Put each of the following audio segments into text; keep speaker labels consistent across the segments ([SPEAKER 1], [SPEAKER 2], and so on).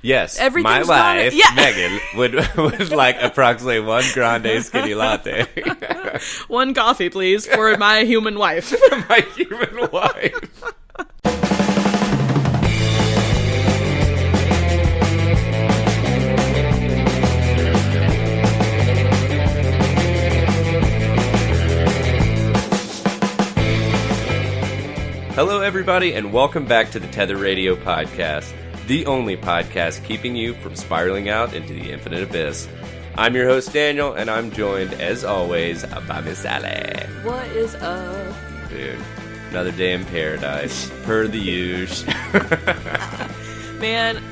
[SPEAKER 1] Yes,
[SPEAKER 2] Everything's
[SPEAKER 1] my wife,
[SPEAKER 2] yeah.
[SPEAKER 1] Megan, would like approximately one grande skinny latte.
[SPEAKER 2] One coffee, please, for my human wife.
[SPEAKER 1] My human wife. Hello, everybody, and welcome back to the Tether Radio Podcast, the only podcast keeping you from spiraling out into the infinite abyss. I'm your host, Daniel, and I'm joined, as always, by Miss Sally.
[SPEAKER 2] What is up?
[SPEAKER 1] Dude, another day in paradise, per the usual.
[SPEAKER 2] Man,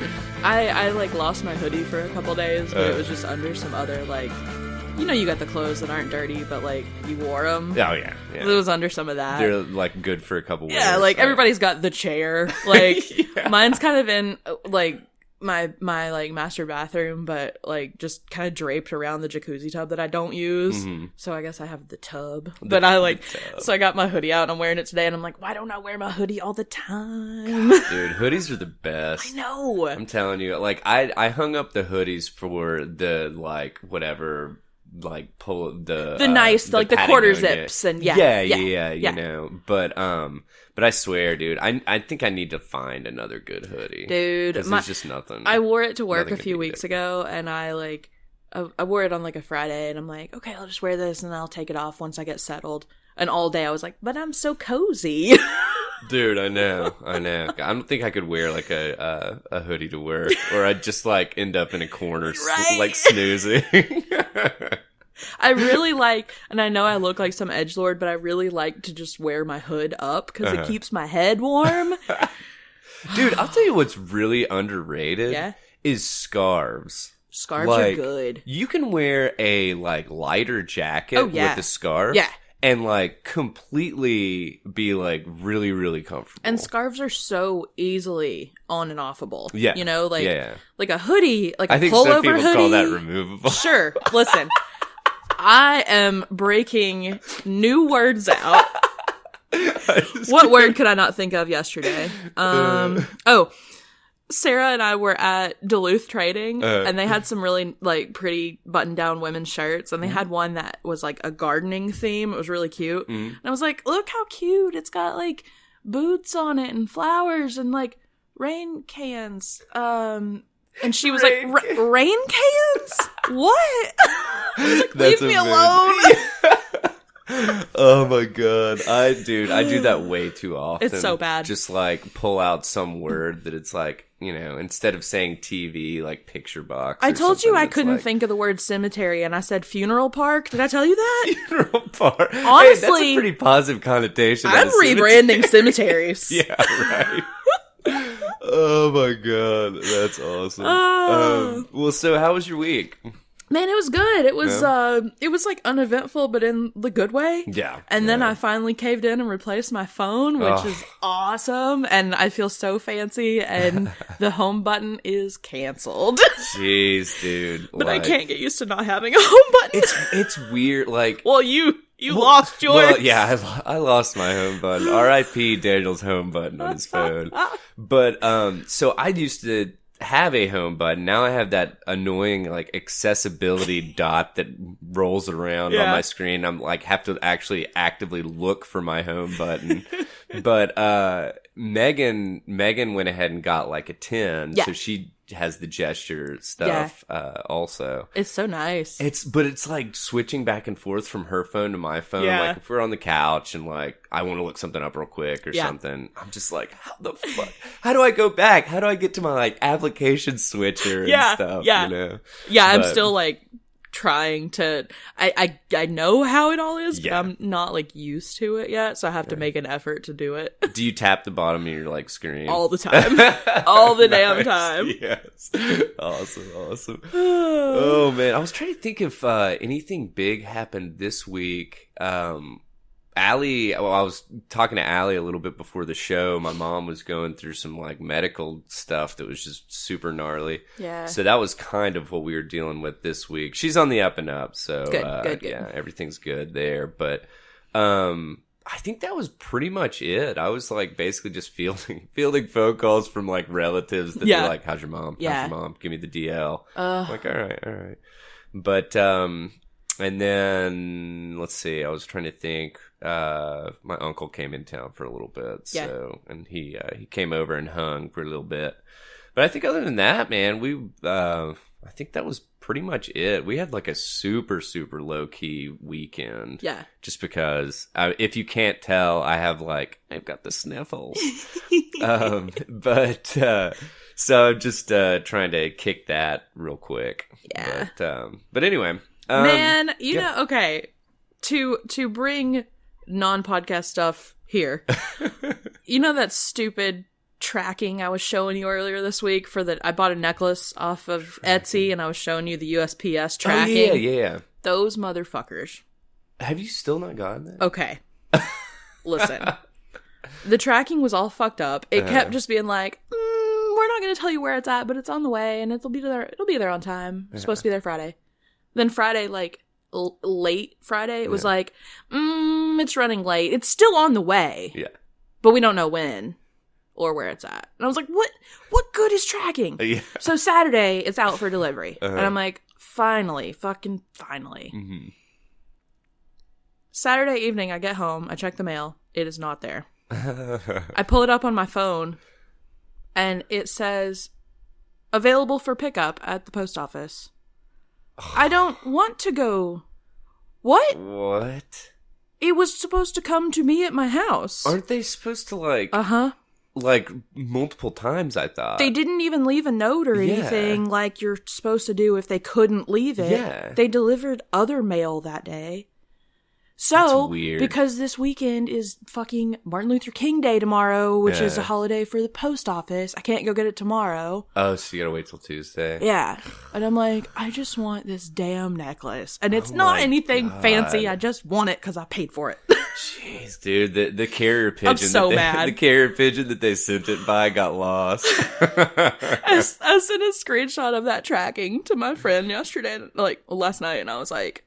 [SPEAKER 2] I like lost my hoodie for a couple days, but it was just under some other, like, you know, you got the clothes that aren't dirty, but, like, you wore them.
[SPEAKER 1] Oh, yeah.
[SPEAKER 2] It was under some of that.
[SPEAKER 1] They're, like, good for a couple weeks.
[SPEAKER 2] Yeah, like, everybody's got the chair. Like,
[SPEAKER 1] Yeah.
[SPEAKER 2] Mine's kind of in, like, my like, master bathroom, but, like, just kind of draped around the jacuzzi tub that I don't use. Mm-hmm. So I guess I have the tub. But I, like, so I got my hoodie out, and I'm wearing it today, and I'm like, why don't I wear my hoodie all the time?
[SPEAKER 1] God, dude, hoodies are the best.
[SPEAKER 2] I know.
[SPEAKER 1] I'm telling you. Like, I hung up the hoodies for the, like, whatever... like pull the
[SPEAKER 2] nice like the quarter zips and yeah,
[SPEAKER 1] you know, but I swear, dude, I think I need to find another good hoodie, dude. There's just nothing.
[SPEAKER 2] I wore it to work a few weeks ago, and I wore it on like a Friday, and I'm like, okay, I'll just wear this and I'll take it off once I get settled. And all day I was like, but I'm so cozy.
[SPEAKER 1] Dude, I know. I don't think I could wear like a hoodie to work, or I'd just like end up in a corner,
[SPEAKER 2] right?
[SPEAKER 1] Like snoozing.
[SPEAKER 2] I really like, and I know I look like some edgelord, but I really like to just wear my hood up because it keeps my head warm.
[SPEAKER 1] Dude, I'll tell you what's really underrated.
[SPEAKER 2] Yeah?
[SPEAKER 1] Is scarves.
[SPEAKER 2] Scarves
[SPEAKER 1] like,
[SPEAKER 2] are good.
[SPEAKER 1] You can wear a like lighter jacket with a scarf.
[SPEAKER 2] Yeah.
[SPEAKER 1] And, like, completely be, like, really, really comfortable.
[SPEAKER 2] And scarves are so easily on and offable.
[SPEAKER 1] Yeah.
[SPEAKER 2] You know, like,
[SPEAKER 1] yeah.
[SPEAKER 2] like a hoodie, like
[SPEAKER 1] I
[SPEAKER 2] a
[SPEAKER 1] think
[SPEAKER 2] pullover
[SPEAKER 1] some people
[SPEAKER 2] hoodie.
[SPEAKER 1] call that removable.
[SPEAKER 2] Sure. Listen, I am breaking new words out. What word could I not think of yesterday? Sarah and I were at Duluth Trading, and they had some really, like, pretty button-down women's shirts, and they had one that was, like, a gardening theme. It was really cute. And I was like, look how cute. It's got, like, boots on it and flowers and, like, rain cans. And she was like, rain cans? What? I was like, leave me alone.
[SPEAKER 1] Oh my god. I do that way too often.
[SPEAKER 2] It's so bad.
[SPEAKER 1] Just like pull out some word that it's like, you know, instead of saying TV, like picture box.
[SPEAKER 2] I told you I couldn't think of the word cemetery, and I said funeral park. Did I tell you that?
[SPEAKER 1] Funeral park.
[SPEAKER 2] Honestly,
[SPEAKER 1] hey, that's a pretty positive connotation.
[SPEAKER 2] I'm rebranding cemeteries.
[SPEAKER 1] Yeah, right. Oh my god, that's awesome. Well, so how was your week?
[SPEAKER 2] Man, it was good. It was like uneventful, but in the good way.
[SPEAKER 1] Yeah.
[SPEAKER 2] And then I finally caved in and replaced my phone, which is awesome. And I feel so fancy. And the home button is canceled.
[SPEAKER 1] Jeez, dude.
[SPEAKER 2] But I can't get used to not having a home button.
[SPEAKER 1] It's weird. Like,
[SPEAKER 2] well, you lost yours.
[SPEAKER 1] Well, yeah, I lost my home button. R.I.P. Daniel's home button on his phone. But so I used to have a home button. Now I have that annoying like accessibility dot that rolls around on my screen. I'm like have to actually actively look for my home button. But Megan went ahead and got like a 10, so she has the gesture stuff also.
[SPEAKER 2] It's so nice.
[SPEAKER 1] But it's like switching back and forth from her phone to my phone.
[SPEAKER 2] Yeah.
[SPEAKER 1] Like if we're on the couch and like I want to look something up real quick or something, I'm just like, how the fuck? How do I go back? How do I get to my like application switcher and stuff?
[SPEAKER 2] Yeah.
[SPEAKER 1] You know?
[SPEAKER 2] Yeah, I'm still like trying to I know how it all is, but I'm not like used to it yet, so I have to make an effort to do it.
[SPEAKER 1] Do you tap the bottom of your like screen
[SPEAKER 2] all the time? All the damn time.
[SPEAKER 1] Yes. Awesome. Oh man, I was trying to think if anything big happened this week. Allie, well, I was talking to Allie a little bit before the show. My mom was going through some like medical stuff that was just super gnarly.
[SPEAKER 2] Yeah.
[SPEAKER 1] So that was kind of what we were dealing with this week. She's on the up and up, so
[SPEAKER 2] good.
[SPEAKER 1] yeah, everything's good there. But I think that was pretty much it. I was like basically just fielding phone calls from like relatives that they're like, "How's your mom? How's your mom? Give me the DL." I'm like, all right. But and then let's see. I was trying to think. My uncle came in town for a little bit, so and he came over and hung for a little bit. But I think other than that, man, I think that was pretty much it. We had like a super, super low key weekend. Yeah. Just because if you can't tell, I've got the sniffles. So I'm just trying to kick that real quick. Yeah. But anyway.
[SPEAKER 2] Man, you know, okay. To bring non-podcast stuff here. You know that stupid tracking I was showing you earlier this week I bought a necklace off of Etsy and I was showing you the USPS tracking.
[SPEAKER 1] Oh, yeah.
[SPEAKER 2] Those motherfuckers.
[SPEAKER 1] Have you still not gotten that?
[SPEAKER 2] Okay. Listen. The tracking was all fucked up. It kept just being like, we're not going to tell you where it's at, but it's on the way and it'll be there on time. It's supposed to be there Friday. Then Friday, like late Friday, it was like, it's running late. It's still on the way. Yeah. But we don't know when. Or where it's at. And I was like, what good is tracking? Yeah. So Saturday, it's out for delivery. And I'm like, finally. Mm-hmm. Saturday evening, I get home. I check the mail. It is not there. I pull it up on my phone. And it says, available for pickup at the post office. I don't want to go. What?
[SPEAKER 1] What?
[SPEAKER 2] It was supposed to come to me at my house.
[SPEAKER 1] Aren't they supposed to like multiple times, I thought.
[SPEAKER 2] They didn't even leave a note or anything like you're supposed to do if they couldn't leave it. Yeah. They delivered other mail that day. So, that's weird. Because this weekend is fucking Martin Luther King Day tomorrow, which is a holiday for the post office. I can't go get it tomorrow.
[SPEAKER 1] Oh, so you gotta wait till Tuesday.
[SPEAKER 2] Yeah. And I'm like, I just want this damn necklace. And it's not anything fancy. I just want it because I paid for it.
[SPEAKER 1] Jeez, dude, the carrier pigeon.
[SPEAKER 2] I'm so mad.
[SPEAKER 1] The carrier pigeon that they sent it by got lost.
[SPEAKER 2] I sent a screenshot of that tracking to my friend yesterday, last night, and I was like,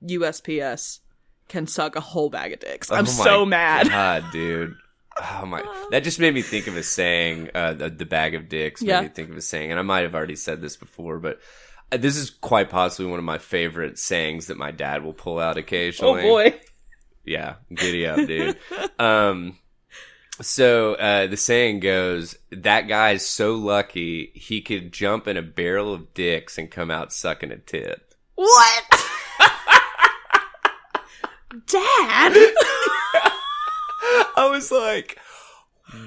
[SPEAKER 2] USPS can suck a whole bag of dicks. I'm so mad.
[SPEAKER 1] God, dude. Oh my! That just made me think of a saying. The bag of dicks made me think of a saying, and I might have already said this before, but this is quite possibly one of my favorite sayings that my dad will pull out occasionally.
[SPEAKER 2] Oh boy!
[SPEAKER 1] Yeah, giddy up, dude. So the saying goes, "That guy's so lucky he could jump in a barrel of dicks and come out sucking a tit."
[SPEAKER 2] What? Dad?
[SPEAKER 1] I was like,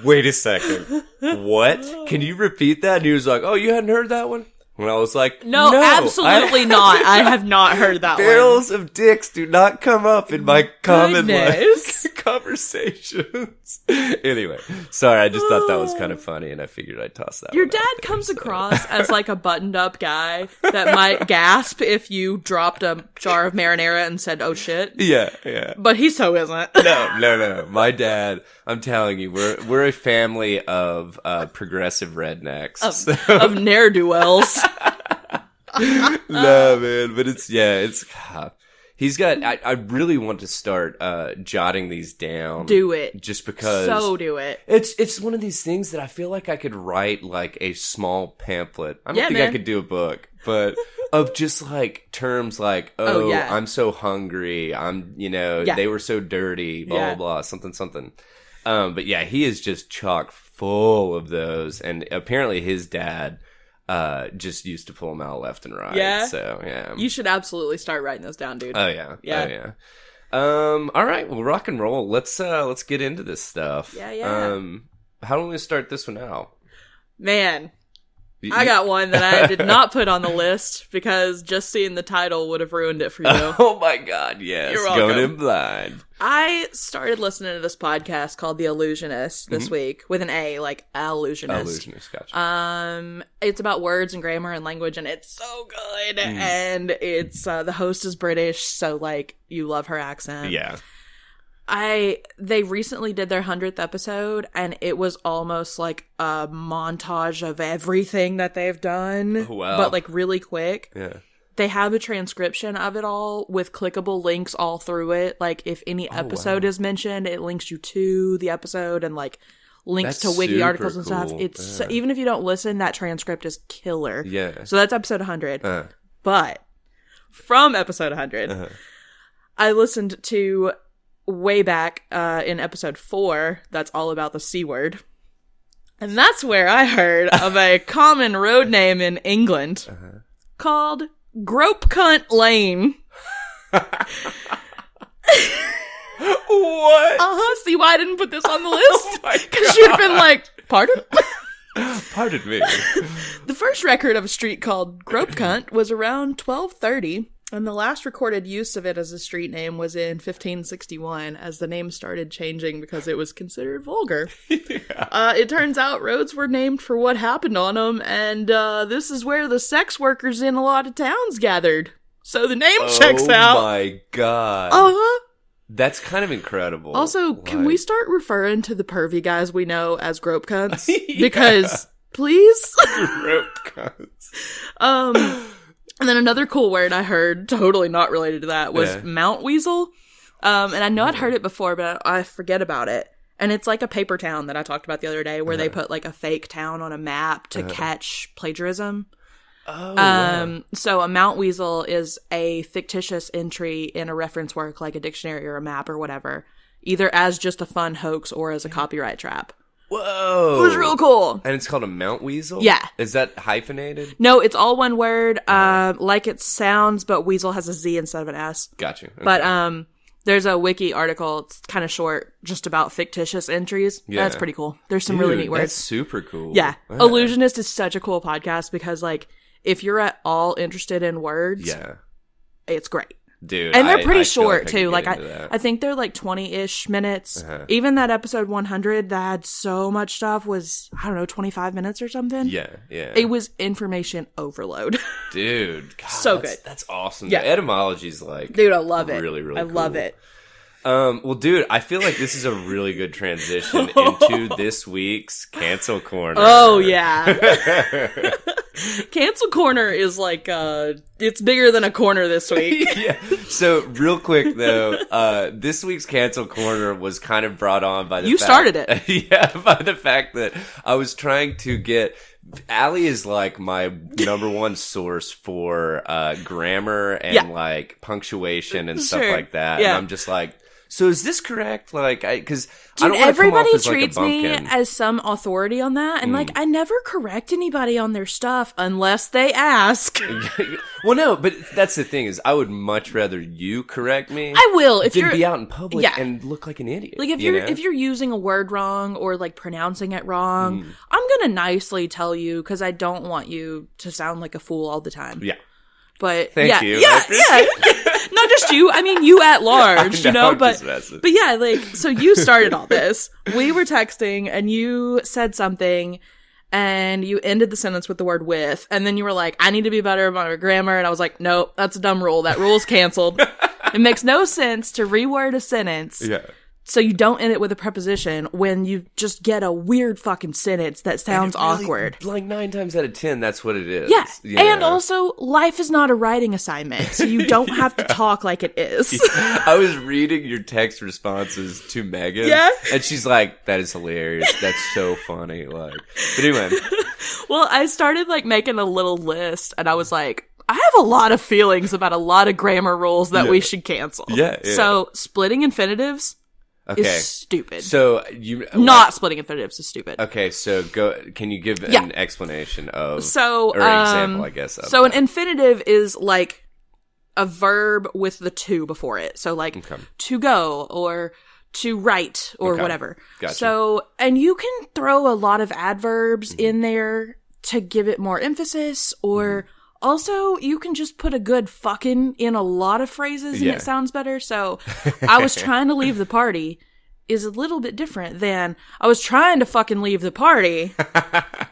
[SPEAKER 1] wait a second. What? Can you repeat that? And he was like, oh, you hadn't heard that one? And I was like, no,
[SPEAKER 2] absolutely not. I have not heard that
[SPEAKER 1] Barrels of dicks do not come up in my common life conversations. Anyway, sorry, I just thought that was kind of funny, and I figured I'd toss that
[SPEAKER 2] Your dad comes across as like a buttoned-up guy that might gasp if you dropped a jar of marinara and said, oh shit.
[SPEAKER 1] Yeah, yeah.
[SPEAKER 2] But he so isn't.
[SPEAKER 1] No. My dad, I'm telling you, we're a family of progressive rednecks.
[SPEAKER 2] Of ne'er-do-wells.
[SPEAKER 1] No, man, but it's he's got, I really want to start jotting these down.
[SPEAKER 2] Do it.
[SPEAKER 1] Just because.
[SPEAKER 2] So do it.
[SPEAKER 1] It's one of these things that I feel like I could write like a small pamphlet. I don't think I could do a book, but of just like terms like, I'm so hungry. They were so dirty, blah, blah, blah, something. But yeah, he is just chock full of those. And apparently his dad just used to pull them out left and right. Yeah. So yeah,
[SPEAKER 2] you should absolutely start writing those down, dude.
[SPEAKER 1] Oh yeah. All right. Well, rock and roll. Let's get into this stuff.
[SPEAKER 2] Yeah.
[SPEAKER 1] How do we start this one out?
[SPEAKER 2] Man, I got one that I did not put on the list because just seeing the title would have ruined it for you.
[SPEAKER 1] Oh my god, yes. You're welcome. Going in blind.
[SPEAKER 2] I started listening to this podcast called The Illusionist this week with an A, like Illusionist.
[SPEAKER 1] Illusionist, gotcha.
[SPEAKER 2] It's about words and grammar and language, and it's so good. And it's the host is British, so like you love her accent.
[SPEAKER 1] Yeah.
[SPEAKER 2] They recently did their 100th episode, and it was almost like a montage of everything that they've done, but like really quick.
[SPEAKER 1] Yeah.
[SPEAKER 2] they have a transcription of it all with clickable links all through it. Like, if any episode is mentioned, it links you to the episode and, like, links to wiki articles and stuff. It's even if you don't listen, that transcript is killer.
[SPEAKER 1] Yeah.
[SPEAKER 2] So that's episode 100. But from episode 100, I listened to way back in episode 4, that's all about the C word. And that's where I heard of a common road name in England called Grope Cunt Lane.
[SPEAKER 1] What?
[SPEAKER 2] See why I didn't put this on the list? Because you'd have been like, pardon?
[SPEAKER 1] Pardon me.
[SPEAKER 2] The first record of a street called Grope Cunt was around 1230, and the last recorded use of it as a street name was in 1561, as the name started changing because it was considered vulgar. It turns out roads were named for what happened on them, and this is where the sex workers in a lot of towns gathered. So the name checks out.
[SPEAKER 1] Oh my god. That's kind of incredible.
[SPEAKER 2] Also, can we start referring to the pervy guys we know as grope cunts? Because, please?
[SPEAKER 1] Grope cunts.
[SPEAKER 2] And then another cool word I heard, totally not related to that, was Mount Weasel. And I know I'd heard it before, but I forget about it. And it's like a paper town that I talked about the other day, where they put like a fake town on a map to catch plagiarism. So a Mount Weasel is a fictitious entry in a reference work, like a dictionary or a map or whatever, either as just a fun hoax or as a copyright trap.
[SPEAKER 1] Whoa.
[SPEAKER 2] It was real cool.
[SPEAKER 1] And it's called a Mount Weasel?
[SPEAKER 2] Yeah.
[SPEAKER 1] Is that hyphenated?
[SPEAKER 2] No, it's all one word, like it sounds, but Weasel has a Z instead of an S.
[SPEAKER 1] Gotcha. Okay.
[SPEAKER 2] But, there's a wiki article, it's kind of short, just about fictitious entries. Yeah. That's pretty cool. There's some really neat words.
[SPEAKER 1] That's super cool.
[SPEAKER 2] Yeah. Illusionist is such a cool podcast because, like, if you're at all interested in words, it's great.
[SPEAKER 1] Dude,
[SPEAKER 2] and they're pretty short, too.
[SPEAKER 1] Like,
[SPEAKER 2] I think they're like 20-ish minutes. Even that episode 100 that had so much stuff was, I don't know, 25 minutes or something.
[SPEAKER 1] Yeah.
[SPEAKER 2] It was information overload.
[SPEAKER 1] Dude, God,
[SPEAKER 2] so good.
[SPEAKER 1] That's awesome.
[SPEAKER 2] Yeah.
[SPEAKER 1] The etymology's like,
[SPEAKER 2] dude, I love it.
[SPEAKER 1] Really, really
[SPEAKER 2] I
[SPEAKER 1] cool.
[SPEAKER 2] love it.
[SPEAKER 1] Well, dude, I feel like this is a really good transition into this week's Cancel Corner.
[SPEAKER 2] Oh, yeah. Cancel Corner is like, it's bigger than a corner this week.
[SPEAKER 1] Yeah. So, real quick, though, this week's Cancel Corner was kind of brought on by the
[SPEAKER 2] You started it.
[SPEAKER 1] Yeah, by the fact that I was trying to get... Allie is like my number one source for grammar and like punctuation and stuff like that.
[SPEAKER 2] Yeah.
[SPEAKER 1] And I'm just like... So is this correct? Like, because
[SPEAKER 2] Dude,
[SPEAKER 1] I don't want to come off
[SPEAKER 2] everybody
[SPEAKER 1] as like a
[SPEAKER 2] treats me
[SPEAKER 1] bumpkin.
[SPEAKER 2] as some authority on that, and like I never correct anybody on their stuff unless they ask.
[SPEAKER 1] Well, no, but that's the thing is, I would much rather you correct me.
[SPEAKER 2] I will if
[SPEAKER 1] than
[SPEAKER 2] you're
[SPEAKER 1] be out in public and look like an idiot.
[SPEAKER 2] Like if you're using a word wrong or like pronouncing it wrong, I'm gonna nicely tell you because I don't want you to sound like a fool all the time.
[SPEAKER 1] Yeah.
[SPEAKER 2] But
[SPEAKER 1] Thank you.
[SPEAKER 2] Yeah. Not just you. I mean, you at large, you know, but yeah, like, so you started all this. We were texting and you said something and you ended the sentence with the word with. And then you were like, I need to be better about my grammar. And I was like, nope, that's a dumb rule. That rule's canceled. It makes no sense to reword a sentence.
[SPEAKER 1] Yeah.
[SPEAKER 2] So you don't end it with a preposition when you just get a weird fucking sentence that sounds awkward.
[SPEAKER 1] Like 9 times out of 10, that's what it is.
[SPEAKER 2] Yeah. And also, life is not a writing assignment, so you don't have to talk like it is.
[SPEAKER 1] I was reading your text responses to Megan.
[SPEAKER 2] Yeah.
[SPEAKER 1] And she's like, that is hilarious. That's so funny. Like, but anyway.
[SPEAKER 2] Well, I started like making a little list and I was like, I have a lot of feelings about a lot of grammar rules that we should cancel.
[SPEAKER 1] Yeah.
[SPEAKER 2] So splitting infinitives is stupid.
[SPEAKER 1] So you
[SPEAKER 2] not splitting infinitives is stupid.
[SPEAKER 1] Okay, so can you give an explanation of or an example, I guess.
[SPEAKER 2] So an infinitive is like a verb with the to before it. So like to go or to write or whatever.
[SPEAKER 1] Gotcha.
[SPEAKER 2] So and you can throw a lot of adverbs in there to give it more emphasis or also, you can just put a good fucking in a lot of phrases and it sounds better. So, I was trying to leave the party is a little bit different than I was trying to fucking leave the party.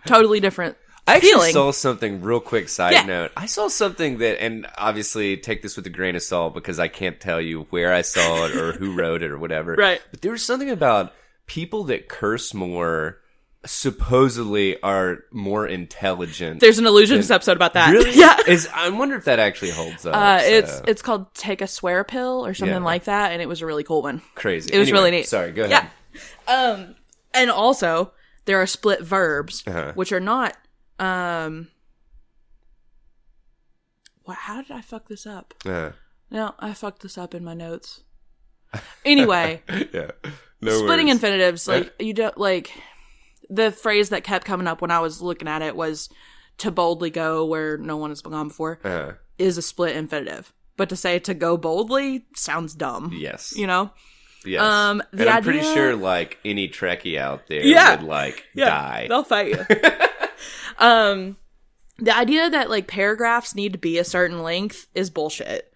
[SPEAKER 2] Totally different
[SPEAKER 1] I actually
[SPEAKER 2] feeling.
[SPEAKER 1] saw something, real quick side note. I saw something that, and obviously take this with a grain of salt because I can't tell you where I saw it or who wrote it or whatever.
[SPEAKER 2] Right.
[SPEAKER 1] But there was something about people that curse more supposedly are more intelligent.
[SPEAKER 2] There's an Illusions episode about that.
[SPEAKER 1] Really?
[SPEAKER 2] Yeah.
[SPEAKER 1] I wonder if that actually holds up.
[SPEAKER 2] It's called Take a Swear Pill or something like that, and it was a really cool one.
[SPEAKER 1] Crazy.
[SPEAKER 2] It was really neat.
[SPEAKER 1] Sorry, go ahead.
[SPEAKER 2] Yeah. And also, there are split verbs, which are not, how did I fuck this up? No, I fucked this up in my notes. Anyway.
[SPEAKER 1] Yeah. No
[SPEAKER 2] splitting
[SPEAKER 1] worries.
[SPEAKER 2] infinitives, like, you don't, like, the phrase that kept coming up when I was looking at it was to boldly go where no one has gone before is a split infinitive. But to say to go boldly sounds dumb.
[SPEAKER 1] Yes.
[SPEAKER 2] You know?
[SPEAKER 1] Yes.
[SPEAKER 2] The
[SPEAKER 1] and I'm pretty
[SPEAKER 2] idea-
[SPEAKER 1] sure, like, any Trekkie out there would, like, die.
[SPEAKER 2] They'll fight you. The idea that, like, paragraphs need to be a certain length is bullshit.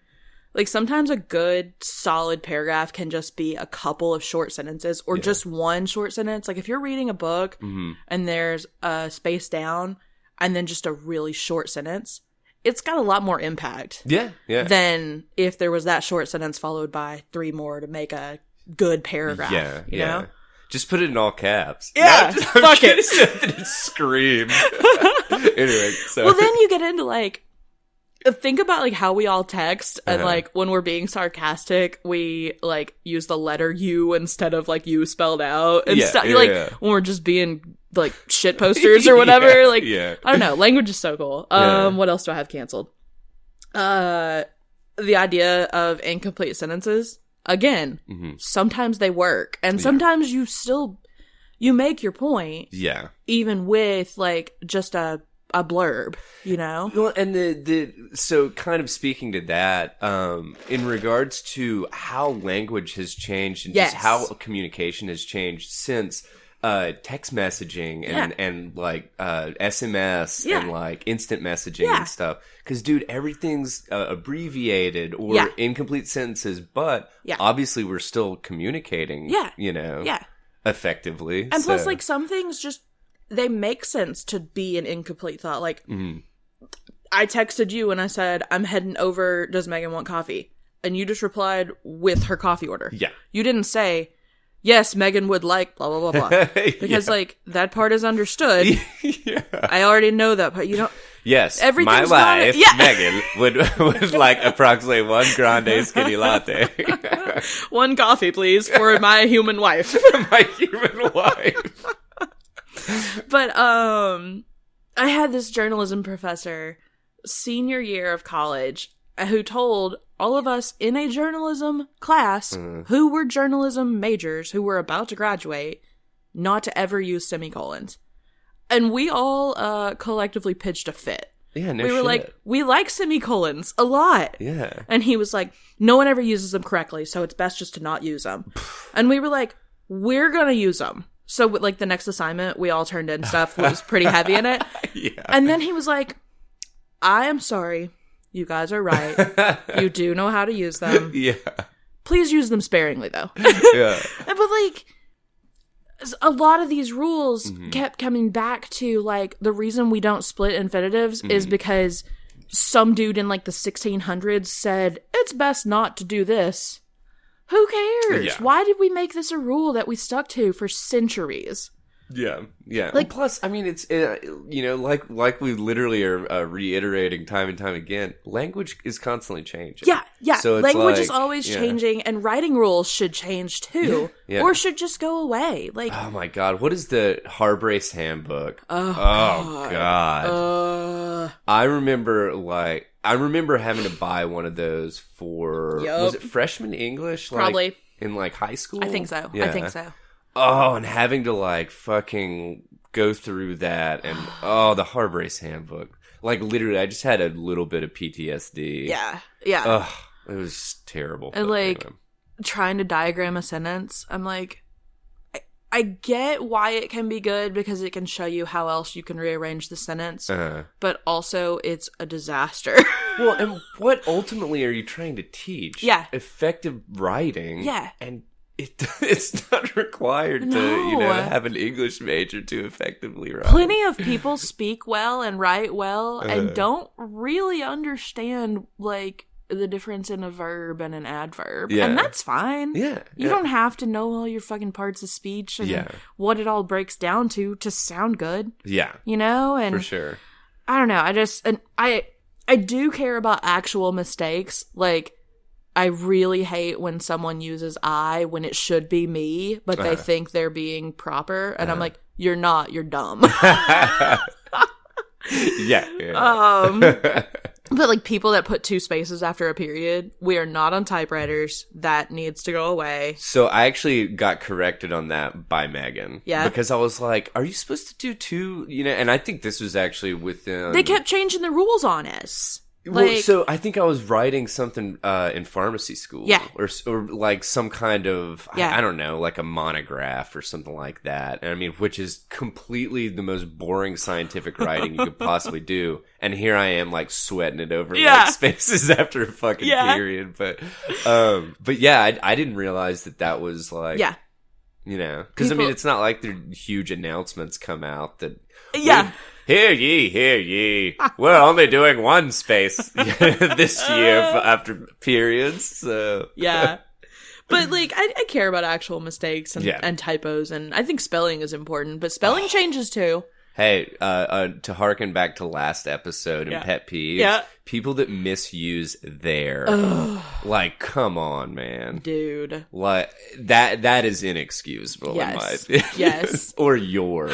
[SPEAKER 2] Like, sometimes a good, solid paragraph can just be a couple of short sentences or just one short sentence. Like, if you're reading a book and there's a space down and then just a really short sentence, it's got a lot more impact.
[SPEAKER 1] Yeah.
[SPEAKER 2] Than if there was that short sentence followed by 3 more to make a good paragraph.
[SPEAKER 1] Yeah.
[SPEAKER 2] You know?
[SPEAKER 1] Just put it in all caps.
[SPEAKER 2] Yeah. Fuck it.
[SPEAKER 1] Scream. Anyway, so.
[SPEAKER 2] Well, then you get into, like, think about, like, how we all text, and, like, when we're being sarcastic, we, like, use the letter U instead of, like, you spelled out, and stuff. Like, when we're just being, like, shit posters or whatever, I don't know, language is so cool. What else do I have canceled? The idea of incomplete sentences, again, sometimes they work, and sometimes you make your point, even with, like, just a blurb, you know?
[SPEAKER 1] Well, and so kind of speaking to that, in regards to how language has changed and just how communication has changed since text messaging and like SMS and like instant messaging and stuff. Because, dude, everything's abbreviated or incomplete sentences, but obviously we're still communicating, you know, effectively.
[SPEAKER 2] And plus, like, some things just, they make sense to be an incomplete thought. Like, I texted you and I said, I'm heading over, does Megan want coffee? And you just replied with her coffee order. Yeah. You didn't say, yes, Megan would like blah, blah, blah, blah. Because, like, that part is understood. I already know that part. You don't.
[SPEAKER 1] Yes, my wife, Megan, would like approximately 1 grande skinny latte.
[SPEAKER 2] 1 coffee, please, for my human wife.
[SPEAKER 1] My human wife.
[SPEAKER 2] But I had this journalism professor senior year of college who told all of us in a journalism class who were journalism majors who were about to graduate not to ever use semicolons. And we all collectively pitched a fit.
[SPEAKER 1] Yeah, no
[SPEAKER 2] we were
[SPEAKER 1] shit.
[SPEAKER 2] like, we like semicolons a lot.
[SPEAKER 1] Yeah.
[SPEAKER 2] And he was like, no one ever uses them correctly, so it's best just to not use them. And we were like, we're gonna use them. So, like, the next assignment, we all turned in stuff was pretty heavy in it. And then he was like, I am sorry. You guys are right. You do know how to use them. Please use them sparingly, though. But, like, a lot of these rules kept coming back to, like, the reason we don't split infinitives is because some dude in, like, the 1600s said, it's best not to do this. Who cares? Why did we make this a rule that we stuck to for centuries?
[SPEAKER 1] Yeah.
[SPEAKER 2] Like,
[SPEAKER 1] plus, I mean, it's you know, like we literally are reiterating time and time again. Language is constantly changing.
[SPEAKER 2] Yeah.
[SPEAKER 1] So it's
[SPEAKER 2] language is always changing, and writing rules should change too, or should just go away. Like,
[SPEAKER 1] oh my god, what is the Harbrace Handbook? Oh god. I remember having to buy one of those for was it freshman English?
[SPEAKER 2] Probably
[SPEAKER 1] like, in like high school.
[SPEAKER 2] I think so. I think so.
[SPEAKER 1] Oh, and having to like fucking go through that and the Harbrace Handbook. Like literally, I just had a little bit of PTSD.
[SPEAKER 2] Yeah.
[SPEAKER 1] Ugh, it was terrible.
[SPEAKER 2] And like trying to diagram a sentence, I'm like, I get why it can be good because it can show you how else you can rearrange the sentence, but also it's a disaster.
[SPEAKER 1] Well, and what ultimately are you trying to teach? Effective writing. And it's not required to, you know, have an English major to effectively write.
[SPEAKER 2] Plenty of people speak well and write well and don't really understand, like, the difference in a verb and an adverb.
[SPEAKER 1] Yeah.
[SPEAKER 2] And that's fine.
[SPEAKER 1] Yeah.
[SPEAKER 2] You don't have to know all your fucking parts of speech and what it all breaks down to sound good.
[SPEAKER 1] Yeah.
[SPEAKER 2] You know? And
[SPEAKER 1] for sure.
[SPEAKER 2] I don't know. I do care about actual mistakes. Like, I really hate when someone uses I when it should be me, but they think they're being proper. And I'm like, you're not. You're dumb.
[SPEAKER 1] Yeah.
[SPEAKER 2] But like people that put 2 spaces after a period, we are not on typewriters. That needs to go away.
[SPEAKER 1] So I actually got corrected on that by Megan.
[SPEAKER 2] Yeah.
[SPEAKER 1] Because I was like, are you supposed to do 2? You know, and I think this was actually within...
[SPEAKER 2] They kept changing the rules on us.
[SPEAKER 1] Well, so I think I was writing something in pharmacy school.
[SPEAKER 2] Yeah.
[SPEAKER 1] Or like some kind of,
[SPEAKER 2] Yeah.
[SPEAKER 1] I don't know, like a monograph or something like that. And I mean, which is completely the most boring scientific writing you could possibly do. And here I am like sweating it over like spaces after a fucking period. But yeah, I didn't realize that was like, you know, because I mean, it's not like there huge announcements come out that, Hear ye. We're only doing 1 space this year after periods, so...
[SPEAKER 2] Yeah. But, like, I care about actual mistakes and typos, and I think spelling is important, but spelling changes, too.
[SPEAKER 1] Hey, to harken back to last episode and pet peeves, people that misuse their... Like, come on, man.
[SPEAKER 2] Dude.
[SPEAKER 1] Like, that is inexcusable, in my opinion.
[SPEAKER 2] Yes.
[SPEAKER 1] Or your...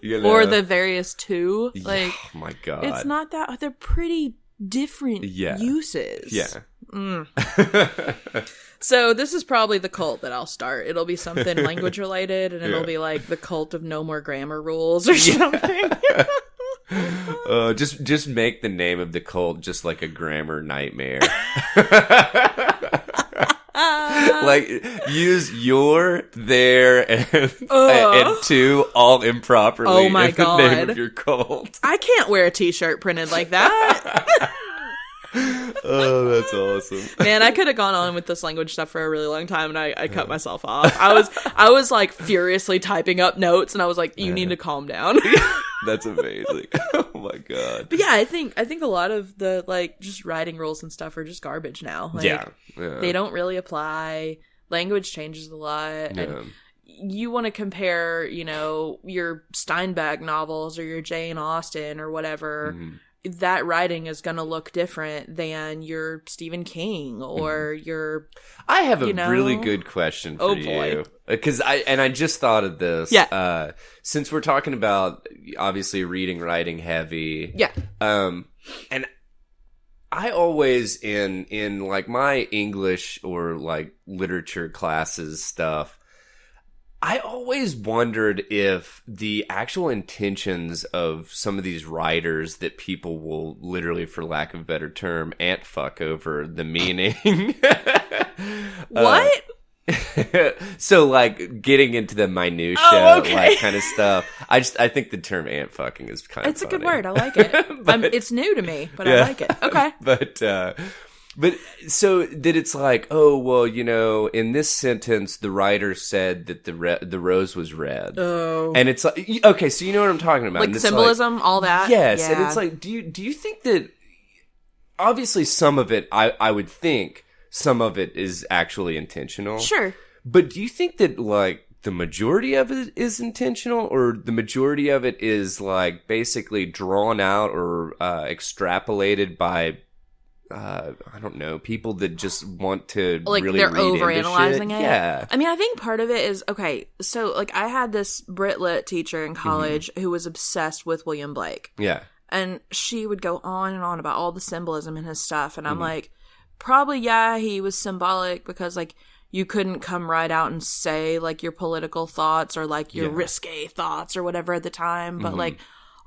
[SPEAKER 1] You know?
[SPEAKER 2] Or the various 2. Like,
[SPEAKER 1] oh my God.
[SPEAKER 2] It's not that. They're pretty different uses.
[SPEAKER 1] Yeah.
[SPEAKER 2] So this is probably the cult that I'll start. It'll be something language related, and it'll be like the cult of no more grammar rules or something.
[SPEAKER 1] Just make the name of the cult just like a grammar nightmare. Like, use your, their, and 2 all improperly.
[SPEAKER 2] Oh my
[SPEAKER 1] in the
[SPEAKER 2] God.
[SPEAKER 1] name of your cult.
[SPEAKER 2] I can't wear a t-shirt printed like that.
[SPEAKER 1] Oh, that's awesome.
[SPEAKER 2] Man, I could have gone on with this language stuff for a really long time, and I cut myself off. I was like furiously typing up notes, and I was like, you need to calm down.
[SPEAKER 1] That's amazing. Oh my God.
[SPEAKER 2] But yeah, I think a lot of the like just writing rules and stuff are just garbage now. Like, they don't really apply. Language changes a lot. And you want to compare, you know, your Steinbeck novels or your Jane Austen or whatever. That writing is going to look different than your Stephen King or your...
[SPEAKER 1] I have a really good question for you. Because I just thought of this.
[SPEAKER 2] Yeah.
[SPEAKER 1] Since we're talking about, obviously, reading, writing heavy.
[SPEAKER 2] Yeah.
[SPEAKER 1] And I always, in like my English or like literature classes stuff, I always wondered if the actual intentions of some of these writers that people will literally, for lack of a better term, ant fuck over the meaning.
[SPEAKER 2] What?
[SPEAKER 1] So, like, getting into the minutia, like, kind of stuff. I think the term ant fucking is kind of
[SPEAKER 2] It's a good word. I like it. It's new to me, but I like it. Okay.
[SPEAKER 1] But so that it's like, oh, well, you know, in this sentence, the writer said that the rose was red.
[SPEAKER 2] Oh.
[SPEAKER 1] And it's like, okay, so you know what I'm talking about.
[SPEAKER 2] Like symbolism, all that?
[SPEAKER 1] Yes.
[SPEAKER 2] Yeah.
[SPEAKER 1] And it's like, do you think that, obviously some of it, I would think some of it is actually intentional.
[SPEAKER 2] Sure.
[SPEAKER 1] But do you think that, like, the majority of it is intentional, or the majority of it is, like, basically drawn out or extrapolated by... I don't know, people that just want to
[SPEAKER 2] like
[SPEAKER 1] really
[SPEAKER 2] they're
[SPEAKER 1] read into
[SPEAKER 2] overanalyzing
[SPEAKER 1] shit.
[SPEAKER 2] it.
[SPEAKER 1] Yeah.
[SPEAKER 2] I mean, I think part of it is, okay, so like I had this Brit Lit teacher in college who was obsessed with William Blake.
[SPEAKER 1] Yeah.
[SPEAKER 2] And she would go on and on about all the symbolism in his stuff. And I'm like, probably, yeah, he was symbolic because like you couldn't come right out and say like your political thoughts or like your risque thoughts or whatever at the time. But like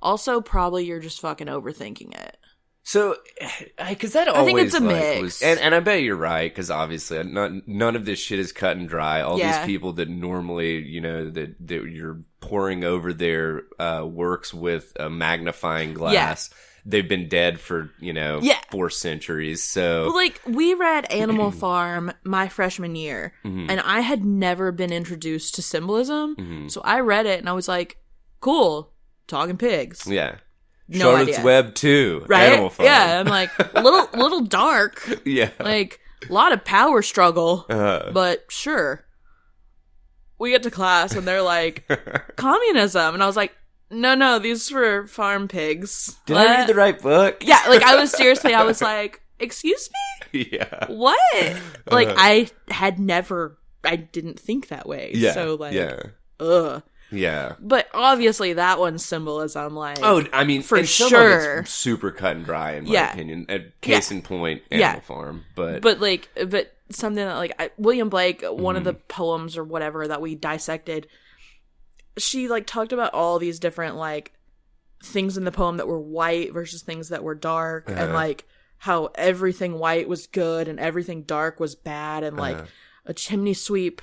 [SPEAKER 2] also probably you're just fucking overthinking it.
[SPEAKER 1] So, because that always,
[SPEAKER 2] I think it's a
[SPEAKER 1] like,
[SPEAKER 2] mix.
[SPEAKER 1] was, and I bet you're right, because obviously none of this shit is cut and dry. All these people that normally, you know, that you're pouring over their works with a magnifying glass, they've been dead for, you know, 4 centuries. So,
[SPEAKER 2] like, we read Animal Farm my freshman year, and I had never been introduced to symbolism. So I read it, and I was like, cool, talking pigs.
[SPEAKER 1] Yeah.
[SPEAKER 2] No
[SPEAKER 1] Charlotte's
[SPEAKER 2] idea.
[SPEAKER 1] Web 2.
[SPEAKER 2] Right?
[SPEAKER 1] Animal Farm.
[SPEAKER 2] Yeah, I'm like, little dark.
[SPEAKER 1] Yeah.
[SPEAKER 2] Like, a lot of power struggle.
[SPEAKER 1] Uh-huh.
[SPEAKER 2] But sure. We get to class and they're like, communism. And I was like, no, these were farm pigs.
[SPEAKER 1] Did I read the right book?
[SPEAKER 2] Yeah, like I was like, excuse me?
[SPEAKER 1] Yeah.
[SPEAKER 2] What? Like I didn't think that way.
[SPEAKER 1] Yeah.
[SPEAKER 2] So like,
[SPEAKER 1] yeah.
[SPEAKER 2] ugh.
[SPEAKER 1] Yeah.
[SPEAKER 2] But obviously that one's symbolism, like,
[SPEAKER 1] Oh, I mean,
[SPEAKER 2] for
[SPEAKER 1] and some
[SPEAKER 2] sure.
[SPEAKER 1] of it's super cut and dry, in my
[SPEAKER 2] Yeah.
[SPEAKER 1] opinion. Case in point, Animal Farm. But
[SPEAKER 2] something that like William Blake, one of the poems or whatever that we dissected, she like talked about all these different like things in the poem that were white versus things that were dark, and like how everything white was good and everything dark was bad, and like a chimney sweep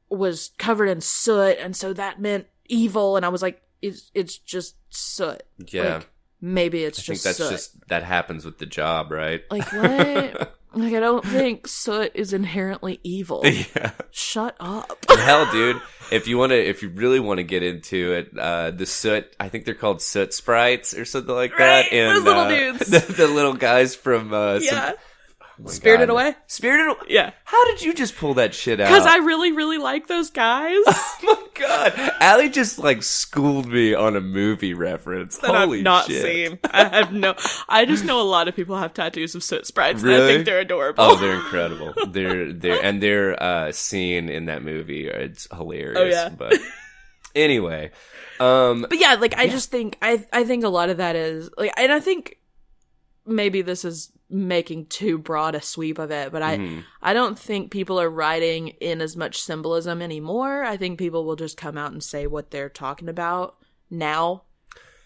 [SPEAKER 2] was covered in soot, and so that meant evil. And I was like, it's just soot.
[SPEAKER 1] Yeah.
[SPEAKER 2] Like, maybe it's
[SPEAKER 1] I think
[SPEAKER 2] just
[SPEAKER 1] that's
[SPEAKER 2] soot.
[SPEAKER 1] just, that happens with the job, right?
[SPEAKER 2] Like, what? Like, I don't think soot is inherently evil.
[SPEAKER 1] Yeah.
[SPEAKER 2] Shut up.
[SPEAKER 1] Hell, dude, if you really want to get into it, the soot, I think they're called soot sprites or something like that.
[SPEAKER 2] Right,
[SPEAKER 1] And
[SPEAKER 2] those little dudes.
[SPEAKER 1] the little guys from
[SPEAKER 2] Yeah.
[SPEAKER 1] oh my
[SPEAKER 2] Spirited
[SPEAKER 1] God.
[SPEAKER 2] Away?
[SPEAKER 1] Spirited Away?
[SPEAKER 2] Yeah.
[SPEAKER 1] How did you just pull that shit out?
[SPEAKER 2] Because I really, really like those guys.
[SPEAKER 1] Oh my God. Allie just like schooled me on a movie reference.
[SPEAKER 2] That
[SPEAKER 1] Holy
[SPEAKER 2] I've not
[SPEAKER 1] shit.
[SPEAKER 2] seen. I just know a lot of people have tattoos of soot sprites, and I
[SPEAKER 1] Really?
[SPEAKER 2] think they're adorable.
[SPEAKER 1] Oh, they're incredible. Their scene in that movie, it's hilarious.
[SPEAKER 2] Oh, yeah.
[SPEAKER 1] But anyway,
[SPEAKER 2] But yeah, like I just think I think a lot of that is like, and I think maybe this is making too broad a sweep of it, but I don't think people are writing in as much symbolism anymore. I think people will just come out and say what they're talking about now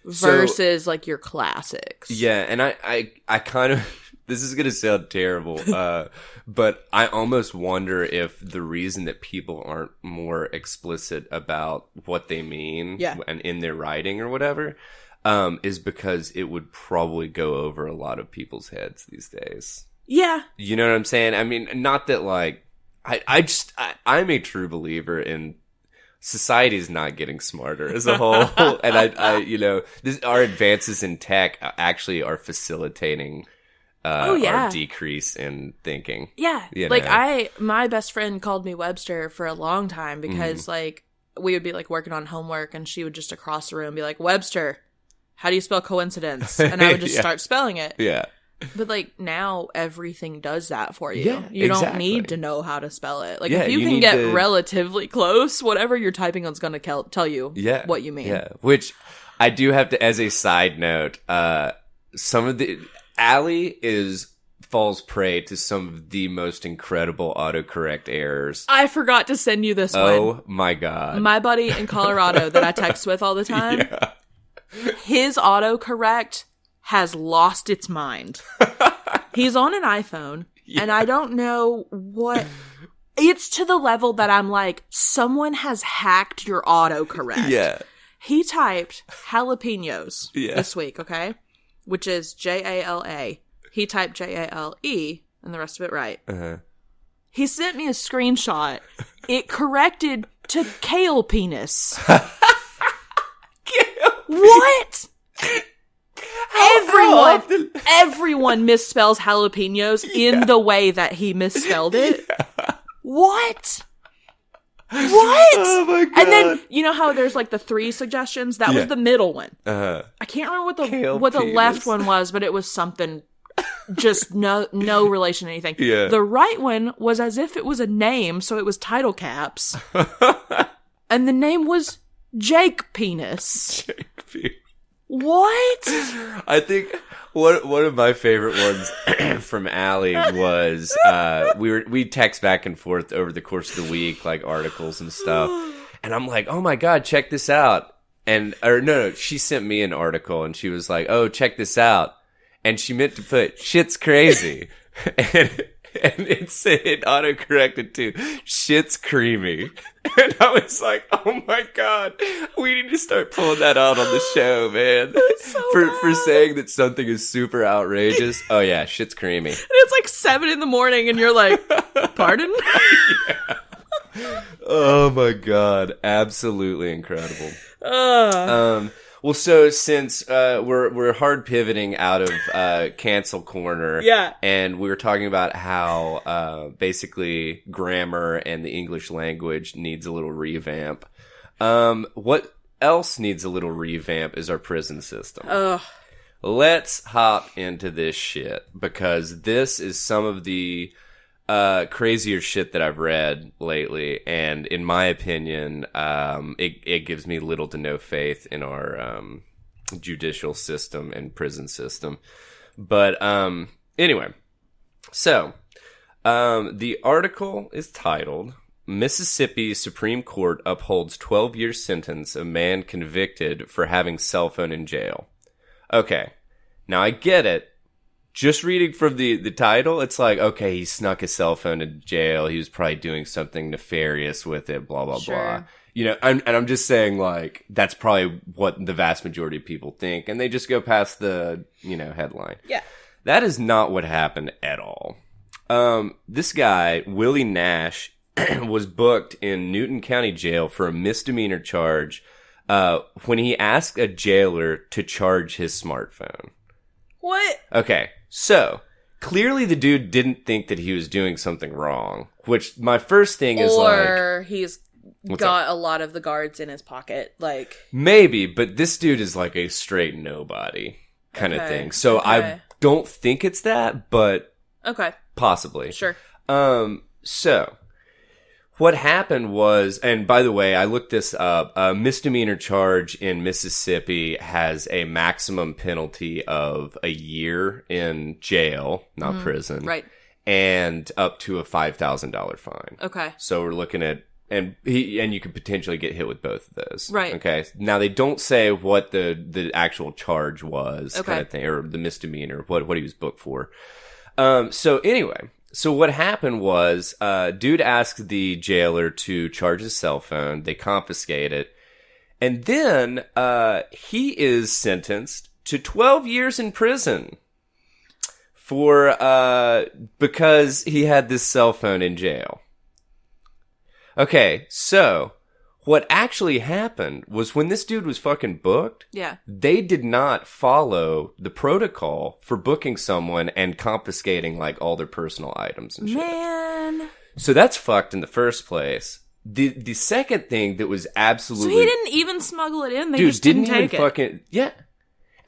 [SPEAKER 2] versus like your classics.
[SPEAKER 1] yeah, and I kind of this is gonna sound terrible, but I almost wonder if the reason that people aren't more explicit about what they mean, and in their writing or whatever, is because it would probably go over a lot of people's heads these days.
[SPEAKER 2] Yeah.
[SPEAKER 1] You know what I'm saying? I mean, not that like, I'm a true believer in society's not getting smarter as a whole. And our advances in tech actually are facilitating, our decrease in thinking.
[SPEAKER 2] Yeah.
[SPEAKER 1] You
[SPEAKER 2] Like
[SPEAKER 1] know?
[SPEAKER 2] my best friend called me Webster for a long time because like we would be like working on homework and she would just across the room be like, Webster, how do you spell coincidence? And I would just start spelling it.
[SPEAKER 1] Yeah.
[SPEAKER 2] But like now everything does that for you.
[SPEAKER 1] Yeah,
[SPEAKER 2] you don't
[SPEAKER 1] exactly.
[SPEAKER 2] need to know how to spell it. Like
[SPEAKER 1] Yeah,
[SPEAKER 2] if you
[SPEAKER 1] you
[SPEAKER 2] can
[SPEAKER 1] need
[SPEAKER 2] get
[SPEAKER 1] to-
[SPEAKER 2] relatively close, whatever you're typing on is going to tell you what you mean.
[SPEAKER 1] Yeah. Which I do have to, as a side note, Allie falls prey to some of the most incredible autocorrect errors.
[SPEAKER 2] I forgot to send you this one.
[SPEAKER 1] Oh my God.
[SPEAKER 2] My buddy in Colorado that I text with all the time, his autocorrect has lost its mind. He's on an iPhone, and I don't know what... It's to the level that I'm like, someone has hacked your autocorrect.
[SPEAKER 1] Yeah.
[SPEAKER 2] He typed jalapenos this week, okay? Which is Jala. He typed Jale, and the rest of it right.
[SPEAKER 1] Uh-huh.
[SPEAKER 2] He sent me a screenshot. It corrected to kale penis. What? Everyone misspells jalapenos in the way that he misspelled it. Yeah. What?
[SPEAKER 1] Oh my God.
[SPEAKER 2] And then you know how there's like the 3 suggestions? That was the middle one.
[SPEAKER 1] Uh-huh.
[SPEAKER 2] I can't remember what the left one was, but it was something just no relation to anything.
[SPEAKER 1] Yeah.
[SPEAKER 2] The right one was as if it was a name, so it was title caps. And the name was Jake Penis.
[SPEAKER 1] Jake Penis.
[SPEAKER 2] What?
[SPEAKER 1] I think one of my favorite ones from Allie was we text back and forth over the course of the week, like articles and stuff. And I'm like, oh my God, check this out. She sent me an article and she was like, oh, check this out. And she meant to put shit's crazy. And it autocorrected to shit's creamy. And I was like, oh my God, we need to start pulling that out on the show, man. For saying that something is super outrageous. Oh yeah, shit's creamy.
[SPEAKER 2] And it's like 7 a.m. and you're like, pardon?
[SPEAKER 1] Yeah. Oh my God, absolutely incredible. Well, so since we're hard pivoting out of cancel corner,
[SPEAKER 2] Yeah.
[SPEAKER 1] and we were talking about how basically grammar and the English language needs a little revamp. What else needs a little revamp is our prison system.
[SPEAKER 2] Ugh.
[SPEAKER 1] Let's hop into this shit, because this is some of the crazier shit that I've read lately, and in my opinion, it gives me little to no faith in our judicial system and prison system. But anyway, so the article is titled, Mississippi Supreme Court upholds 12-year sentence of man convicted for having cell phone in jail. Okay, now I get it. Just reading from the title, it's like, okay, he snuck his cell phone to jail. He was probably doing something nefarious with it, blah, blah, blah. You know, I'm just saying, like, that's probably what the vast majority of people think. And they just go past the, headline.
[SPEAKER 2] Yeah.
[SPEAKER 1] That is not what happened at all. This guy, Willie Nash, was booked in Newton County Jail for a misdemeanor charge when he asked a jailer to charge his smartphone.
[SPEAKER 2] What?
[SPEAKER 1] Okay, so clearly the dude didn't think that he was doing something wrong, which my first thing is
[SPEAKER 2] or he's got a lot of the guards in his pocket, like
[SPEAKER 1] maybe, but this dude is like a straight nobody kind of thing. So I don't think it's that, but possibly.
[SPEAKER 2] Sure.
[SPEAKER 1] So what happened was, and by the way, I looked this up, a misdemeanor charge in Mississippi has a maximum penalty of a year in jail, not prison.
[SPEAKER 2] Right.
[SPEAKER 1] And up to a $5,000 fine.
[SPEAKER 2] Okay.
[SPEAKER 1] So we're looking at, and you could potentially get hit with both of those.
[SPEAKER 2] Right.
[SPEAKER 1] Okay. Now they don't say what the actual charge was, kind of thing, or the misdemeanor, what he was booked for. So anyway. So what happened was, dude asked the jailer to charge his cell phone. They confiscate it. And then, he is sentenced to 12 years in prison because he had this cell phone in jail. Okay. So what actually happened was when this dude was fucking booked, they did not follow the protocol for booking someone and confiscating like all their personal items and shit.
[SPEAKER 2] Man.
[SPEAKER 1] So that's fucked in the first place. The second thing that was absolutely...
[SPEAKER 2] So he didn't even smuggle it in, they just didn't take it.
[SPEAKER 1] Fucking... Yeah.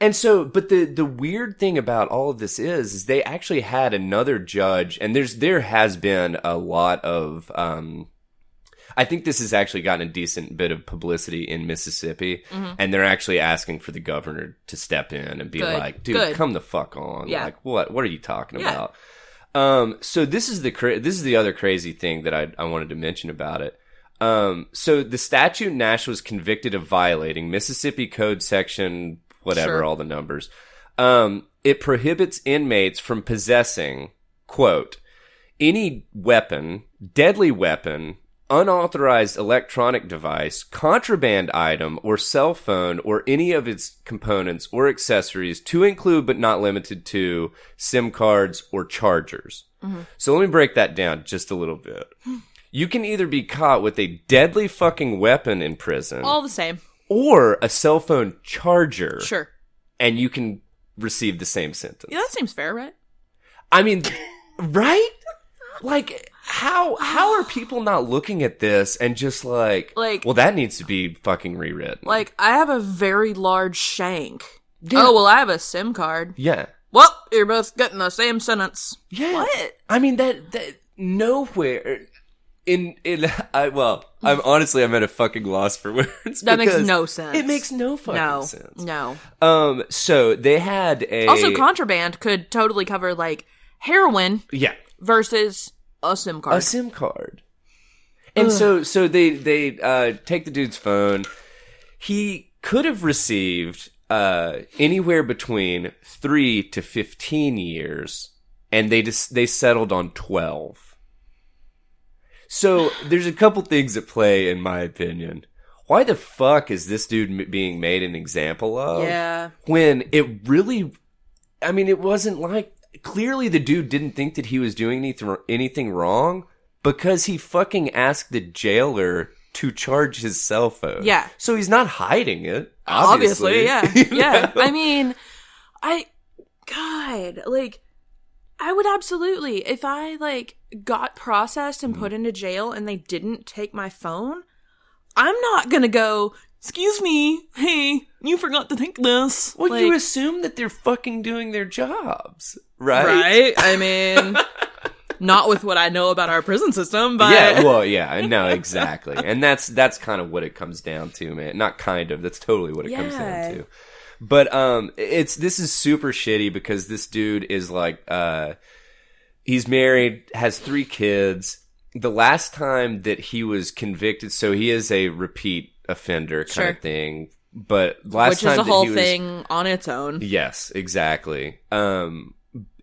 [SPEAKER 1] And so, but the weird thing about all of this is they actually had another judge, and there has been a lot of... I think this has actually gotten a decent bit of publicity in Mississippi, and they're actually asking for the governor to step in and be like, dude, come the fuck on.
[SPEAKER 2] Yeah.
[SPEAKER 1] Like, what are you talking about? So this is the other crazy thing that I wanted to mention about it. So the statute Nash was convicted of violating, Mississippi Code section, whatever, all the numbers. It prohibits inmates from possessing, quote, any weapon, deadly weapon, unauthorized electronic device, contraband item, or cell phone, or any of its components or accessories, to include but not limited to SIM cards or chargers. So let me break that down just a little bit. You can either be caught with a deadly fucking weapon in prison,
[SPEAKER 2] all the same, or
[SPEAKER 1] a cell phone charger.
[SPEAKER 2] Sure.
[SPEAKER 1] And you can receive the same sentence.
[SPEAKER 2] Yeah, that seems fair, right?
[SPEAKER 1] I mean, right? Like, how are people not looking at this and just like, well, that needs to be fucking rewritten.
[SPEAKER 2] Like, I have a very large shank. Yeah. Oh, well, I have a SIM card.
[SPEAKER 1] Yeah.
[SPEAKER 2] Well, you're both getting the same sentence.
[SPEAKER 1] Yeah.
[SPEAKER 2] What?
[SPEAKER 1] I mean, that nowhere I'm at a fucking loss for words.
[SPEAKER 2] That makes no sense.
[SPEAKER 1] It makes no fucking sense.
[SPEAKER 2] No.
[SPEAKER 1] So they had
[SPEAKER 2] also, contraband could totally cover like heroin.
[SPEAKER 1] Yeah.
[SPEAKER 2] Versus a SIM card.
[SPEAKER 1] A SIM card. And so they take the dude's phone. He could have received anywhere between 3 to 15 years, and they settled on 12. So there's a couple things at play, in my opinion. Why the fuck is this dude being made an example of?
[SPEAKER 2] Yeah.
[SPEAKER 1] When it really, I mean, it wasn't like, clearly the dude didn't think that he was doing anything wrong because he fucking asked the jailer
[SPEAKER 2] to
[SPEAKER 1] charge his cell phone.
[SPEAKER 2] Yeah.
[SPEAKER 1] So he's not hiding it.
[SPEAKER 2] Obviously, yeah.
[SPEAKER 1] You
[SPEAKER 2] Yeah.
[SPEAKER 1] know?
[SPEAKER 2] I mean, God, like, I would absolutely, if I, like, got processed and put into jail and they didn't take my phone, I'm not gonna go, excuse me, hey, you forgot to take this.
[SPEAKER 1] Well,
[SPEAKER 2] like,
[SPEAKER 1] you assume that they're fucking doing their jobs, right?
[SPEAKER 2] Right? I mean, not with what I know about our prison system, but...
[SPEAKER 1] Yeah, well, yeah, no, exactly. And that's kind of what it comes down to, man. Not kind of, that's totally what it comes down to. But this is super shitty because this dude is like, he's married, has 3 kids. The last time that he was convicted, so he is a repeat offender kind of thing. But last time,
[SPEAKER 2] which is a whole thing on its own.
[SPEAKER 1] Yes, exactly. But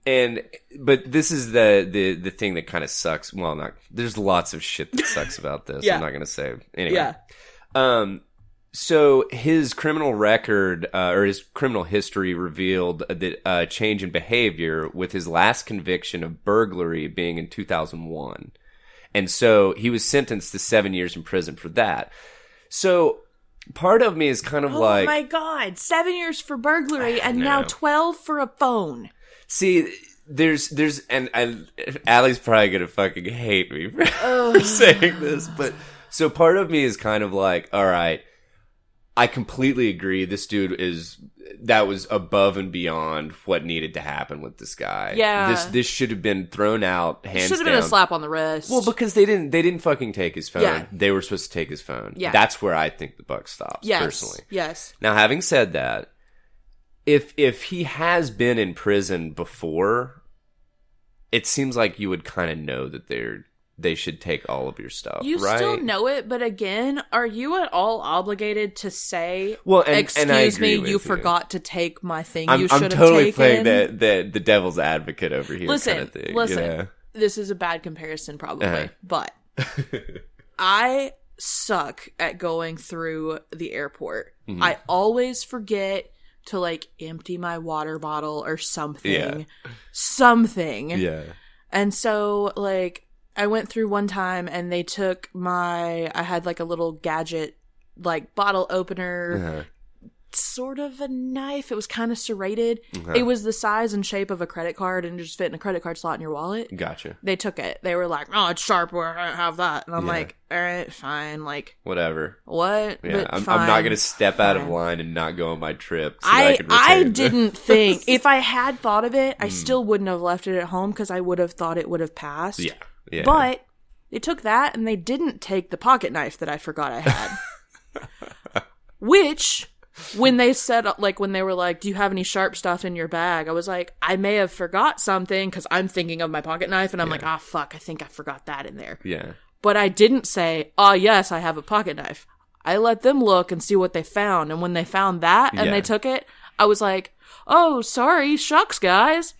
[SPEAKER 1] this is the thing that kind of sucks. Well, not. There's lots of shit that sucks about this. I'm not gonna say anyway. Yeah. So his criminal record or his criminal history revealed that change in behavior with his last conviction of burglary being in 2001. And so he was sentenced to 7 years in prison for that. So part of me is kind of like...
[SPEAKER 2] Oh my God, 7 years for burglary and now 12 for a phone.
[SPEAKER 1] See, and Allie's probably going to fucking hate me for saying this, but so part of me is kind of like, all right, I completely agree. This dude that was above and beyond what needed to happen with this guy.
[SPEAKER 2] Yeah.
[SPEAKER 1] This should have been thrown out, hands down.
[SPEAKER 2] Should have been a slap on the wrist.
[SPEAKER 1] Well, because they didn't fucking take his phone.
[SPEAKER 2] Yeah.
[SPEAKER 1] They were supposed to take his phone.
[SPEAKER 2] Yeah.
[SPEAKER 1] That's where I think the buck stops, personally.
[SPEAKER 2] Yes.
[SPEAKER 1] Now, having said that, if he has been in prison before, it seems like you would kind of know that they should take all of your stuff,
[SPEAKER 2] you
[SPEAKER 1] right?
[SPEAKER 2] still know it, but again, are you at all obligated to say,
[SPEAKER 1] excuse
[SPEAKER 2] me, you forgot to take my thing
[SPEAKER 1] I'm
[SPEAKER 2] should have
[SPEAKER 1] totally
[SPEAKER 2] taken?
[SPEAKER 1] playing the devil's advocate over here kind of thing.
[SPEAKER 2] Listen,
[SPEAKER 1] you know?
[SPEAKER 2] This is a bad comparison probably, but I suck at going through the airport. Mm-hmm. I always forget to, like, empty my water bottle or something.
[SPEAKER 1] Yeah.
[SPEAKER 2] Something.
[SPEAKER 1] Yeah.
[SPEAKER 2] And so, like, I went through one time and they took I had like a little gadget, like bottle opener, sort of a knife. It was kind of serrated. It was the size and shape of a credit card and just fit in a credit card slot in your wallet.
[SPEAKER 1] Gotcha.
[SPEAKER 2] They took it. They were like, oh, it's sharp. I don't have that. And I'm like, all right, fine. Like,
[SPEAKER 1] whatever.
[SPEAKER 2] What?
[SPEAKER 1] Yeah,
[SPEAKER 2] but
[SPEAKER 1] I'm not going to step out of line and not go on my trip. So
[SPEAKER 2] I didn't think. If I had thought of it, I still wouldn't have left it at home because I would have thought it would have passed.
[SPEAKER 1] Yeah. Yeah.
[SPEAKER 2] But they took that and they didn't take the pocket knife that I forgot I had. Which, when they said, like, when they were like, do you have any sharp stuff in your bag? I was like, I may have forgot something because I'm thinking of my pocket knife and I'm like, fuck, I think I forgot that in there.
[SPEAKER 1] Yeah.
[SPEAKER 2] But I didn't say, yes, I have a pocket knife. I let them look and see what they found. And when they found that and they took it, I was like, oh, sorry, shucks, guys.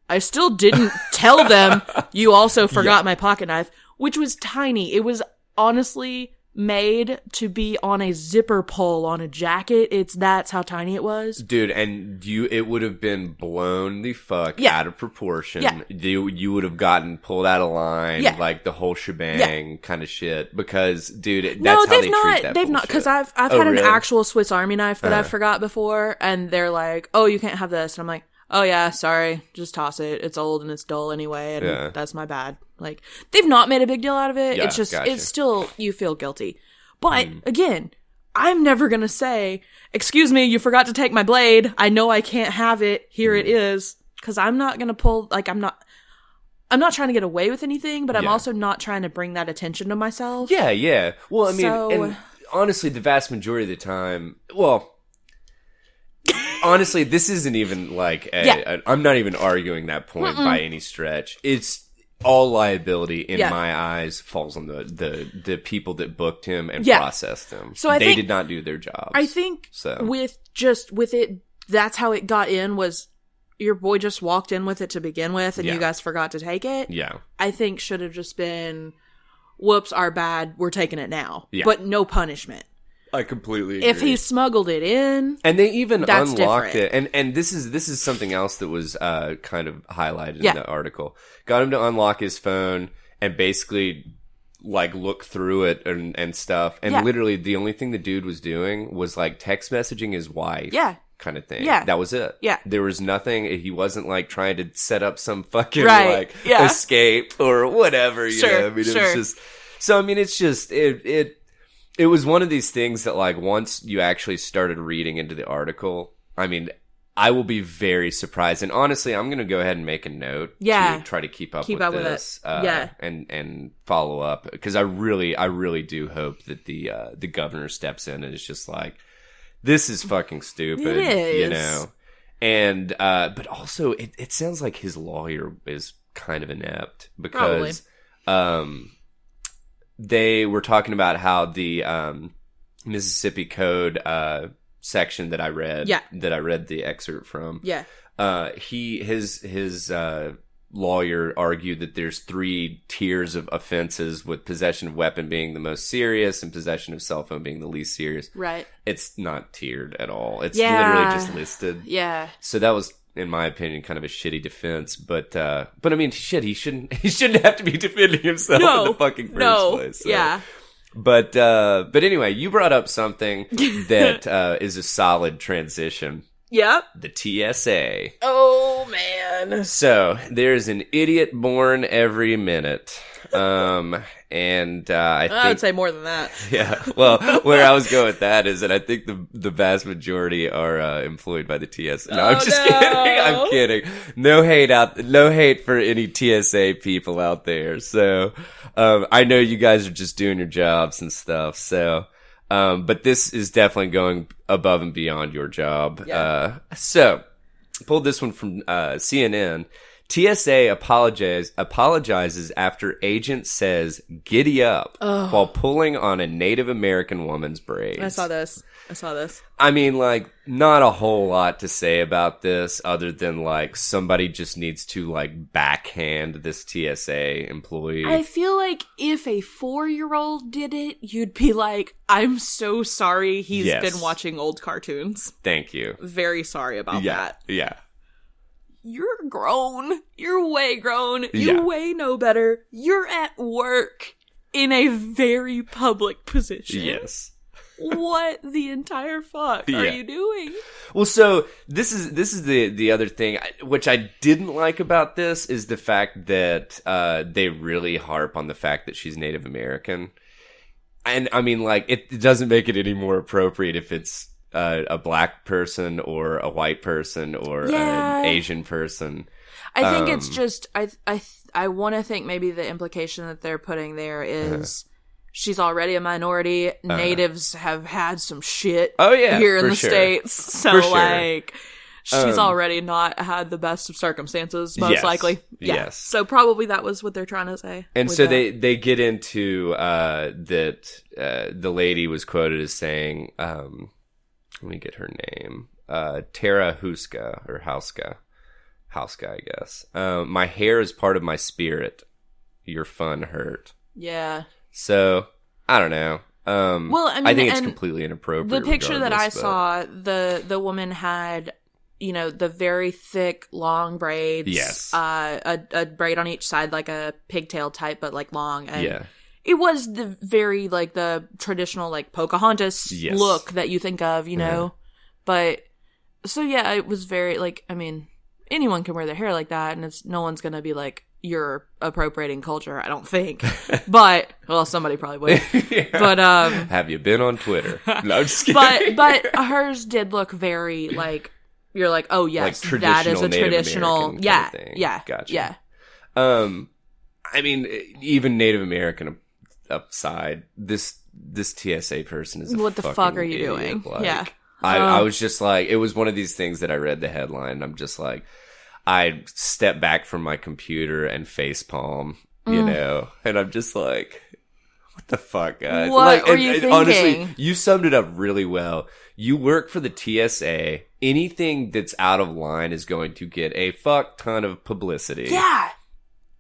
[SPEAKER 2] I still didn't tell them you also forgot my pocket knife, which was tiny. It was honestly made to be on a zipper pull on a jacket. That's how tiny it was.
[SPEAKER 1] Dude, and it would have been blown the fuck out of proportion. Yeah. You would have gotten pulled out of line, like the whole shebang kind of shit. Because, dude, that's how they treat that bullshit.
[SPEAKER 2] They've not, because I've had an actual Swiss Army knife that I forgot before, and they're like, oh, you can't have this. And I'm like, oh yeah, sorry, just toss it. It's old and it's dull anyway, and that's my bad. Like, they've not made a big deal out of it. It's just, it's still, you feel guilty. But, again, I'm never gonna say, excuse me, you forgot to take my blade. I know I can't have it. Here it is. Because I'm not gonna pull, like, I'm not trying to get away with anything, but I'm also not trying to bring that attention to myself.
[SPEAKER 1] Yeah, yeah. Well, I mean, and honestly, the vast majority of the time, honestly, this isn't even like I'm not even arguing that point by any stretch. It's all liability in my eyes falls on the people that booked him and processed him. So they did not do their jobs.
[SPEAKER 2] I think with it, that's how it got in. Was your boy just walked in with it to begin with, and you guys forgot to take it?
[SPEAKER 1] Yeah, I
[SPEAKER 2] think should have just been, whoops, our bad. We're taking it now, but no punishment.
[SPEAKER 1] I completely agree.
[SPEAKER 2] If he smuggled it in,
[SPEAKER 1] and they even unlocked it, and this is something else that was kind of highlighted in the article. Got him to unlock his phone and basically like look through it and stuff. And literally the only thing the dude was doing was like text messaging his wife.
[SPEAKER 2] Yeah.
[SPEAKER 1] Kind of thing.
[SPEAKER 2] Yeah.
[SPEAKER 1] That was it.
[SPEAKER 2] Yeah.
[SPEAKER 1] There was nothing. He wasn't like trying to set up some fucking like escape or whatever, you know? I mean, it was just, so I mean, it's just, it was one of these things that like once you actually started reading into the article, I mean, I will be very surprised. And honestly, I'm going to go ahead and make a note to try to keep up with this. And follow up, because I really do hope that the governor steps in and is just like, this is fucking stupid,
[SPEAKER 2] it is.
[SPEAKER 1] You know? And, but also it sounds like his lawyer is kind of inept because, they were talking about how the, Mississippi Code, section that I read, the excerpt from. Yeah. His lawyer argued that there's 3 tiers of offenses, with possession of weapon being the most serious and possession of cell phone being the least serious.
[SPEAKER 2] Right.
[SPEAKER 1] It's not tiered at all. It's literally just listed.
[SPEAKER 2] Yeah.
[SPEAKER 1] So that was, in my opinion, kind of a shitty defense. But I mean, shit, he shouldn't have to be defending himself in the fucking first place. So. Yeah. But anyway, you brought up something that is a solid transition.
[SPEAKER 2] Yep.
[SPEAKER 1] The TSA.
[SPEAKER 2] Oh, man.
[SPEAKER 1] So, there's an idiot born every minute. And I think...
[SPEAKER 2] I would say more than that.
[SPEAKER 1] Yeah. Well, where I was going with that is that I think the vast majority are employed by the TSA. No, I'm just kidding. I'm kidding. No hate for any TSA people out there. So, I know you guys are just doing your jobs and stuff. So... but this is definitely going above and beyond your job. Yeah. So, pulled this one from CNN. TSA apologizes after agent says "giddy up" while pulling on a Native American woman's braids.
[SPEAKER 2] I saw this.
[SPEAKER 1] I mean, like, not a whole lot to say about this other than, like, somebody just needs to, like, backhand this TSA employee.
[SPEAKER 2] I feel like if a 4-year-old did it, you'd be like, I'm so sorry he's been watching old cartoons.
[SPEAKER 1] Thank you.
[SPEAKER 2] Very sorry about that.
[SPEAKER 1] Yeah.
[SPEAKER 2] You're grown. You're way grown. You way know better. You're at work in a very public position.
[SPEAKER 1] Yes.
[SPEAKER 2] What the entire fuck are you doing?
[SPEAKER 1] Well, so this is the other thing, which I didn't like about this, is the fact that they really harp on the fact that she's Native American. And I mean, like, it doesn't make it any more appropriate if it's a black person or a white person or an Asian person.
[SPEAKER 2] I think it's just, I want to think maybe the implication that they're putting there is she's already a minority. Natives have had some shit here in the States. So, like, she's already not had the best of circumstances, most likely. Yeah. Yes. So probably that was what they're trying to say.
[SPEAKER 1] And so they get into that the lady was quoted as saying, let me get her name, Tara Huska, or Hauska, I guess. My hair is part of my spirit. Your fun hurt.
[SPEAKER 2] Yeah.
[SPEAKER 1] So, I don't know. Well, I mean, I think it's completely inappropriate.
[SPEAKER 2] The picture that I saw, the woman had, you know, the very thick, long braids.
[SPEAKER 1] Yes.
[SPEAKER 2] A braid on each side, like a pigtail type, but like long. And it was the very, like, the traditional, like, Pocahontas look that you think of, you know? But, so yeah, it was very, like, I mean, anyone can wear their hair like that, and no one's gonna be like, you're appropriating culture, I don't think. But, well, somebody probably would. But,
[SPEAKER 1] have you been on Twitter? No, I'm just kidding.
[SPEAKER 2] But hers did look very, like, you're like, oh, yes, like that is a traditional, kind of thing.
[SPEAKER 1] Gotcha.
[SPEAKER 2] Yeah.
[SPEAKER 1] I mean, even Native American upside, this TSA person is
[SPEAKER 2] what the fuck are you
[SPEAKER 1] idiot.
[SPEAKER 2] doing?
[SPEAKER 1] Like, I was just like, it was one of these things that I read the headline, and I'm just like, I step back from my computer and facepalm, you know, and I'm just like, what the fuck, guys?
[SPEAKER 2] What are you thinking?
[SPEAKER 1] Honestly, you summed it up really well. You work for the TSA. Anything that's out of line is going to get a fuck ton of publicity.
[SPEAKER 2] Yeah.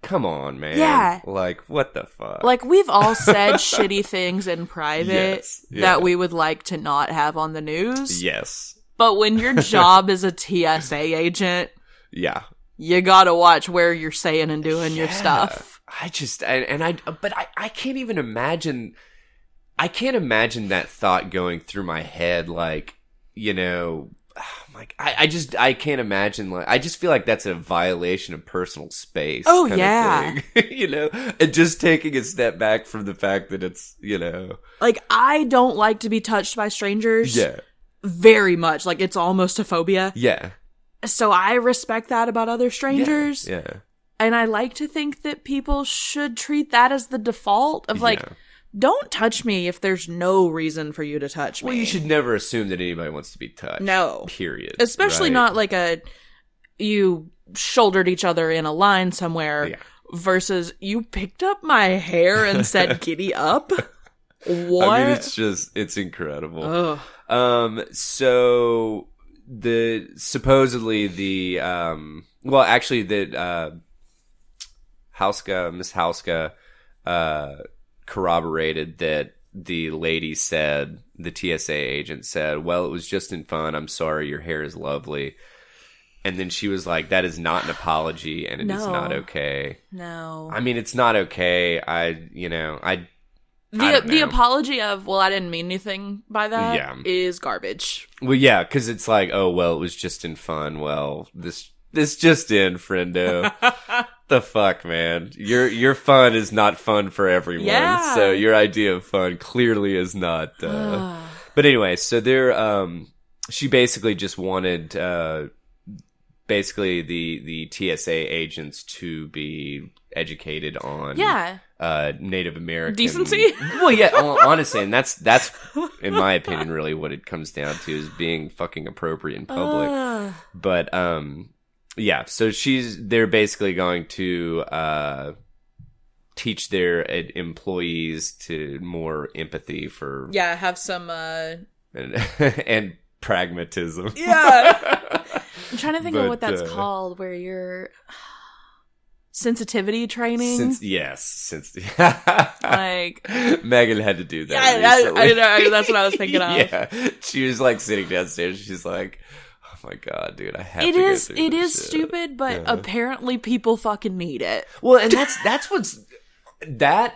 [SPEAKER 1] Come on, man.
[SPEAKER 2] Yeah.
[SPEAKER 1] Like, what the fuck?
[SPEAKER 2] Like, we've all said shitty things in private that we would like to not have on the news.
[SPEAKER 1] Yes.
[SPEAKER 2] But when your job is a TSA agent, you gotta watch where you're saying and doing your stuff.
[SPEAKER 1] I can't even imagine. I can't imagine that thought going through my head. Like, you know, like I can't imagine. Like, I just feel like that's a violation of personal space.
[SPEAKER 2] Oh,
[SPEAKER 1] kind
[SPEAKER 2] yeah.
[SPEAKER 1] of thing. You know, and just taking a step back from the fact that it's, you know,
[SPEAKER 2] like, I don't like to be touched by strangers.
[SPEAKER 1] Yeah.
[SPEAKER 2] Very much. Like, it's almost a phobia.
[SPEAKER 1] Yeah.
[SPEAKER 2] So I respect that about other strangers.
[SPEAKER 1] Yeah.
[SPEAKER 2] And I like to think that people should treat that as the default of like, don't touch me if there's no reason for you to touch me.
[SPEAKER 1] Well, you should never assume that anybody wants to be touched.
[SPEAKER 2] No.
[SPEAKER 1] Period.
[SPEAKER 2] Especially
[SPEAKER 1] right?
[SPEAKER 2] not like you shouldered each other in a line somewhere versus you picked up my hair and said, giddy up. What?
[SPEAKER 1] I mean, it's incredible. Ugh. So supposedly the Miss Hauska, corroborated that the lady said, the TSA agent said, well, it was just in fun. I'm sorry. Your hair is lovely. And then she was like, that is not an apology and it is not okay.
[SPEAKER 2] No.
[SPEAKER 1] I mean, it's not okay.
[SPEAKER 2] The apology of, well, I didn't mean anything by that is garbage.
[SPEAKER 1] Well, yeah, because it's like, oh, well, it was just in fun. Well, this just in, friendo. The fuck, man. Your fun is not fun for everyone.
[SPEAKER 2] Yeah.
[SPEAKER 1] So your idea of fun clearly is not. But anyway, so she basically just wanted the TSA agents to be educated on Native American
[SPEAKER 2] decency.
[SPEAKER 1] Well, yeah, honestly, and that's in my opinion really what it comes down to, is being fucking appropriate in public. But so they're basically going to teach their employees to more empathy for
[SPEAKER 2] have some
[SPEAKER 1] and pragmatism.
[SPEAKER 2] I'm trying to think of what that's called, where you're sensitivity training. Like
[SPEAKER 1] Megan had to do that.
[SPEAKER 2] I know. That's what I was thinking of.
[SPEAKER 1] Yeah, she was like sitting downstairs. She's like, "Oh my god, dude, I have to go through
[SPEAKER 2] It
[SPEAKER 1] this
[SPEAKER 2] is
[SPEAKER 1] shit."
[SPEAKER 2] Stupid, but apparently people fucking need it.
[SPEAKER 1] Well, and that's what's that.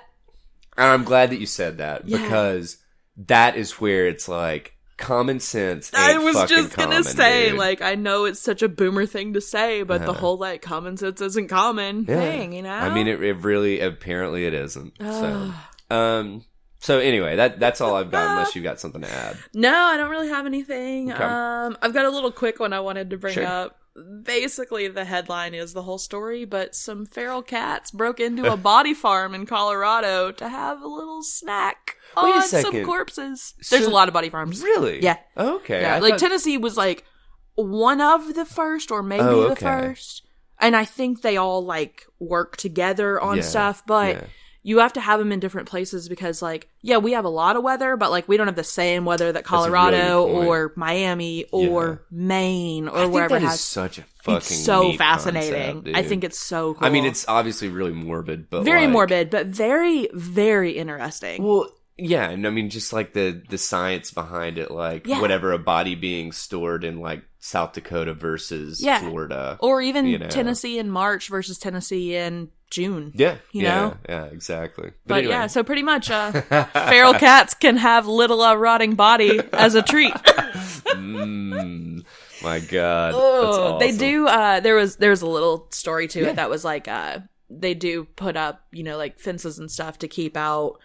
[SPEAKER 1] And I'm glad that you said that because that is where it's like. Common sense ain't
[SPEAKER 2] I was
[SPEAKER 1] fucking
[SPEAKER 2] just gonna
[SPEAKER 1] common,
[SPEAKER 2] say,
[SPEAKER 1] dude.
[SPEAKER 2] like, I know it's such a boomer thing to say, but the whole, like, common sense isn't common thing, you know?
[SPEAKER 1] I mean, it really, apparently it isn't. So anyway, that's all I've got, unless you've got something to add.
[SPEAKER 2] No, I don't really have anything.
[SPEAKER 1] Okay.
[SPEAKER 2] I've got a little quick one I wanted to bring up. Basically, the headline is the whole story, but some feral cats broke into a body farm in Colorado to have a little snack on some corpses. There's a lot of body farms.
[SPEAKER 1] Really?
[SPEAKER 2] Yeah.
[SPEAKER 1] Okay.
[SPEAKER 2] Yeah. Tennessee was like one of the first, or maybe the first. And I think they all like work together on stuff, but you have to have them in different places because, like, we have a lot of weather, but, like, we don't have the same weather that Colorado or Miami or Maine or wherever has.
[SPEAKER 1] That is such a fucking
[SPEAKER 2] It's so
[SPEAKER 1] neat
[SPEAKER 2] fascinating.
[SPEAKER 1] concept,
[SPEAKER 2] I think it's so cool.
[SPEAKER 1] I mean, it's obviously really morbid, but
[SPEAKER 2] very morbid, but very, very interesting.
[SPEAKER 1] Well, yeah, and I mean, just like the science behind it, like whatever, a body being stored in like South Dakota versus Florida,
[SPEAKER 2] or even Tennessee in March versus Tennessee in June.
[SPEAKER 1] Yeah,
[SPEAKER 2] you know,
[SPEAKER 1] exactly.
[SPEAKER 2] But anyway. So pretty much, feral cats can have little rotting body as a treat.
[SPEAKER 1] My God, that's awesome.
[SPEAKER 2] They do. There's a little story to it that was like, they do put up, like fences and stuff to keep out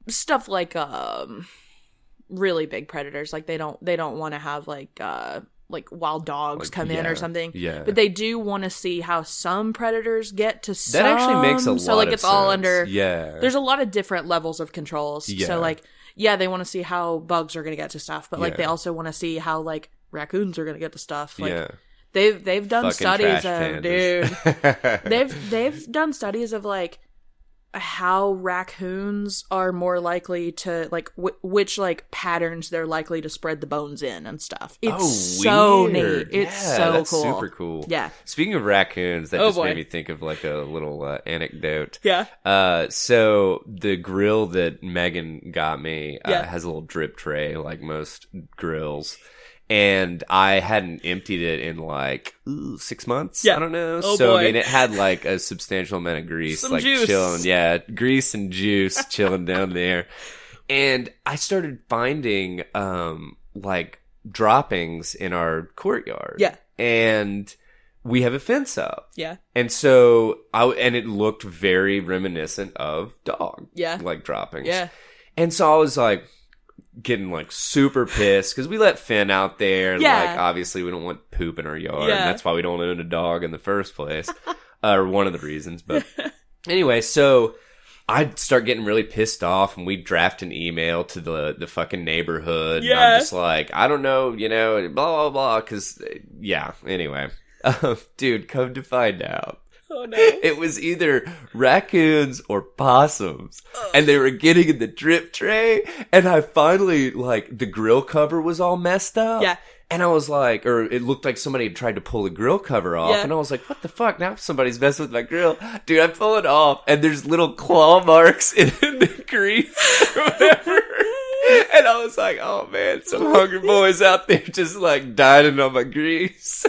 [SPEAKER 2] stuff like really big predators. Like they don't want to have like wild dogs come in or something. Yeah. But they do want to see how some predators get to some. That actually makes a lot of sense. So like it's all under. Yeah. There's a lot of different levels of controls. Yeah. So like they want to see how bugs are going to get to stuff, but like they also want to see how like raccoons are going to get to stuff. Like they've done studies of they've done studies of like how raccoons are more likely to like which like patterns they're likely to spread the bones in and stuff. It's so neat. It's so cool.
[SPEAKER 1] Super cool.
[SPEAKER 2] Yeah.
[SPEAKER 1] Speaking of raccoons, that just made me think of like a little anecdote.
[SPEAKER 2] Yeah.
[SPEAKER 1] So the grill that Megan got me has a little drip tray like most grills. and I hadn't emptied it in like 6 months.
[SPEAKER 2] Yeah.
[SPEAKER 1] I don't know.
[SPEAKER 2] Oh,
[SPEAKER 1] so
[SPEAKER 2] boy.
[SPEAKER 1] I mean, it had like a substantial amount of grease,
[SPEAKER 2] Some
[SPEAKER 1] like
[SPEAKER 2] juice.
[SPEAKER 1] chilling. Yeah, grease and juice chilling down there. And I started finding like droppings in our courtyard.
[SPEAKER 2] Yeah.
[SPEAKER 1] And we have a fence up.
[SPEAKER 2] Yeah.
[SPEAKER 1] And so and it looked very reminiscent of dog.
[SPEAKER 2] Yeah.
[SPEAKER 1] Like droppings.
[SPEAKER 2] Yeah.
[SPEAKER 1] And so I was like getting like super pissed because we let Finn out there. And
[SPEAKER 2] Yeah.
[SPEAKER 1] like obviously we don't want poop in our yard.
[SPEAKER 2] Yeah.
[SPEAKER 1] And that's why we don't own a dog in the first place. Or one of the reasons. But anyway, so I'd start getting really pissed off, and we'd draft an email to the fucking neighborhood.
[SPEAKER 2] Yeah.
[SPEAKER 1] And I'm just like, I don't know, blah, blah, blah. Because, yeah, anyway. Dude, come to find out.
[SPEAKER 2] Oh, no.
[SPEAKER 1] It was either raccoons or possums. And they were getting in the drip tray. And I finally, like, the grill cover was all messed up.
[SPEAKER 2] Yeah.
[SPEAKER 1] And I was like, or it looked like somebody had tried to pull the grill cover off.
[SPEAKER 2] Yeah.
[SPEAKER 1] And I was like, what the fuck? Now somebody's messing with my grill. Dude, I pull it off, and there's little claw marks in the grease or whatever. And I was like, oh man, some hungry boys out there just like dining on my grease.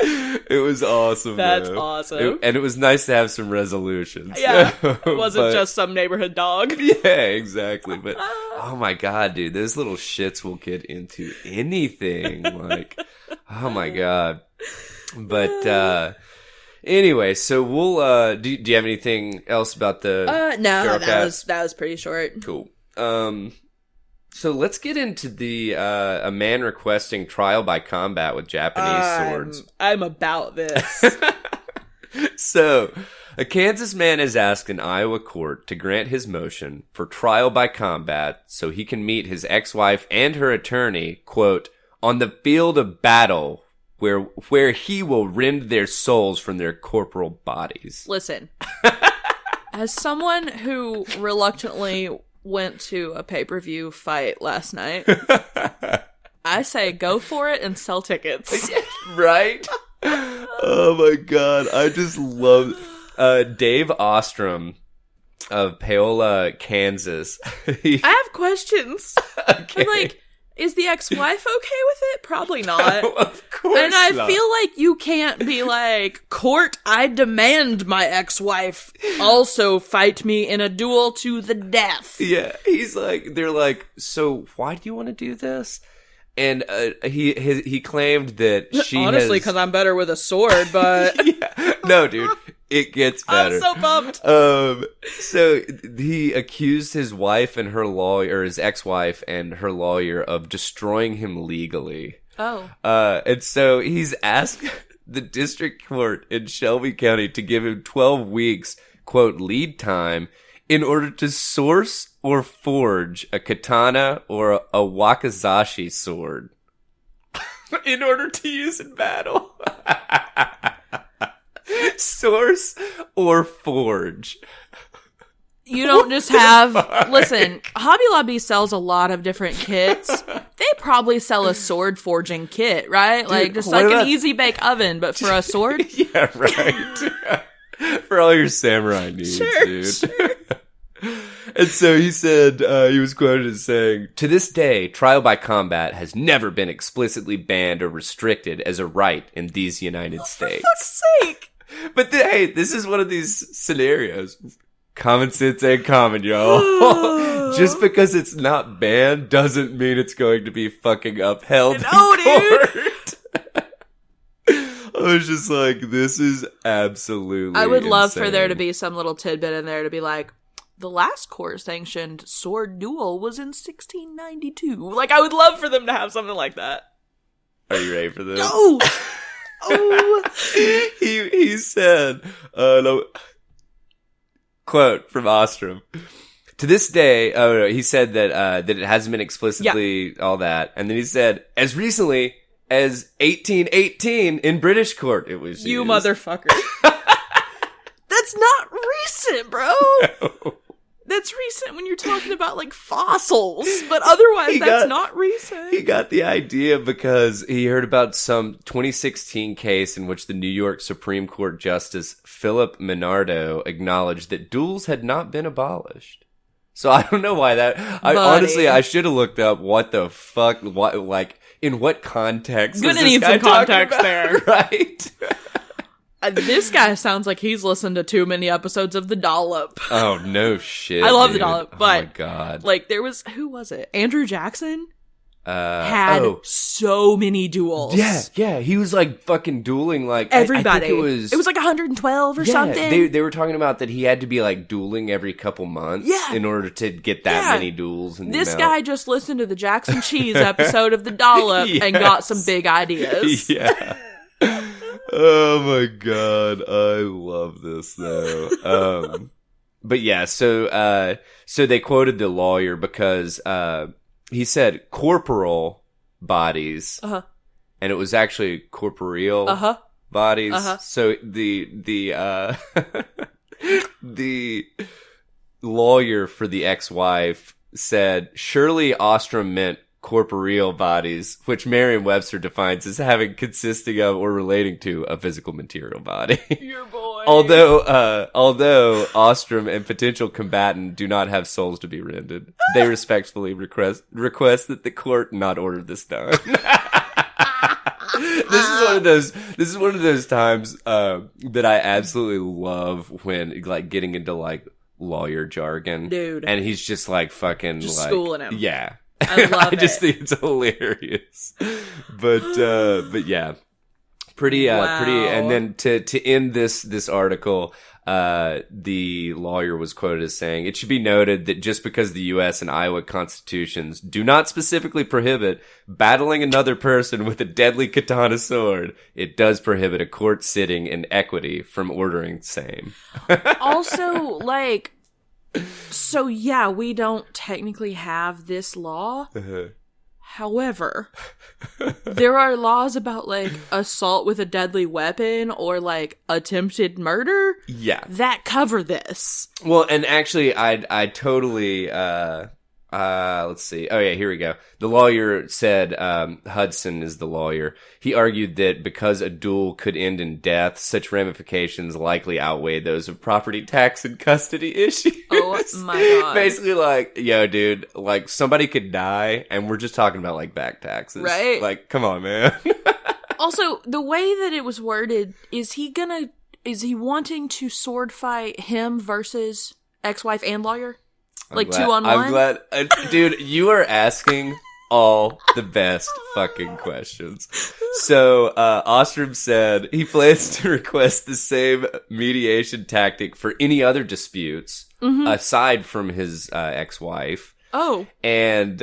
[SPEAKER 1] It was awesome.
[SPEAKER 2] That's
[SPEAKER 1] though.
[SPEAKER 2] awesome.
[SPEAKER 1] And it was nice to have some resolutions.
[SPEAKER 2] Yeah. It wasn't
[SPEAKER 1] But-
[SPEAKER 2] just some neighborhood dog.
[SPEAKER 1] Yeah, exactly. But oh my god, dude, those little shits will get into anything. Like, oh my god. But anyway, so we'll do you have anything else about the
[SPEAKER 2] No,
[SPEAKER 1] feral
[SPEAKER 2] that
[SPEAKER 1] cats?
[SPEAKER 2] was pretty short.
[SPEAKER 1] Cool. So let's get into the a man requesting trial by combat with Japanese swords.
[SPEAKER 2] I'm about this.
[SPEAKER 1] So, a Kansas man has asked an Iowa court to grant his motion for trial by combat so he can meet his ex-wife and her attorney, quote, on the field of battle where he will rend their souls from their corporal bodies.
[SPEAKER 2] Listen, as someone who reluctantly went to a pay-per-view fight last night, I say go for it and sell tickets.
[SPEAKER 1] Right? Oh my god, I just love Dave Ostrom of Paola, Kansas.
[SPEAKER 2] I have questions.
[SPEAKER 1] Okay.
[SPEAKER 2] I'm like, is the ex-wife okay with it? Probably not.
[SPEAKER 1] Of course
[SPEAKER 2] And I
[SPEAKER 1] not.
[SPEAKER 2] feel like you can't be like, court, I demand my ex-wife also fight me in a duel to the death.
[SPEAKER 1] Yeah, they're like, so why do you want to do this? And he claimed that she
[SPEAKER 2] Honestly, because I'm better with a sword, but
[SPEAKER 1] yeah, no, dude, it gets better.
[SPEAKER 2] I'm so pumped.
[SPEAKER 1] So he accused his wife and her lawyer, or his ex-wife and her lawyer, of destroying him legally.
[SPEAKER 2] Oh.
[SPEAKER 1] And so he's asked the district court in Shelby County to give him 12 weeks, quote, lead time in order to source or forge a katana or a wakizashi sword in order to use in battle. Source or forge.
[SPEAKER 2] You don't just have... Listen, Hobby Lobby sells a lot of different kits. They probably sell a sword forging kit, right? Like, just
[SPEAKER 1] what
[SPEAKER 2] like
[SPEAKER 1] about-
[SPEAKER 2] an easy bake oven, but for a sword?
[SPEAKER 1] Yeah, right. For all your samurai needs,
[SPEAKER 2] Sure,
[SPEAKER 1] dude.
[SPEAKER 2] sure.
[SPEAKER 1] And so he said, he was quoted as saying, to this day, trial by combat has never been explicitly banned or restricted as a right in these United States.
[SPEAKER 2] For fuck's sake!
[SPEAKER 1] But hey, this is one of these scenarios. Common sense ain't common, y'all. Just because it's not banned doesn't mean it's going to be fucking upheld in court. I was just like, this is absolutely
[SPEAKER 2] I would love for
[SPEAKER 1] insane.
[SPEAKER 2] there to be some little tidbit in there to be like, the last court-sanctioned sword duel was in 1692. Like, I would love for them to have something like that.
[SPEAKER 1] Are you ready for this?
[SPEAKER 2] No! Oh!
[SPEAKER 1] He said, no, quote from Ostrom. To this day, he said that it hasn't been explicitly all that. And then he said, as recently as 1818 in British court, it was
[SPEAKER 2] You
[SPEAKER 1] used.
[SPEAKER 2] motherfucker. That's not recent, bro!
[SPEAKER 1] No.
[SPEAKER 2] That's recent when you're talking about, like, fossils. But otherwise, that's not recent.
[SPEAKER 1] He got the idea because he heard about some 2016 case in which the New York Supreme Court Justice Philip Minardo acknowledged that duels had not been abolished. So I don't know why that. Honestly, I should have looked up what the fuck, in what context.
[SPEAKER 2] Gonna need some context there,
[SPEAKER 1] right?
[SPEAKER 2] This guy sounds like he's listened to too many episodes of The Dollop.
[SPEAKER 1] Oh no shit!
[SPEAKER 2] I love
[SPEAKER 1] dude.
[SPEAKER 2] The Dollop, but
[SPEAKER 1] oh my god,
[SPEAKER 2] like who was it? Andrew Jackson had so many duels.
[SPEAKER 1] Yeah, he was like fucking dueling like
[SPEAKER 2] everybody.
[SPEAKER 1] I think it was
[SPEAKER 2] like 112 or something.
[SPEAKER 1] They were talking about that he had to be like dueling every couple months in order to get that many duels.
[SPEAKER 2] This guy just listened to the Jackson Cheese episode of The Dollop and got some big ideas.
[SPEAKER 1] Yeah. Oh my god, I love this though. But yeah, so they quoted the lawyer because he said corporal bodies, and it was actually corporeal bodies. So the the lawyer for the ex-wife said surely Ostrom meant corporeal bodies, which Merriam-Webster defines as having consisting of or relating to a physical material body.
[SPEAKER 2] Your boy.
[SPEAKER 1] Although Ostrom and potential combatant do not have souls to be rendered, they respectfully request that the court not order this done. This is one of those times that I absolutely love when like getting into like lawyer jargon,
[SPEAKER 2] dude,
[SPEAKER 1] and he's just like fucking
[SPEAKER 2] just
[SPEAKER 1] like
[SPEAKER 2] schooling him.
[SPEAKER 1] Yeah.
[SPEAKER 2] I love
[SPEAKER 1] I just think it's hilarious. But yeah. Pretty, and then to end this article, the lawyer was quoted as saying, "It should be noted that just because the U.S. and Iowa constitutions do not specifically prohibit battling another person with a deadly katana sword, it does prohibit a court sitting in equity from ordering same."
[SPEAKER 2] Also, like, so yeah, we don't technically have this law. However, there are laws about like assault with a deadly weapon or like attempted murder.
[SPEAKER 1] Yeah,
[SPEAKER 2] that cover this.
[SPEAKER 1] Well, and actually, I totally. Let's see. Oh yeah, here we go. The lawyer said, Hudson is the lawyer. He argued that because a duel could end in death, such ramifications likely outweigh those of property tax and custody issues.
[SPEAKER 2] Oh my god.
[SPEAKER 1] Basically like, yo dude, like somebody could die and we're just talking about like back taxes.
[SPEAKER 2] Right?
[SPEAKER 1] Like, come on, man.
[SPEAKER 2] Also, the way that it was worded, is he wanting to sword fight him versus ex-wife and lawyer? Like 2-on-1?
[SPEAKER 1] I'm glad. Dude, you are asking all the best fucking questions. So, Ostrom said he plans to request the same mediation tactic for any other disputes aside from his ex-wife.
[SPEAKER 2] Oh.
[SPEAKER 1] And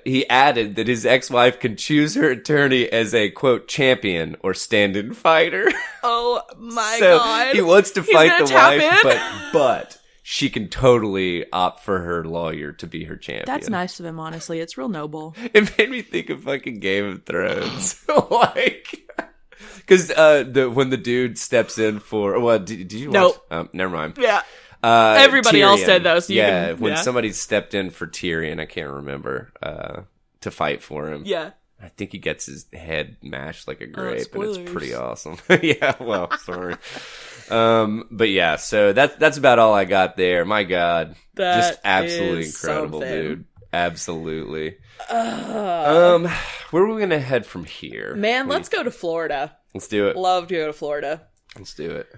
[SPEAKER 1] he added that his ex-wife can choose her attorney as a, quote, champion or stand-in fighter.
[SPEAKER 2] Oh my
[SPEAKER 1] so
[SPEAKER 2] god.
[SPEAKER 1] He wants to fight the wife,
[SPEAKER 2] in?
[SPEAKER 1] but she can totally opt for her lawyer to be her champion.
[SPEAKER 2] That's nice of him, honestly. It's real noble.
[SPEAKER 1] It made me think of fucking Game of Thrones. Like, because when the dude steps in for, well, did you watch?
[SPEAKER 2] Nope.
[SPEAKER 1] Never mind.
[SPEAKER 2] Yeah. Everybody
[SPEAKER 1] Tyrion.
[SPEAKER 2] else did though. So
[SPEAKER 1] when somebody stepped in for Tyrion, I can't remember, to fight for him.
[SPEAKER 2] Yeah.
[SPEAKER 1] I think he gets his head mashed like a grape, and it's pretty awesome. Yeah, well, sorry. But yeah, so that's about all I got there. My God, just absolutely incredible, dude. Absolutely. Where are we gonna head from here?
[SPEAKER 2] Man, let's go to Florida.
[SPEAKER 1] Let's do it.
[SPEAKER 2] Love to go to Florida.
[SPEAKER 1] Let's do it.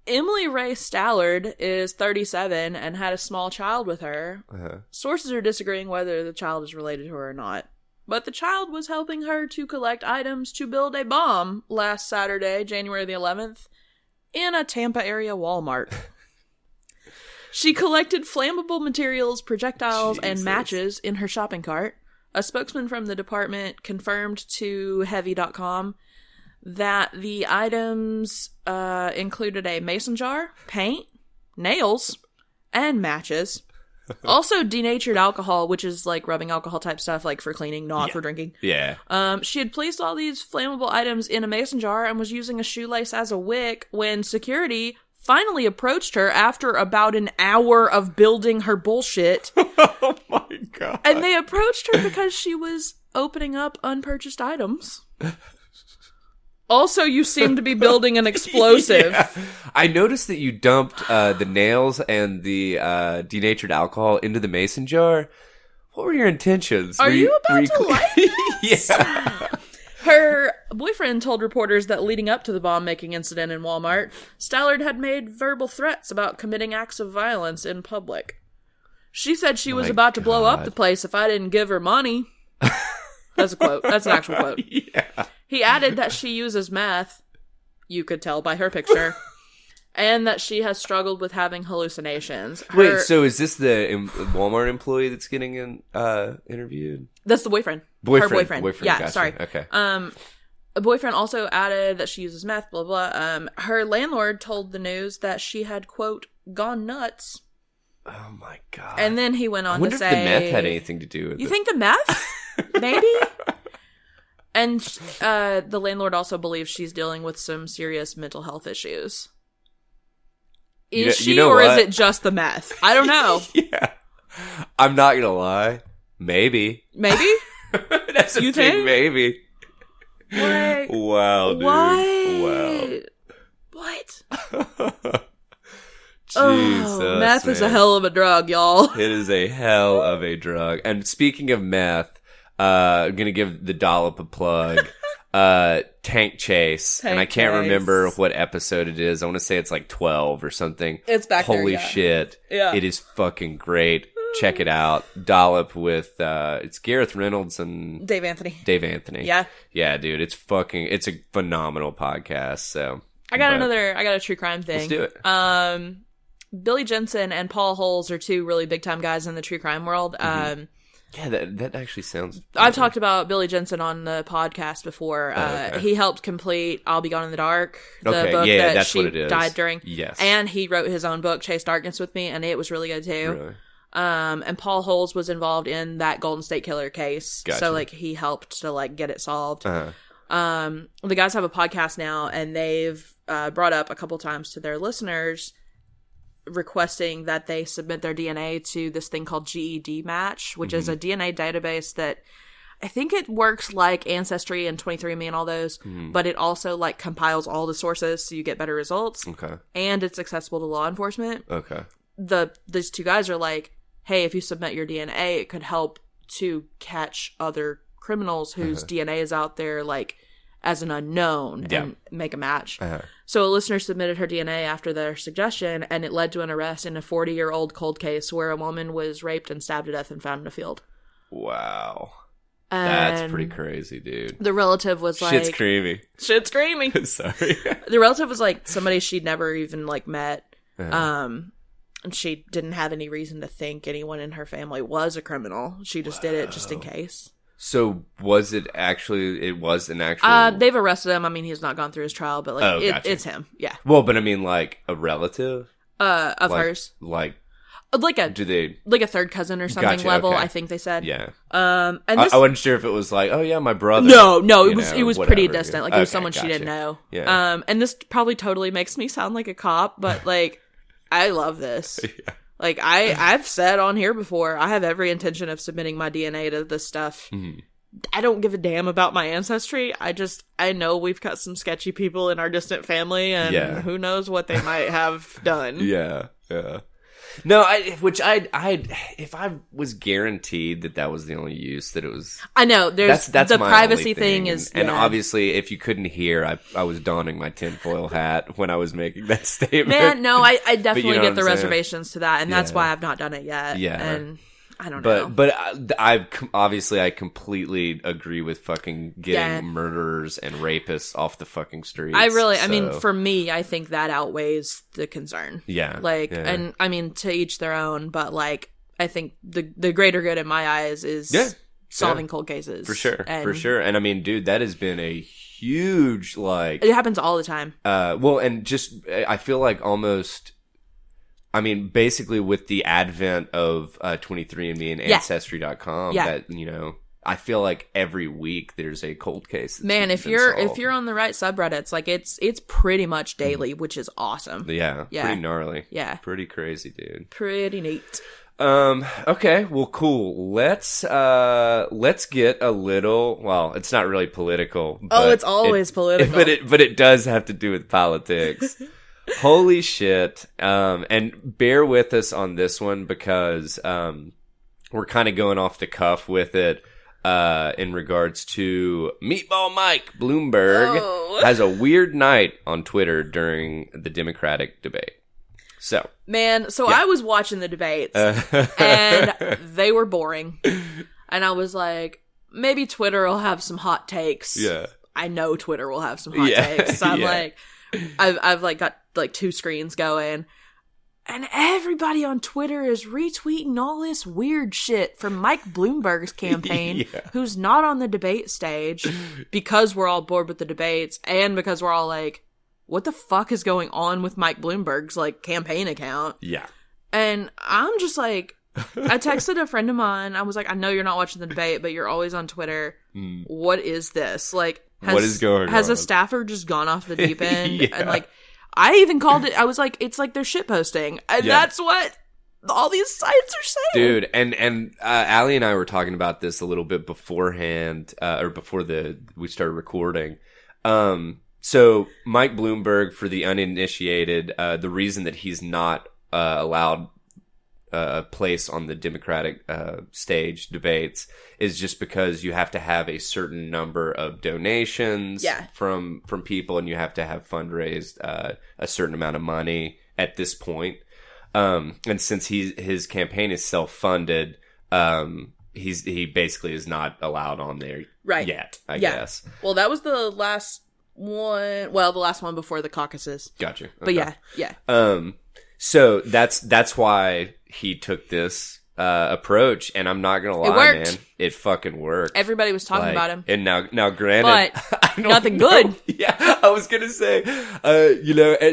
[SPEAKER 2] Emily Ray Stallard is 37 and had a small child with her. Sources are disagreeing whether the child is related to her or not. But the child was helping her to collect items to build a bomb last Saturday, January the 11th, in a Tampa area Walmart. She collected flammable materials, projectiles, and matches in her shopping cart. A spokesman from the department confirmed to Heavy.com that the items included a mason jar, paint, nails, and matches. Also denatured alcohol, which is like rubbing alcohol type stuff, like for cleaning, not for drinking.
[SPEAKER 1] Yeah.
[SPEAKER 2] She had placed all these flammable items in a mason jar and was using a shoelace as a wick when security finally approached her after about an hour of building her bullshit.
[SPEAKER 1] Oh my god.
[SPEAKER 2] And they approached her because she was opening up unpurchased items. Also, you seem to be building an explosive.
[SPEAKER 1] Yeah. I noticed that you dumped the nails and the denatured alcohol into the mason jar. What were your intentions?
[SPEAKER 2] Are you about to light this?
[SPEAKER 1] Yeah.
[SPEAKER 2] Her boyfriend told reporters that leading up to the bomb-making incident in Walmart, Stallard had made verbal threats about committing acts of violence in public. She said she was about to blow up the place if I didn't give her money. That's a quote. That's an actual quote.
[SPEAKER 1] Yeah.
[SPEAKER 2] He added that she uses meth, you could tell by her picture, and that she has struggled with having hallucinations.
[SPEAKER 1] Wait, so is this the Walmart employee that's getting interviewed?
[SPEAKER 2] That's the boyfriend. Her boyfriend. Yeah,
[SPEAKER 1] gotcha.
[SPEAKER 2] sorry.
[SPEAKER 1] Okay.
[SPEAKER 2] A boyfriend also added that she uses meth, blah, blah. Her landlord told the news that she had, quote, gone nuts.
[SPEAKER 1] Oh my God.
[SPEAKER 2] And then he went on to say...
[SPEAKER 1] I wonder if the meth had anything to do with it.
[SPEAKER 2] You think the meth? Maybe? And the landlord also believes she's dealing with some serious mental health issues. Is she, or is it just the meth? I don't know.
[SPEAKER 1] Yeah. I'm not gonna lie. Maybe.
[SPEAKER 2] Maybe?
[SPEAKER 1] That's a
[SPEAKER 2] you
[SPEAKER 1] big
[SPEAKER 2] think?
[SPEAKER 1] maybe.
[SPEAKER 2] What?
[SPEAKER 1] Wow, dude.
[SPEAKER 2] What?
[SPEAKER 1] Jesus,
[SPEAKER 2] meth is a hell of a drug, y'all.
[SPEAKER 1] It is a hell of a drug. And speaking of meth, I'm gonna give the dollop a plug. Tank Chase. And I can't remember what episode it is. I want to say it's like 12 or something.
[SPEAKER 2] It's back there,
[SPEAKER 1] Holy shit. Yeah. It is fucking great. Check it out. Dollop with, it's Gareth Reynolds and...
[SPEAKER 2] Dave Anthony.
[SPEAKER 1] Yeah. Yeah, dude. It's a phenomenal podcast, so...
[SPEAKER 2] I got a true crime thing.
[SPEAKER 1] Let's do it.
[SPEAKER 2] Billy Jensen and Paul Holes are two really big time guys in the true crime world.
[SPEAKER 1] Yeah, that actually sounds...
[SPEAKER 2] I've talked about Billy Jensen on the podcast before.
[SPEAKER 1] Okay.
[SPEAKER 2] He helped complete I'll Be Gone in the Dark, the book that
[SPEAKER 1] that's
[SPEAKER 2] she
[SPEAKER 1] what it is.
[SPEAKER 2] died during.
[SPEAKER 1] Yes.
[SPEAKER 2] And he wrote his own book, Chase Darkness, with me, and it was really good too.
[SPEAKER 1] Really?
[SPEAKER 2] And Paul Holes was involved in that Golden State Killer case.
[SPEAKER 1] Gotcha.
[SPEAKER 2] So, like, he helped to, like, get it solved.
[SPEAKER 1] Uh-huh.
[SPEAKER 2] The guys have a podcast now, and they've brought up a couple times to their listeners requesting that they submit their DNA to this thing called GED Match, which is a DNA database that I think it works like Ancestry and 23andMe and all those, but it also like compiles all the sources so you get better results.
[SPEAKER 1] Okay.
[SPEAKER 2] And it's accessible to law enforcement.
[SPEAKER 1] Okay.
[SPEAKER 2] These two guys are like, hey, if you submit your DNA, it could help to catch other criminals whose DNA is out there, like, as an unknown and make a match. So a listener submitted her DNA after their suggestion, and it led to an arrest in a 40-year-old cold case where a woman was raped and stabbed to death and found in a field.
[SPEAKER 1] Wow.
[SPEAKER 2] And
[SPEAKER 1] that's pretty crazy, dude.
[SPEAKER 2] The relative was like...
[SPEAKER 1] Shit's creamy.
[SPEAKER 2] Shit's creamy.
[SPEAKER 1] Sorry.
[SPEAKER 2] The relative was like somebody she'd never even like met. And she didn't have any reason to think anyone in her family was a criminal. She just did it just in case.
[SPEAKER 1] So was it actually? It was an actual.
[SPEAKER 2] They've arrested him. I mean, he's not gone through his trial, but like it's him. Yeah.
[SPEAKER 1] Well, but I mean, like a relative
[SPEAKER 2] of
[SPEAKER 1] like,
[SPEAKER 2] hers,
[SPEAKER 1] like
[SPEAKER 2] a third cousin or something level.
[SPEAKER 1] Okay.
[SPEAKER 2] I think they said.
[SPEAKER 1] Yeah.
[SPEAKER 2] And
[SPEAKER 1] I wasn't sure if it was like, oh yeah, my brother.
[SPEAKER 2] No, it was pretty distant. Like it was someone
[SPEAKER 1] gotcha.
[SPEAKER 2] she didn't know.
[SPEAKER 1] Yeah.
[SPEAKER 2] And this probably totally makes me sound like a cop, but like I love this.
[SPEAKER 1] Yeah.
[SPEAKER 2] Like, I've said on here before, I have every intention of submitting my DNA to this stuff. Mm-hmm. I don't give a damn about my ancestry. I know we've got some sketchy people in our distant family, and who knows what they might have done.
[SPEAKER 1] Yeah. No, if I was guaranteed that was the only use, that it was...
[SPEAKER 2] I know, that's the privacy thing is...
[SPEAKER 1] And obviously, if you couldn't hear, I was donning my tinfoil hat when I was making that statement.
[SPEAKER 2] Man, no, I definitely get the reservations to that, and that's why I've not done it yet.
[SPEAKER 1] Yeah.
[SPEAKER 2] And I don't know.
[SPEAKER 1] But I completely agree with fucking getting murderers and rapists off the fucking streets.
[SPEAKER 2] I mean, for me, I think that outweighs the concern.
[SPEAKER 1] Yeah.
[SPEAKER 2] And I mean, to each their own, but like, I think the greater good in my eyes is solving cold cases.
[SPEAKER 1] For sure. And I mean, dude, that has been a huge, like...
[SPEAKER 2] It happens all the time.
[SPEAKER 1] Well, and just, I feel like almost... I mean, basically with the advent of 23andMe and Ancestry.com, that, you know, I feel like every week there's a cold case.
[SPEAKER 2] Man, if you're on the right subreddits, like it's pretty much daily, which is awesome.
[SPEAKER 1] Yeah. Pretty gnarly.
[SPEAKER 2] Yeah.
[SPEAKER 1] Pretty crazy, dude.
[SPEAKER 2] Pretty neat.
[SPEAKER 1] Okay, well, cool. Let's get a little, well, it's not really political.
[SPEAKER 2] Oh, it's always political.
[SPEAKER 1] But it does have to do with politics. Holy shit. And bear with us on this one because, we're kind of going off the cuff with it, in regards to Meatball Mike Bloomberg has a weird night on Twitter during the Democratic debate. So,
[SPEAKER 2] man, I was watching the debates and they were boring. And I was like, maybe Twitter will have some hot takes.
[SPEAKER 1] Yeah.
[SPEAKER 2] I know Twitter will have some hot takes. So I'm like, I've like got like 2 screens going. And everybody on Twitter is retweeting all this weird shit from Mike Bloomberg's campaign, who's not on the debate stage because we're all bored with the debates and because we're all like, what the fuck is going on with Mike Bloomberg's like campaign account?
[SPEAKER 1] Yeah.
[SPEAKER 2] And I'm just like, I texted a friend of mine. I was like, I know you're not watching the debate, but you're always on Twitter. What is this? Like,
[SPEAKER 1] what is going on?
[SPEAKER 2] Has a staffer just gone off the deep end? And like, I even called it, I was like, it's like they're shitposting. And that's what all these sites are saying.
[SPEAKER 1] Dude, and Allie and I were talking about this a little bit beforehand, or before we started recording. So Mike Bloomberg, for the uninitiated, the reason that he's not allowed a place on the Democratic stage debates is just because you have to have a certain number of donations from people, and you have to have fundraised a certain amount of money at this point. And since his campaign is self-funded, he basically is not allowed on there yet, I guess.
[SPEAKER 2] Well, that was the last one. Well, the last one before the caucuses.
[SPEAKER 1] Gotcha. Okay.
[SPEAKER 2] But yeah.
[SPEAKER 1] So that's why he took this approach, and I'm not gonna lie, man, it fucking worked.
[SPEAKER 2] Everybody was talking about him,
[SPEAKER 1] and now, granted,
[SPEAKER 2] but nothing good.
[SPEAKER 1] Yeah, I was gonna say,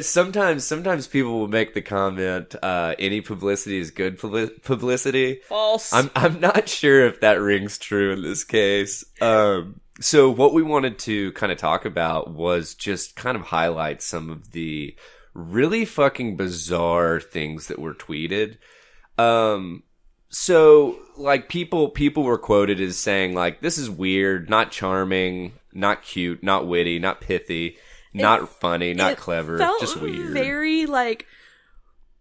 [SPEAKER 1] sometimes people will make the comment, any publicity is good publicity.
[SPEAKER 2] False.
[SPEAKER 1] I'm not sure if that rings true in this case. So what we wanted to kind of talk about was just kind of highlight some of the really fucking bizarre things that were tweeted. So like people were quoted as saying like, this is weird, not charming, not cute, not witty, not pithy, not funny, not clever, just weird.
[SPEAKER 2] Very like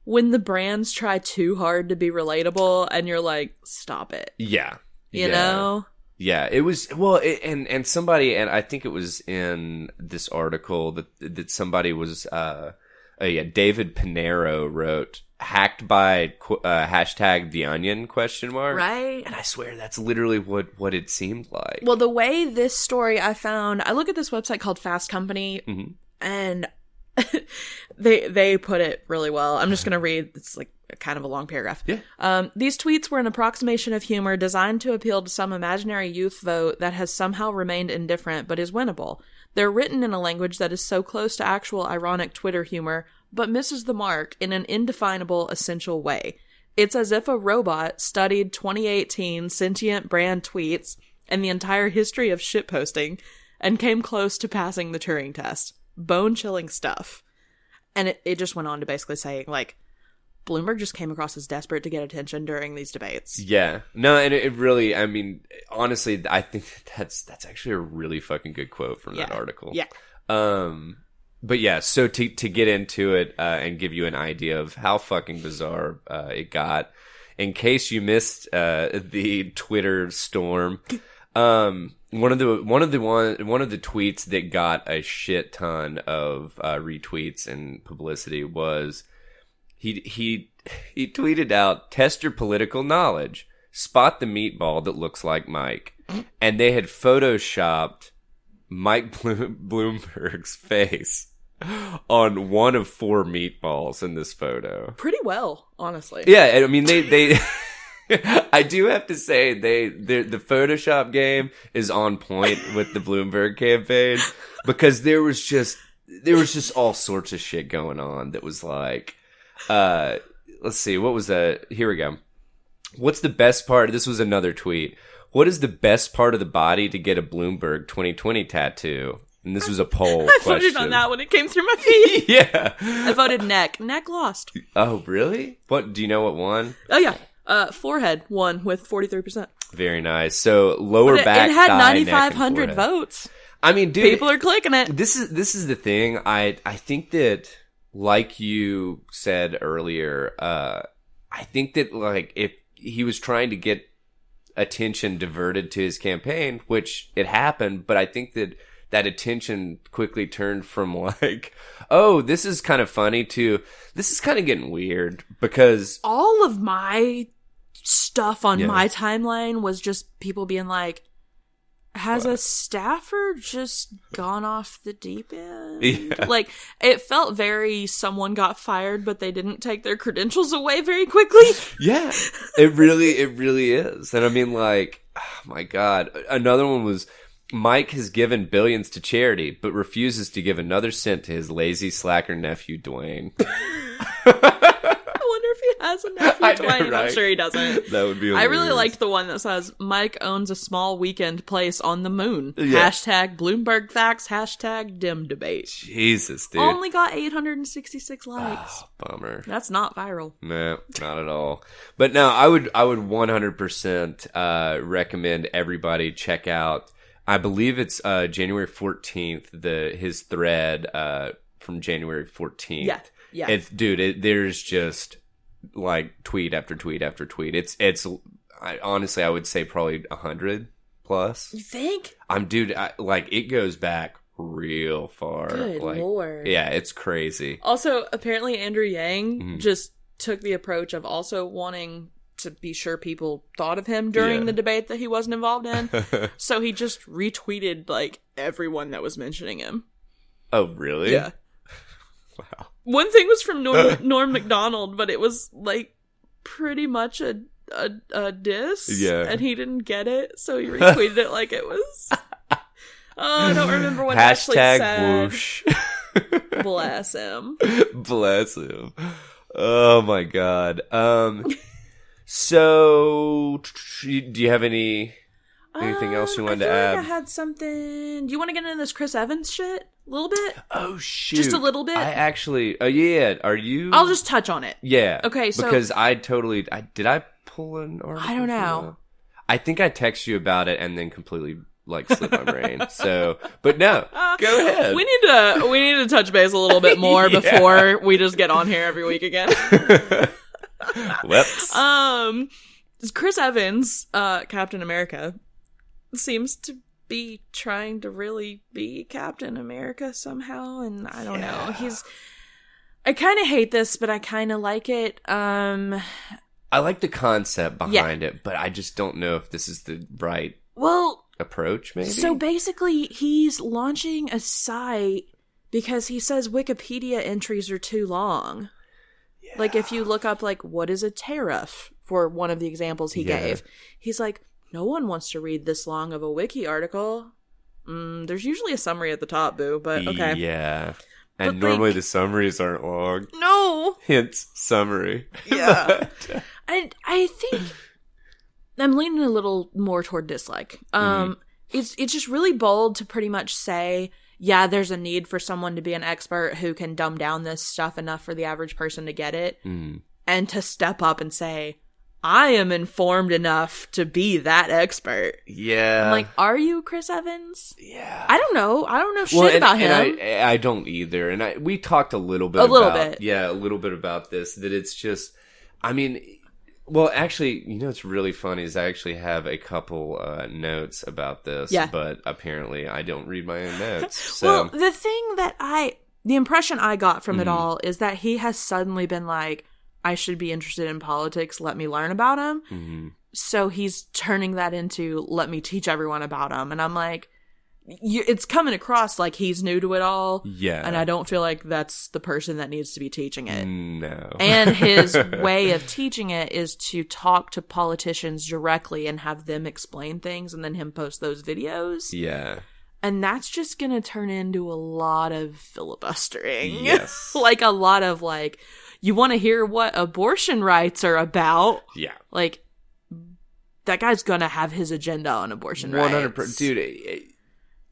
[SPEAKER 2] when the brands try too hard to be relatable and you're like, stop it.
[SPEAKER 1] Yeah.
[SPEAKER 2] You know?
[SPEAKER 1] Yeah, it was, well, and somebody, and I think it was in this article that somebody was, David Pinero wrote, hacked by hashtag the onion ?
[SPEAKER 2] Right.
[SPEAKER 1] And I swear that's literally what it seemed like.
[SPEAKER 2] Well, the way this story I found, I look at this website called Fast Company, and they put it really well. I'm just going to read, it's like kind of a long paragraph.
[SPEAKER 1] Yeah.
[SPEAKER 2] These tweets were an approximation of humor designed to appeal to some imaginary youth vote that has somehow remained indifferent but is winnable. They're written in a language that is so close to actual ironic Twitter humor, but misses the mark in an indefinable, essential way. It's as if a robot studied 2018 sentient brand tweets and the entire history of shitposting and came close to passing the Turing test. Bone-chilling stuff. And it just went on to basically say, like, Bloomberg just came across as desperate to get attention during these debates.
[SPEAKER 1] Yeah. No, and it really, I mean, honestly, I think that's actually a really fucking good quote from that article.
[SPEAKER 2] Yeah.
[SPEAKER 1] But yeah, so to get into it and give you an idea of how fucking bizarre it got, in case you missed the Twitter storm, one of the tweets that got a shit ton of retweets and publicity was he tweeted out, "Test your political knowledge. Spot the meatball that looks like Mike," and they had photoshopped Mike Bloomberg's face on one of 4 meatballs in this photo.
[SPEAKER 2] Pretty well, honestly.
[SPEAKER 1] Yeah, I mean they I do have to say the Photoshop game is on point with the Bloomberg campaign, because there was just all sorts of shit going on that was like, let's see, what was that? Here we go. What's the best part? This was another tweet. What is the best part of the body to get a Bloomberg 2020 tattoo? And this was a poll
[SPEAKER 2] I
[SPEAKER 1] question.
[SPEAKER 2] voted on that when it came through my feed.
[SPEAKER 1] Yeah.
[SPEAKER 2] I voted neck. Neck lost.
[SPEAKER 1] Oh, really? What? Do you know what won?
[SPEAKER 2] Oh, yeah. Forehead won with 43%.
[SPEAKER 1] Very nice. So lower back,
[SPEAKER 2] it had
[SPEAKER 1] thigh,
[SPEAKER 2] 9,500 votes.
[SPEAKER 1] I mean, dude,
[SPEAKER 2] people are clicking it.
[SPEAKER 1] This is the thing. I think that, like you said earlier, I think that like if he was trying to get attention diverted to his campaign, which it happened, but I think that attention quickly turned from like, oh, this is kind of funny to this is kind of getting weird, because
[SPEAKER 2] all of my stuff on my timeline was just people being like, has a staffer just gone off the deep end? Yeah. Like, it felt very someone got fired, but they didn't take their credentials away very quickly.
[SPEAKER 1] Yeah, it really is. And I mean, like, oh my God. Another one was, Mike has given billions to charity, but refuses to give another cent to his lazy slacker nephew, Dwayne.
[SPEAKER 2] I wonder if he has a nephew, Dwayne.
[SPEAKER 1] Right?
[SPEAKER 2] I'm sure he doesn't.
[SPEAKER 1] That would be hilarious.
[SPEAKER 2] I really liked the one that says, Mike owns a small weekend place on the moon.
[SPEAKER 1] Yeah.
[SPEAKER 2] Hashtag Bloomberg Facts. Hashtag Dim Debate.
[SPEAKER 1] Jesus, dude.
[SPEAKER 2] Only got 866 likes.
[SPEAKER 1] Oh, bummer.
[SPEAKER 2] That's not viral.
[SPEAKER 1] No, not at all. But no, I would 100% recommend everybody check out, I believe it's January 14th, his thread from January 14th.
[SPEAKER 2] Yeah. Yeah.
[SPEAKER 1] There's just like tweet after tweet after tweet. Honestly, I would say probably 100 plus.
[SPEAKER 2] You think?
[SPEAKER 1] It goes back real far.
[SPEAKER 2] Good Lord.
[SPEAKER 1] Yeah, it's crazy.
[SPEAKER 2] Also, apparently Andrew Yang just took the approach of also wanting to be sure people thought of him during the debate that he wasn't involved in. So he just retweeted like everyone that was mentioning him.
[SPEAKER 1] Oh, really?
[SPEAKER 2] Yeah.
[SPEAKER 1] Wow.
[SPEAKER 2] One thing was from Norm Macdonald, but it was like pretty much a diss. Yeah. And he didn't get it, so he retweeted it like it was. Oh, I don't remember what Ashley said.
[SPEAKER 1] Whoosh.
[SPEAKER 2] Bless him.
[SPEAKER 1] Bless him. Oh my God. So do you have anything else you wanted to add?
[SPEAKER 2] Like I had something. Do you want to get into this Chris Evans shit a little bit?
[SPEAKER 1] Oh shoot,
[SPEAKER 2] just a little bit.
[SPEAKER 1] I actually, yeah. Are you?
[SPEAKER 2] I'll just touch on it.
[SPEAKER 1] Yeah.
[SPEAKER 2] Okay. So
[SPEAKER 1] because did I pull an article?
[SPEAKER 2] I don't know.
[SPEAKER 1] I think I texted you about it and then completely like slipped my brain. So, but no, go ahead.
[SPEAKER 2] We need to touch base a little bit more before we just get on here every week again.
[SPEAKER 1] Whoops.
[SPEAKER 2] Chris Evans, Captain America, seems to be trying to really be Captain America somehow, and I don't know. I kind of hate this, but I kind of like it. I
[SPEAKER 1] like the concept behind it, but I just don't know if this is the right approach, maybe.
[SPEAKER 2] So basically, he's launching a site because he says Wikipedia entries are too long. Yeah. Like, if you look up, like, what is a tariff, for one of the examples he gave, he's like, no one wants to read this long of a wiki article. There's usually a summary at the top, boo, but okay.
[SPEAKER 1] Yeah. And but normally the summaries aren't long.
[SPEAKER 2] No.
[SPEAKER 1] Hence, summary.
[SPEAKER 2] Yeah. I think I'm leaning a little more toward dislike. It's just really bold to pretty much say, yeah, there's a need for someone to be an expert who can dumb down this stuff enough for the average person to get it. And to step up and say, I am informed enough to be that expert. Yeah. I'm like, are you Chris Evans?
[SPEAKER 1] Yeah.
[SPEAKER 2] I don't know. I don't know shit about him.
[SPEAKER 1] And I don't either. And we talked a little bit. Yeah, a little bit about this. That it's just, I mean, well, actually, you know what's really funny is I actually have a couple notes about this. Yeah. But apparently I don't read my own notes. So.
[SPEAKER 2] Well, the impression I got from it all is that he has suddenly been like, I should be interested in politics. Let me learn about him. So he's turning that into, let me teach everyone about him. And I'm like, it's coming across like he's new to it all. Yeah. And I don't feel like that's the person that needs to be teaching it.
[SPEAKER 1] No.
[SPEAKER 2] And his way of teaching it is to talk to politicians directly and have them explain things and then him post those videos.
[SPEAKER 1] Yeah.
[SPEAKER 2] And that's just going to turn into a lot of filibustering.
[SPEAKER 1] Yes.
[SPEAKER 2] Like a lot of like, you want to hear what abortion rights are about?
[SPEAKER 1] Yeah.
[SPEAKER 2] Like, that guy's going to have his agenda on abortion rights.
[SPEAKER 1] 100%. Dude,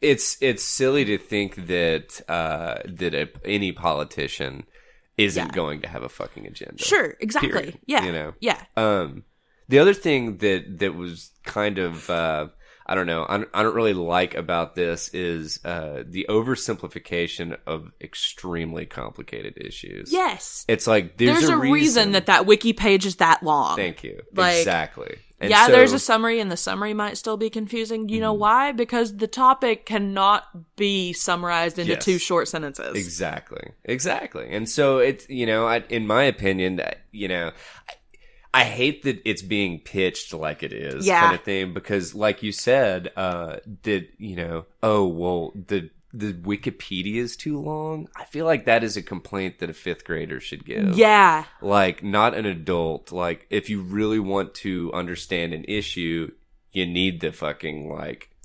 [SPEAKER 1] it's silly to think that any politician isn't going to have a fucking agenda.
[SPEAKER 2] Sure, exactly.
[SPEAKER 1] Period.
[SPEAKER 2] Yeah.
[SPEAKER 1] You know?
[SPEAKER 2] Yeah.
[SPEAKER 1] The other thing that was kind of I don't know, I don't really like about this is the oversimplification of extremely complicated issues.
[SPEAKER 2] Yes,
[SPEAKER 1] it's like
[SPEAKER 2] there's a reason that wiki page is that long.
[SPEAKER 1] Thank you.
[SPEAKER 2] Like,
[SPEAKER 1] exactly. And
[SPEAKER 2] yeah,
[SPEAKER 1] so,
[SPEAKER 2] there's a summary, and the summary might still be confusing. You know why? Because the topic cannot be summarized into 2 short sentences.
[SPEAKER 1] Exactly. And so it's, in my opinion, I hate that it's being pitched like it is kind of thing, because like you said, the Wikipedia is too long. I feel like that is a complaint that a 5th grader should give.
[SPEAKER 2] Yeah.
[SPEAKER 1] Like, not an adult. Like, if you really want to understand an issue, you need the fucking,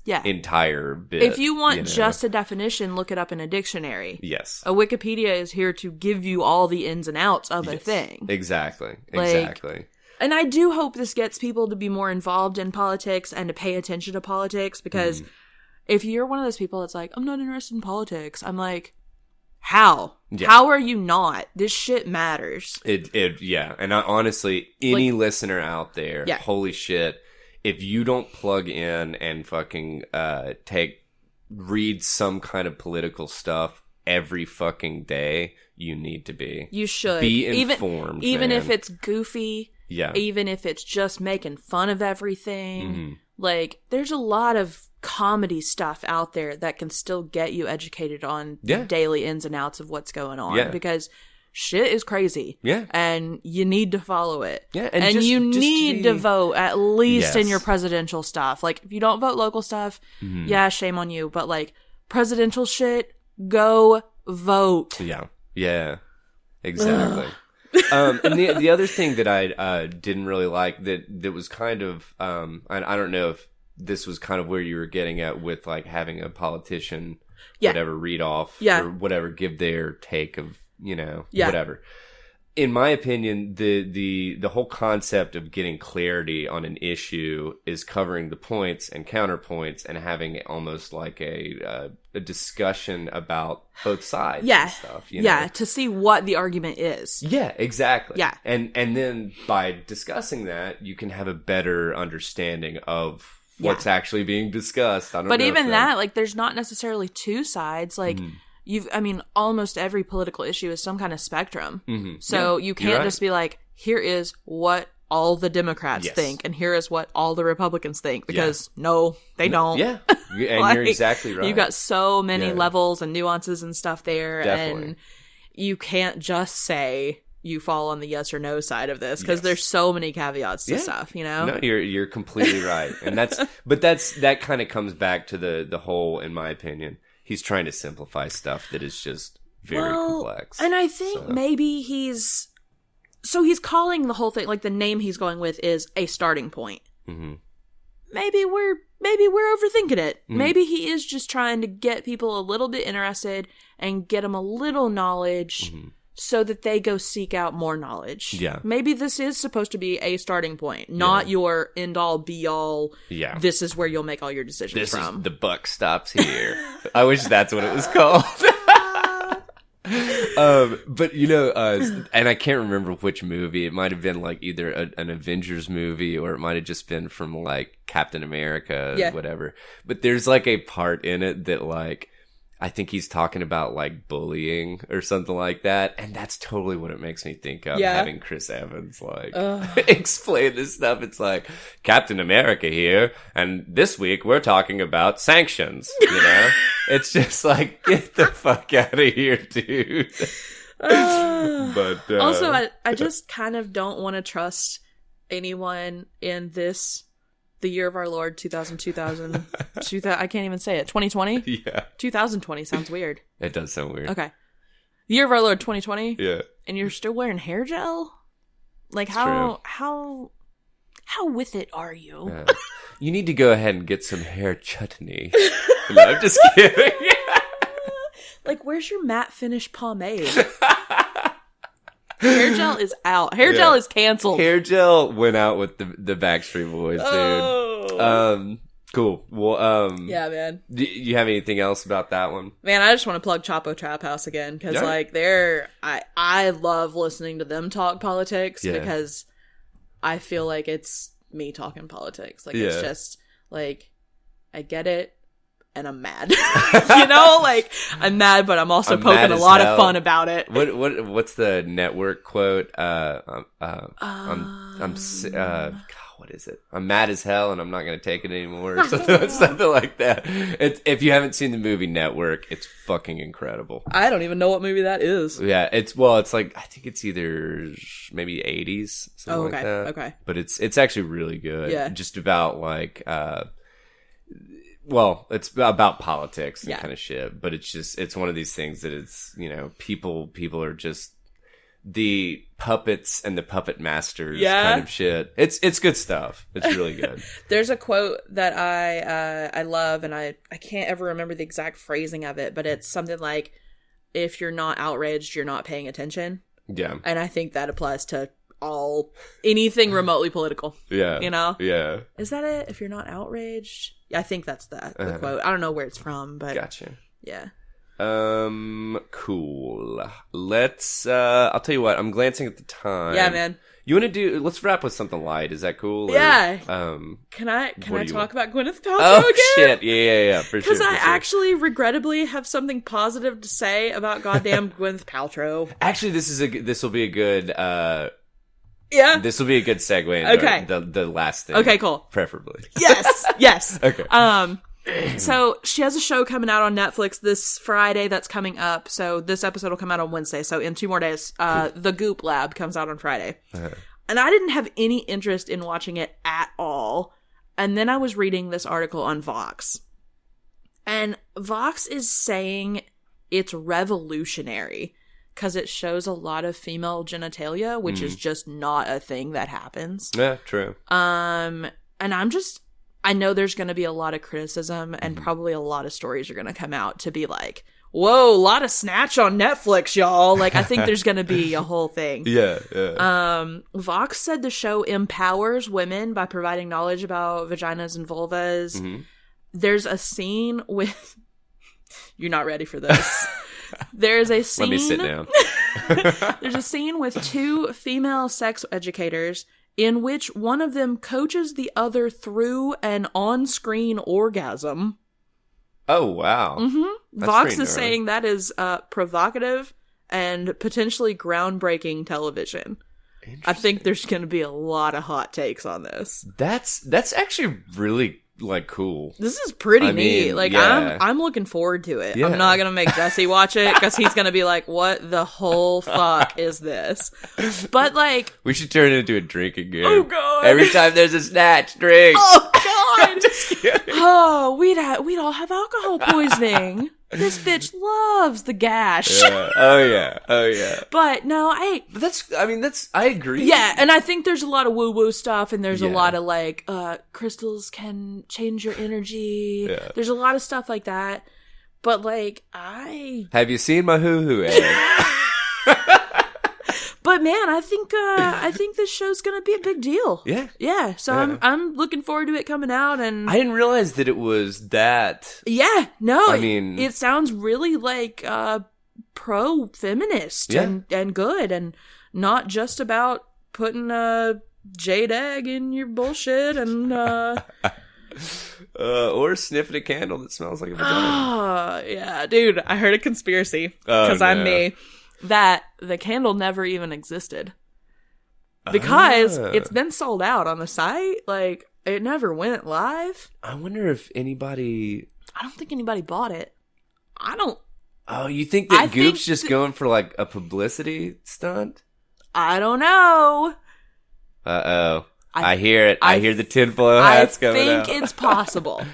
[SPEAKER 1] entire bit.
[SPEAKER 2] If you want just a definition, look it up in a dictionary.
[SPEAKER 1] Yes.
[SPEAKER 2] A Wikipedia is here to give you all the ins and outs of a thing.
[SPEAKER 1] Exactly.
[SPEAKER 2] And I do hope this gets people to be more involved in politics and to pay attention to politics, because if you're one of those people that's like, I'm not interested in politics, I'm like, how? Yeah. How are you not? This shit matters.
[SPEAKER 1] Yeah. And honestly, any listener out there, holy shit, if you don't plug in and fucking read some kind of political stuff every fucking day, you need to be.
[SPEAKER 2] You should.
[SPEAKER 1] Be informed,
[SPEAKER 2] even
[SPEAKER 1] man.
[SPEAKER 2] if it's goofy.
[SPEAKER 1] Yeah.
[SPEAKER 2] Even if it's just making fun of everything. Like, there's a lot of comedy stuff out there that can still get you educated on the daily ins and outs of what's going on. Yeah. Because shit is crazy. Yeah. And you need to follow it. Yeah. And you need to vote, at least in your presidential stuff. Like, if you don't vote local stuff, shame on you. But, like, presidential shit, go vote.
[SPEAKER 1] Yeah. Yeah. Exactly. And the other thing that I didn't really like that was kind of I don't know if this was kind of where you were getting at with, like, having a politician whatever read off or whatever, give their take of whatever. In my opinion, the whole concept of getting clarity on an issue is covering the points and counterpoints and having almost like a discussion about both sides and stuff.
[SPEAKER 2] To see what the argument is.
[SPEAKER 1] Yeah, exactly.
[SPEAKER 2] Yeah.
[SPEAKER 1] And then by discussing that, you can have a better understanding of what's actually being discussed.
[SPEAKER 2] But even that, like, there's not necessarily 2 sides. Like, almost every political issue is some kind of spectrum. So you can't just be like, here is what all the Democrats think, and here is what all the Republicans think, because no, they don't.
[SPEAKER 1] Yeah. And like, you're exactly right.
[SPEAKER 2] You've got so many levels and nuances and stuff there. Definitely. And you can't just say you fall on the yes or no side of this, because there's so many caveats to stuff,
[SPEAKER 1] No, you're completely right. And that kind of comes back to the whole, in my opinion, he's trying to simplify stuff that is just very complex.
[SPEAKER 2] And I think maybe he's calling the whole thing, like, the name he's going with is A Starting Point. Maybe we're overthinking it. Maybe he is just trying to get people a little bit interested and get them a little knowledge so that they go seek out more knowledge. Yeah. Maybe this is supposed to be a starting point, not your end all be all. Yeah. This is where you'll make all your decisions from.
[SPEAKER 1] The buck stops here. I wish that's what it was called. But and I can't remember which movie. It might have been like either an Avengers movie, or it might have just been from like Captain America, whatever. But there's like a part in it that, like, I think he's talking about like bullying or something like that, and that's totally what it makes me think of. Having Chris Evans like explain this stuff. It's like, Captain America here, and this week we're talking about sanctions. It's just like, get the fuck out of here, dude. But
[SPEAKER 2] also, I just kind of don't want to trust anyone in the year of our Lord 2000, I can't even say it. 2020?
[SPEAKER 1] Yeah.
[SPEAKER 2] 2020 sounds weird.
[SPEAKER 1] It does sound weird.
[SPEAKER 2] Okay. The year of our Lord 2020?
[SPEAKER 1] Yeah.
[SPEAKER 2] And you're still wearing hair gel? Like, how with it are you?
[SPEAKER 1] You need to go ahead and get some hair chutney. No, I'm just kidding.
[SPEAKER 2] Like, where's your matte finish pomade? Hair gel is out. Hair gel is canceled.
[SPEAKER 1] Hair gel went out with the Backstreet Boys, dude. Cool. Well,
[SPEAKER 2] yeah, man.
[SPEAKER 1] Do you have anything else about that one?
[SPEAKER 2] Man, I just want to plug Chapo Trap House again, because like I love listening to them talk politics, because I feel like it's me talking politics. Like,
[SPEAKER 1] Yeah.
[SPEAKER 2] it's just, like, I get it, and I'm mad. You know? Like, I'm mad, but I'm also poking a lot of fun about it.
[SPEAKER 1] What's the network quote? What is it? I'm mad as hell and I'm not going to take it anymore. Or something like that. If you haven't seen the movie Network, it's fucking incredible.
[SPEAKER 2] I don't even know what movie that is.
[SPEAKER 1] Yeah, it's like, I think it's either maybe 80s, something like that.
[SPEAKER 2] Okay.
[SPEAKER 1] But it's actually really good.
[SPEAKER 2] Yeah.
[SPEAKER 1] Just about like, it's about politics and kind of shit, but it's one of these things that it's, you know, people are just the puppets and the puppet masters kind of shit. It's good stuff. It's really good.
[SPEAKER 2] There's a quote that I love, and I can't ever remember the exact phrasing of it, but it's something like, if you're not outraged, you're not paying attention. Yeah. And I think that applies to anything remotely political. Yeah. You know? Yeah. Is that it? If you're not outraged? Yeah, I think that's the quote. I don't know where it's from, but gotcha. Yeah.
[SPEAKER 1] Cool. Let's I'll tell you what, I'm glancing at the time.
[SPEAKER 2] Yeah, man.
[SPEAKER 1] You want to let's wrap with something light. Is that cool?
[SPEAKER 2] Yeah. Can I talk about Gwyneth Paltrow
[SPEAKER 1] again?
[SPEAKER 2] Shit.
[SPEAKER 1] Yeah, for sure.
[SPEAKER 2] Because I actually regrettably have something positive to say about goddamn Gwyneth Paltrow.
[SPEAKER 1] Actually, this will be a good this will be a good segue into the last thing.
[SPEAKER 2] Okay, cool.
[SPEAKER 1] Preferably.
[SPEAKER 2] Yes.
[SPEAKER 1] Okay.
[SPEAKER 2] So she has a show coming out on Netflix this Friday that's coming up. So this episode will come out on Wednesday. So in 2 more days, The Goop Lab comes out on Friday. And I didn't have any interest in watching it at all. And then I was reading this article on Vox. And Vox is saying it's revolutionary because it shows a lot of female genitalia, which is just not a thing that happens.
[SPEAKER 1] Yeah, true.
[SPEAKER 2] And I know there's going to be a lot of criticism and probably a lot of stories are going to come out to be like, whoa, a lot of Snatch on Netflix, y'all. Like, I think there's going to be a whole thing. Yeah. Vox said the show empowers women by providing knowledge about vaginas and vulvas. There's a scene with... You're not ready for this. There's a scene...
[SPEAKER 1] Let me sit down.
[SPEAKER 2] There's a scene with 2 female sex educators in which one of them coaches the other through an on-screen orgasm.
[SPEAKER 1] Oh, wow.
[SPEAKER 2] Vox is saying that is provocative and potentially groundbreaking television. I think there's going to be a lot of hot takes on this.
[SPEAKER 1] That's actually really like cool.
[SPEAKER 2] This is pretty neat. Like, yeah. I'm looking forward to it. Yeah. I'm not gonna make Jesse watch it because he's gonna be like, "What the whole fuck is this?" But like,
[SPEAKER 1] we should turn it into a drinking game.
[SPEAKER 2] Oh god!
[SPEAKER 1] Every time there's a snatch, drink.
[SPEAKER 2] Oh god! Just kidding. Oh, we'd all have alcohol poisoning. This bitch loves the gash.
[SPEAKER 1] Yeah. Oh yeah.
[SPEAKER 2] But no, I
[SPEAKER 1] agree.
[SPEAKER 2] Yeah, and I think there's a lot of woo-woo stuff, and there's a lot of like, crystals can change your energy. Yeah. There's a lot of stuff like that. But like,
[SPEAKER 1] have you seen my hoo-hoo egg?
[SPEAKER 2] But man, I think this show's gonna be a big deal. Yeah, yeah. So I'm looking forward to it coming out, and
[SPEAKER 1] I didn't realize that it was that.
[SPEAKER 2] Yeah, no.
[SPEAKER 1] I mean,
[SPEAKER 2] it sounds really like pro-feminist and good, and not just about putting a jade egg in your bullshit and
[SPEAKER 1] or sniffing a candle that smells like a vagina.
[SPEAKER 2] Yeah, dude. I heard a conspiracy because I'm me. That the candle never even existed because it's been sold out on the site. Like, it never went live.
[SPEAKER 1] I wonder if anybody...
[SPEAKER 2] I don't think anybody bought it. I don't...
[SPEAKER 1] Oh, you think that Goop's just going for like a publicity stunt?
[SPEAKER 2] I don't know.
[SPEAKER 1] Uh-oh. I hear it. I hear the tinfoil hats coming out.
[SPEAKER 2] I think it's possible.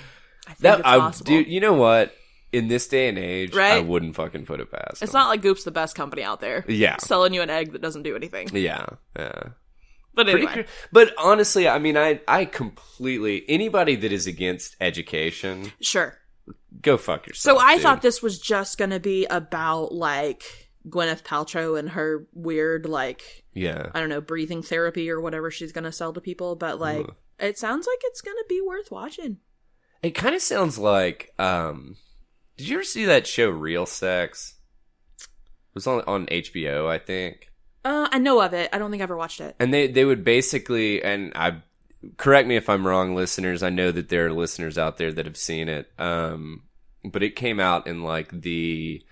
[SPEAKER 2] It's possible.
[SPEAKER 1] Dude, you know what? In this day and age, right? I wouldn't fucking put it past
[SPEAKER 2] It's not like Goop's the best company out there.
[SPEAKER 1] Yeah.
[SPEAKER 2] Selling you an egg that doesn't do anything.
[SPEAKER 1] Yeah.
[SPEAKER 2] But anyway.
[SPEAKER 1] But honestly, I mean, I completely... Anybody that is against education...
[SPEAKER 2] Sure.
[SPEAKER 1] Go fuck yourself,
[SPEAKER 2] So I thought this was just going to be about, like, Gwyneth Paltrow and her weird, like...
[SPEAKER 1] Yeah.
[SPEAKER 2] I don't know, breathing therapy or whatever she's going to sell to people. But, like, it sounds like it's going to be worth watching.
[SPEAKER 1] It kind of sounds like... Did you ever see that show Real Sex? It was on HBO, I think.
[SPEAKER 2] I know of it. I don't think I ever watched it.
[SPEAKER 1] And they would basically, and correct me if I'm wrong, listeners. I know that there are listeners out there that have seen it. But it came out in like the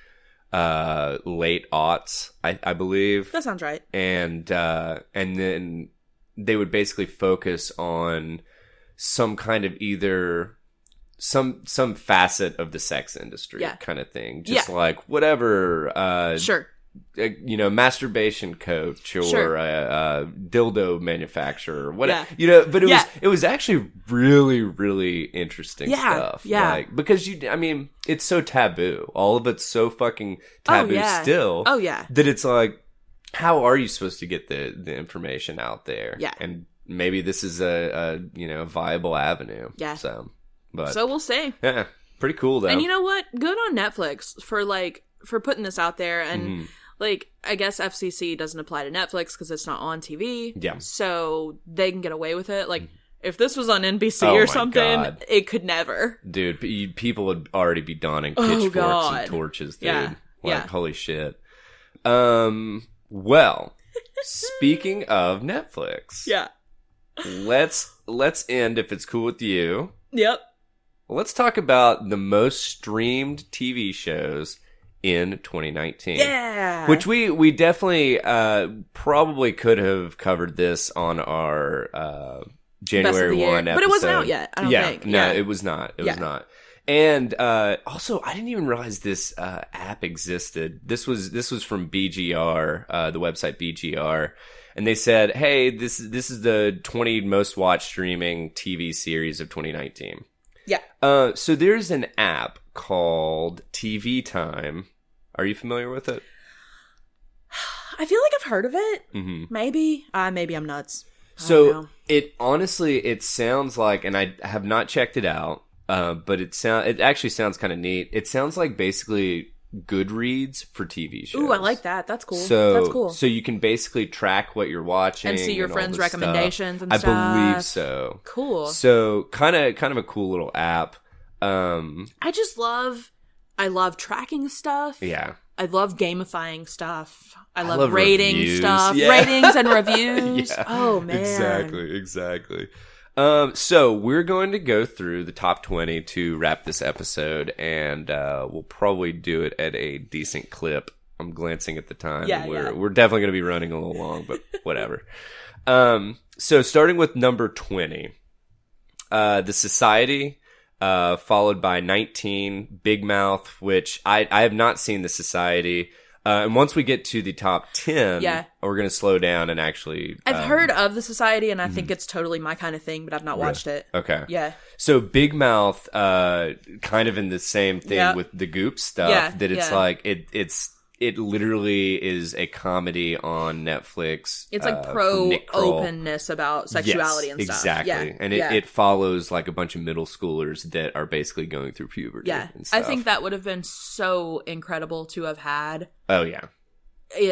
[SPEAKER 1] late aughts, I believe.
[SPEAKER 2] That sounds right.
[SPEAKER 1] And then they would basically focus on some kind of either some facet of the sex industry kind of thing. Just like whatever
[SPEAKER 2] sure.
[SPEAKER 1] Masturbation coach or dildo manufacturer, whatever. But it was actually really, really interesting stuff.
[SPEAKER 2] Yeah.
[SPEAKER 1] Like, because it's so taboo. All of it's so fucking taboo still.
[SPEAKER 2] Oh yeah.
[SPEAKER 1] That it's like, how are you supposed to get the information out there?
[SPEAKER 2] Yeah.
[SPEAKER 1] And maybe this is a viable avenue.
[SPEAKER 2] Yeah.
[SPEAKER 1] So
[SPEAKER 2] we'll see.
[SPEAKER 1] Yeah. Pretty cool though.
[SPEAKER 2] And you know what? Good on Netflix for putting this out there. And like, I guess FCC doesn't apply to Netflix because it's not on TV.
[SPEAKER 1] Yeah.
[SPEAKER 2] So they can get away with it. Like, if this was on NBC or something, it could never.
[SPEAKER 1] Dude, people would already be donning pitchforks and torches, dude.
[SPEAKER 2] Yeah.
[SPEAKER 1] Holy shit. Well, speaking of Netflix.
[SPEAKER 2] Yeah.
[SPEAKER 1] Let's end, if it's cool with you.
[SPEAKER 2] Yep.
[SPEAKER 1] Let's talk about the most streamed TV shows in 2019.
[SPEAKER 2] Yeah.
[SPEAKER 1] Which we definitely probably could have covered this on our January 1 episode.
[SPEAKER 2] But it wasn't out yet, I don't think.
[SPEAKER 1] No, it was not. It was not. And also, I didn't even realize this app existed. This was from BGR, the website BGR. And they said, hey, this is the 20 most watched streaming TV series of 2019.
[SPEAKER 2] Yeah.
[SPEAKER 1] So there's an app called TV Time. Are you familiar with it?
[SPEAKER 2] I feel like I've heard of it.
[SPEAKER 1] Mm-hmm.
[SPEAKER 2] Maybe. Maybe I'm nuts.
[SPEAKER 1] So it sounds like, and I have not checked it out, but it actually sounds kind of neat. It sounds like basically Goodreads for TV shows.
[SPEAKER 2] Ooh, I like that. That's cool.
[SPEAKER 1] That's cool. So you can basically track what you're watching
[SPEAKER 2] and see your friends' recommendations and stuff.
[SPEAKER 1] I believe so.
[SPEAKER 2] Cool.
[SPEAKER 1] So kind of a cool little app.
[SPEAKER 2] I love tracking stuff.
[SPEAKER 1] Yeah.
[SPEAKER 2] I love gamifying stuff. I love rating
[SPEAKER 1] reviews.
[SPEAKER 2] Stuff.
[SPEAKER 1] Yeah.
[SPEAKER 2] Ratings and reviews.
[SPEAKER 1] Yeah.
[SPEAKER 2] Oh, man.
[SPEAKER 1] Exactly. So we're going to go through the top 20 to wrap this episode, and we'll probably do it at a decent clip. I'm glancing at the time.
[SPEAKER 2] Yeah,
[SPEAKER 1] We're definitely going to be running a little long, but whatever. So starting with number 20, The Society, followed by 19, Big Mouth, which I have not seen The Society. And once we get to the top 10, we're going to slow down and actually...
[SPEAKER 2] I've heard of The Society, and I think it's totally my kind of thing, but I've not watched it.
[SPEAKER 1] Okay.
[SPEAKER 2] Yeah.
[SPEAKER 1] So Big Mouth, kind of in the same thing with the Goop stuff, that it's like, it literally is a comedy on Netflix.
[SPEAKER 2] It's like pro-openness about sexuality and stuff.
[SPEAKER 1] Exactly. Yeah, and it follows like a bunch of middle schoolers that are basically going through puberty and stuff.
[SPEAKER 2] I think that would have been so incredible to have had.
[SPEAKER 1] Oh, yeah.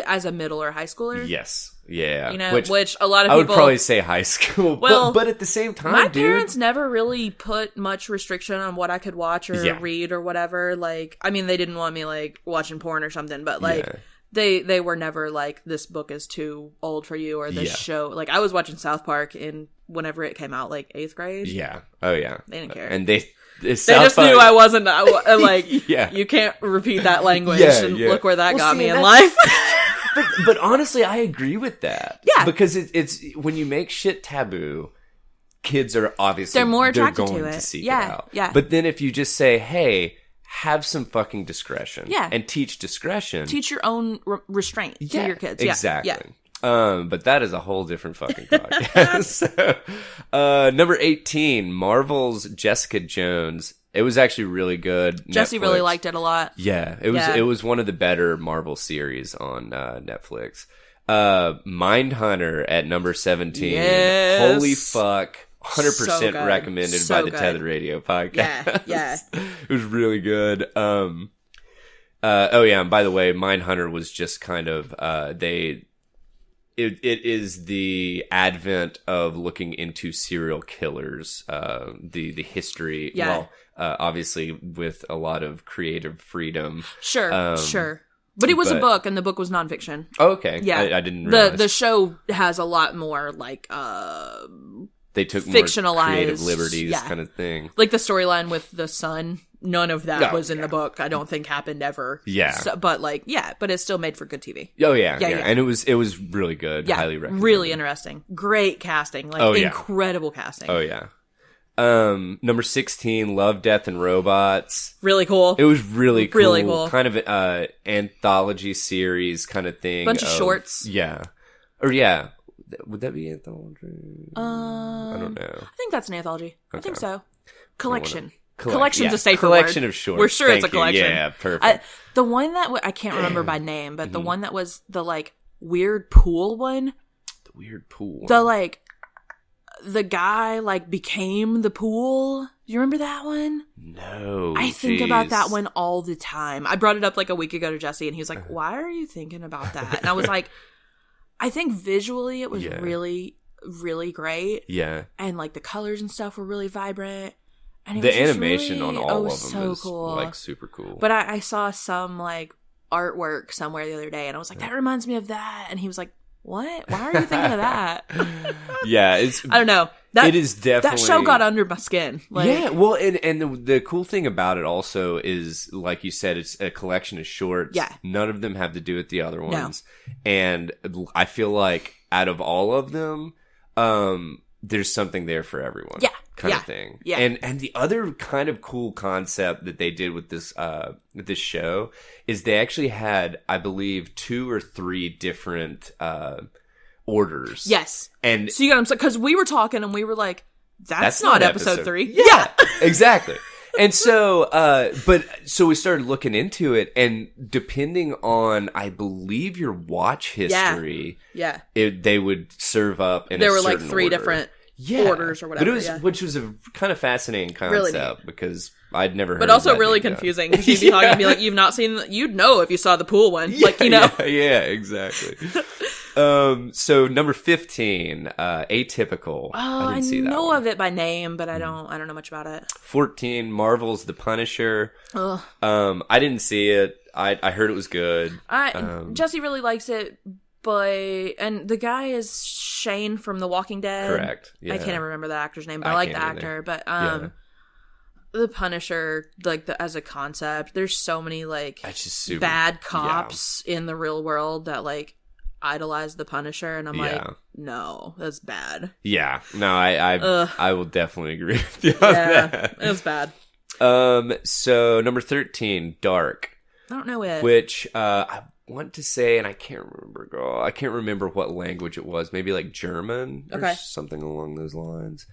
[SPEAKER 2] As a middle or high schooler.
[SPEAKER 1] Yes. Yeah.
[SPEAKER 2] Which a lot of people...
[SPEAKER 1] I would probably say high school.
[SPEAKER 2] Well,
[SPEAKER 1] but at the same time,
[SPEAKER 2] my parents never really put much restriction on what I could watch or read or whatever. Like, I mean, they didn't want me, like, watching porn or something, but, like, they were never like, this book is too old for you, or this show. Like, I was watching South Park whenever it came out, like, 8th grade.
[SPEAKER 1] Yeah. Oh, yeah.
[SPEAKER 2] They didn't care.
[SPEAKER 1] And they
[SPEAKER 2] just knew I wasn't, like, you can't repeat that language, and look where that got me in life.
[SPEAKER 1] But honestly, I agree with that.
[SPEAKER 2] Yeah.
[SPEAKER 1] Because it's when you make shit taboo, kids are obviously...
[SPEAKER 2] They're more attracted
[SPEAKER 1] going
[SPEAKER 2] to it.
[SPEAKER 1] Seek it out.
[SPEAKER 2] Yeah.
[SPEAKER 1] But then if you just say, hey, have some fucking discretion.
[SPEAKER 2] Yeah.
[SPEAKER 1] And teach discretion.
[SPEAKER 2] Teach your own restraint to your kids.
[SPEAKER 1] Exactly.
[SPEAKER 2] Yeah.
[SPEAKER 1] But that is a whole different fucking podcast. So, number 18, Marvel's Jessica Jones. It was actually really good.
[SPEAKER 2] Jesse really liked it a lot.
[SPEAKER 1] Yeah, it was one of the better Marvel series on Netflix. Mindhunter at number 17.
[SPEAKER 2] Yes.
[SPEAKER 1] Holy fuck. 100% recommended by the Tether Radio podcast.
[SPEAKER 2] Yeah.
[SPEAKER 1] It was really good. And by the way, Mindhunter was just kind of it is the advent of looking into serial killers, the history.
[SPEAKER 2] Yeah.
[SPEAKER 1] Well, obviously with a lot of creative freedom.
[SPEAKER 2] Sure. But it was a book, and the book was nonfiction.
[SPEAKER 1] Oh, okay.
[SPEAKER 2] Yeah.
[SPEAKER 1] I didn't realize.
[SPEAKER 2] The show has a lot more, like,
[SPEAKER 1] they took more creative liberties kind of thing.
[SPEAKER 2] Like the storyline with the son, none of that was in the book. I don't think happened ever.
[SPEAKER 1] Yeah.
[SPEAKER 2] So, but but it's still made for good TV.
[SPEAKER 1] Oh yeah. And it was really good.
[SPEAKER 2] Yeah.
[SPEAKER 1] Highly recommended.
[SPEAKER 2] Really interesting. Great casting. Like incredible casting.
[SPEAKER 1] Oh yeah. Number 16, Love, Death, and Robots.
[SPEAKER 2] Really cool.
[SPEAKER 1] It was really cool.
[SPEAKER 2] Really cool.
[SPEAKER 1] Kind of an anthology series kind of thing.
[SPEAKER 2] Bunch of shorts.
[SPEAKER 1] Yeah. Or yeah. Would that be anthology? I don't know.
[SPEAKER 2] I think that's an anthology.
[SPEAKER 1] Okay.
[SPEAKER 2] I think so. Collection.
[SPEAKER 1] Collection's
[SPEAKER 2] Collection's a safer
[SPEAKER 1] collection
[SPEAKER 2] word.
[SPEAKER 1] of shorts.
[SPEAKER 2] We're sure it's a
[SPEAKER 1] Thank you.
[SPEAKER 2] collection.
[SPEAKER 1] Yeah, perfect.
[SPEAKER 2] The one that I can't remember by name, but the one that was the like weird pool one.
[SPEAKER 1] The weird pool.
[SPEAKER 2] The guy like became the pool. Do you remember that one?
[SPEAKER 1] No.
[SPEAKER 2] I think about that one all the time. I brought it up like a week ago to Jesse, and he was like, "Why are you thinking about that?" And I was like, "I think visually it was really, really great.
[SPEAKER 1] Yeah,
[SPEAKER 2] and like the colors and stuff were really vibrant." And
[SPEAKER 1] the animation on all of them
[SPEAKER 2] so
[SPEAKER 1] was
[SPEAKER 2] cool.
[SPEAKER 1] like super cool.
[SPEAKER 2] But I saw some like artwork somewhere the other day, and I was like, "That reminds me of that." And he was like, "What? Why are you thinking of that?"
[SPEAKER 1] Yeah, it's.
[SPEAKER 2] I don't know.
[SPEAKER 1] It is definitely
[SPEAKER 2] that show got under my skin. Like,
[SPEAKER 1] yeah, well, and the cool thing about it also is, like you said, it's a collection of shorts.
[SPEAKER 2] Yeah,
[SPEAKER 1] none of them have to do with the other ones, and I feel like out of all of them, there's something there for everyone.
[SPEAKER 2] Yeah.
[SPEAKER 1] Kind of thing.
[SPEAKER 2] Yeah.
[SPEAKER 1] And the other kind of cool concept that they did with this show is they actually had, I believe, 2 or 3 different orders.
[SPEAKER 2] Yes.
[SPEAKER 1] And
[SPEAKER 2] so you got them, because we were talking and we were like, that's not episode 3.
[SPEAKER 1] Yeah. Exactly. And so, so we started looking into it, and depending on, I believe, your watch history, they would serve up in
[SPEAKER 2] there
[SPEAKER 1] a
[SPEAKER 2] were
[SPEAKER 1] certain
[SPEAKER 2] like 3
[SPEAKER 1] order.
[SPEAKER 2] different orders or whatever.
[SPEAKER 1] But it was, which was a kind of fascinating concept because I'd never heard
[SPEAKER 2] but also
[SPEAKER 1] of that
[SPEAKER 2] really
[SPEAKER 1] being
[SPEAKER 2] confusing because you'd be talking and be like, you've not seen, you'd know if you saw the pool one. Like, you know?
[SPEAKER 1] Yeah, exactly. So number 15, Atypical.
[SPEAKER 2] Oh,
[SPEAKER 1] I didn't see that
[SPEAKER 2] know
[SPEAKER 1] one.
[SPEAKER 2] of it by name, but I don't know much about it.
[SPEAKER 1] 14, Marvel's The Punisher.
[SPEAKER 2] Ugh.
[SPEAKER 1] I didn't see it. I heard it was good.
[SPEAKER 2] Jesse really likes it, and the guy is Shane from The Walking Dead.
[SPEAKER 1] Correct. Yeah.
[SPEAKER 2] I can't even remember the actor's name, but I like the actor. But The Punisher, like as a concept, there's so many like bad cops in the real world that like idolize the Punisher, and I'm like, no, that's bad.
[SPEAKER 1] Yeah, no, I will definitely agree with you on that.
[SPEAKER 2] It was bad.
[SPEAKER 1] So number 13, Dark.
[SPEAKER 2] I don't know it.
[SPEAKER 1] Which I want to say, and I can't remember, girl. I can't remember what language it was. Maybe like German or something along those lines.